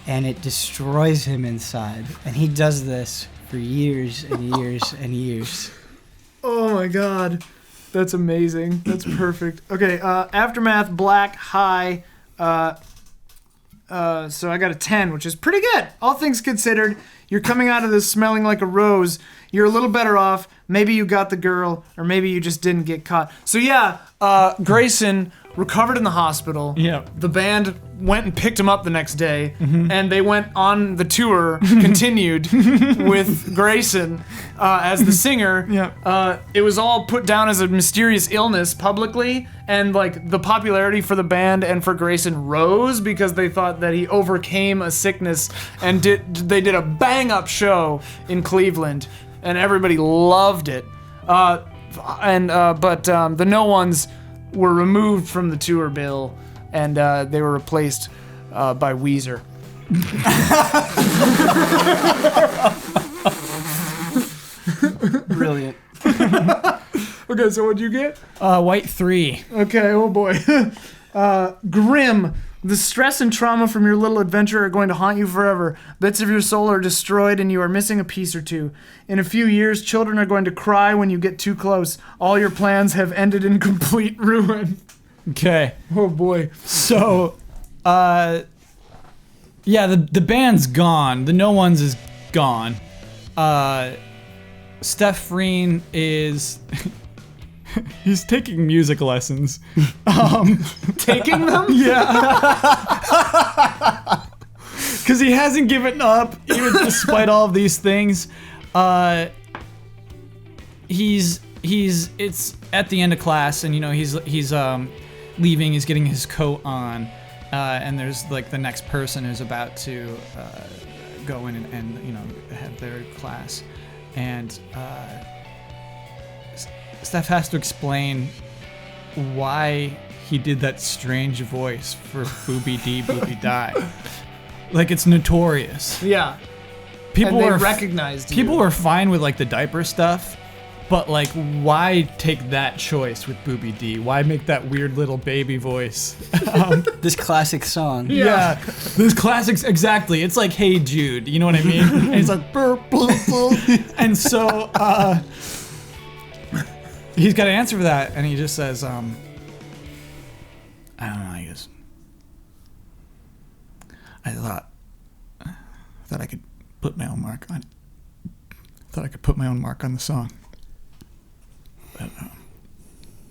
and it destroys him inside. And he does this for years and years and years. Oh my god. That's amazing. That's perfect. Okay, Aftermath, black, high. So I got a 10, which is pretty good. All things considered, you're coming out of this smelling like a rose. You're a little better off. Maybe you got the girl, or maybe you just didn't get caught. So yeah, Grayson recovered in the hospital. Yeah. The band went and picked him up the next day, and they went on the tour, continued with Grayson as the singer. Yeah. It was all put down as a mysterious illness publicly, and like the popularity for the band and for Grayson rose because they thought that he overcame a sickness, and they did a bang-up show in Cleveland, and everybody loved it. But the No Ones were removed from the tour bill, and they were replaced by Weezer. Brilliant. Okay, so what'd you get? White 3. Okay, oh boy. Grim. The stress and trauma from your little adventure are going to haunt you forever. Bits of your soul are destroyed and you are missing a piece or two. In a few years, children are going to cry when you get too close. All your plans have ended in complete ruin. Okay. Oh boy. So, yeah, the band's gone. The No Ones is gone. Steph Freen is... he's taking music lessons. Taking them? Yeah. Because he hasn't given up, even despite all of these things. It's at the end of class, and he's leaving. He's getting his coat on, and there's like the next person who's about to go in and have their class, and Steph has to explain why he did that strange voice for Booby Dee Booby Die. Like, it's notorious. Yeah. People and they were recognized you. People were fine with like the diaper stuff, but like, why take that choice with Booby Dee? Why make that weird little baby voice? This classic song. Yeah, this classics exactly. It's like Hey Jude, you know what I mean? And it's like burp, burp, burp. And so he's got an answer for that, and he just says, I don't know, I guess I thought I could put my own mark on it. Thought I could put my own mark on the song. But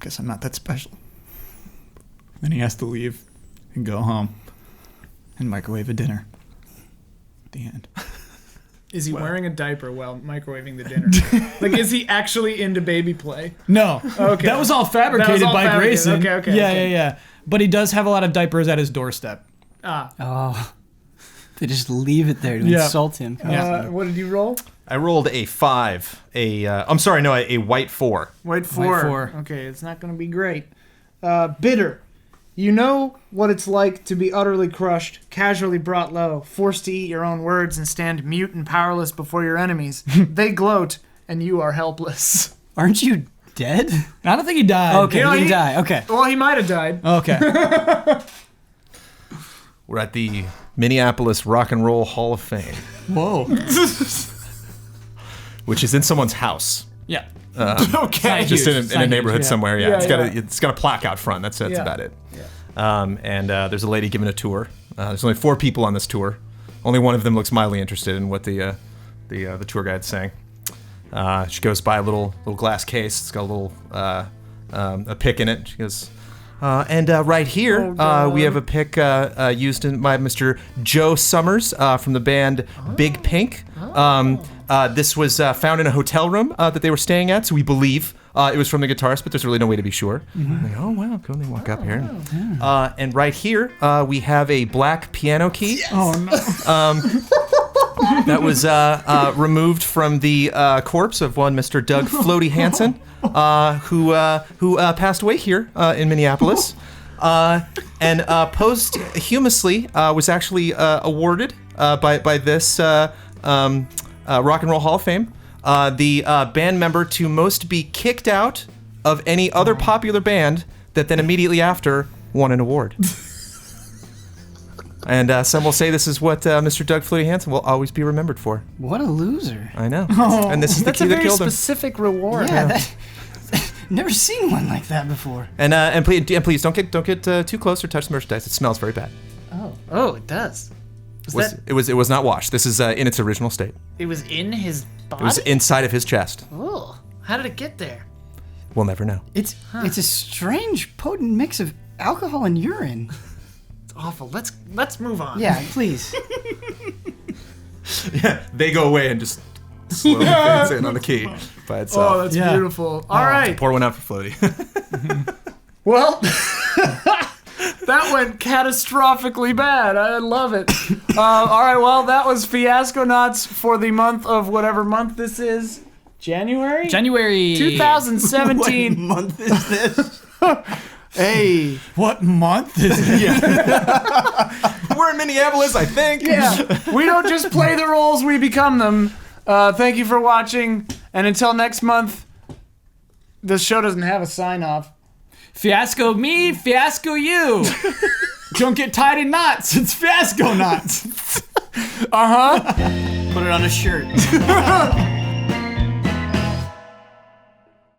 guess I'm not that special. Then he has to leave and go home and microwave a dinner. The end. Is he wearing a diaper while microwaving the dinner? Like, is he actually into baby play? No. Okay. That was all fabricated by fabricated. Grayson. Okay. Yeah. But he does have a lot of diapers at his doorstep. Oh. They just leave it there to insult him. What did you roll? I rolled a 5. A white 4. White 4. White 4. Okay, it's not going to be great. Bitter. You know what it's like to be utterly crushed, casually brought low, forced to eat your own words and stand mute and powerless before your enemies. They gloat, and you are helpless. Aren't you dead? I don't think he died. Okay, he didn't die. Okay. Well, he might have died. Okay. We're at the Minneapolis Rock and Roll Hall of Fame, Whoa. which is in someone's house. Yeah. Okay. Just in a neighborhood yeah. somewhere. Yeah, Yeah, it's got a plaque out front. That's Yeah. about it. And there's a lady giving a tour. There's only 4 people on this tour. Only one of them looks mildly interested in what the tour guide's saying. She goes by a little glass case. It's got a little a pick in it. She goes, and right here we have a pick used by Mr. Joe Summers from the band Big Pink. This was found in a hotel room that they were staying at, so we believe it was from the guitarist, but there's really no way to be sure. I'm like, oh wow, cool. They walk up here. And right here we have a black piano key. Yes. Oh no. That was removed from the corpse of one Mr. Doug Floaty Hansen, who passed away here in Minneapolis, and posthumously was actually awarded by this Rock and Roll Hall of Fame the band member to most be kicked out of any other popular band that then immediately after won an award. And some will say this is what Mr. Doug Floaty Hansen will always be remembered for. What a loser. I know. And this is the key that killed him. That's a very specific reward. Yeah, never seen one like that before. And please don't get too close or touch the merchandise. It smells very bad. Oh. Oh, it does. It was not washed. This is in its original state. It was in his body? It was inside of his chest. Oh, how did it get there? We'll never know. It's a strange, potent mix of alcohol and urine. It's awful. Let's move on. Yeah, please. Yeah, they go away and just slowly fades in on the key by itself. Oh, that's beautiful. All right. Pour one out for Floaty. Well, that went catastrophically bad. I love it. All right, well, that was Fiasconauts for the month of whatever month this is. January? January 2017. What month is this? Hey. What month is it? We're in Minneapolis, I think. Yeah. We don't just play the roles, we become them. Thank you for watching. And until next month, this show doesn't have a sign off. Fiasco me, fiasco you. Don't get tied in knots. It's Fiasconauts. Uh huh. Put it on a shirt.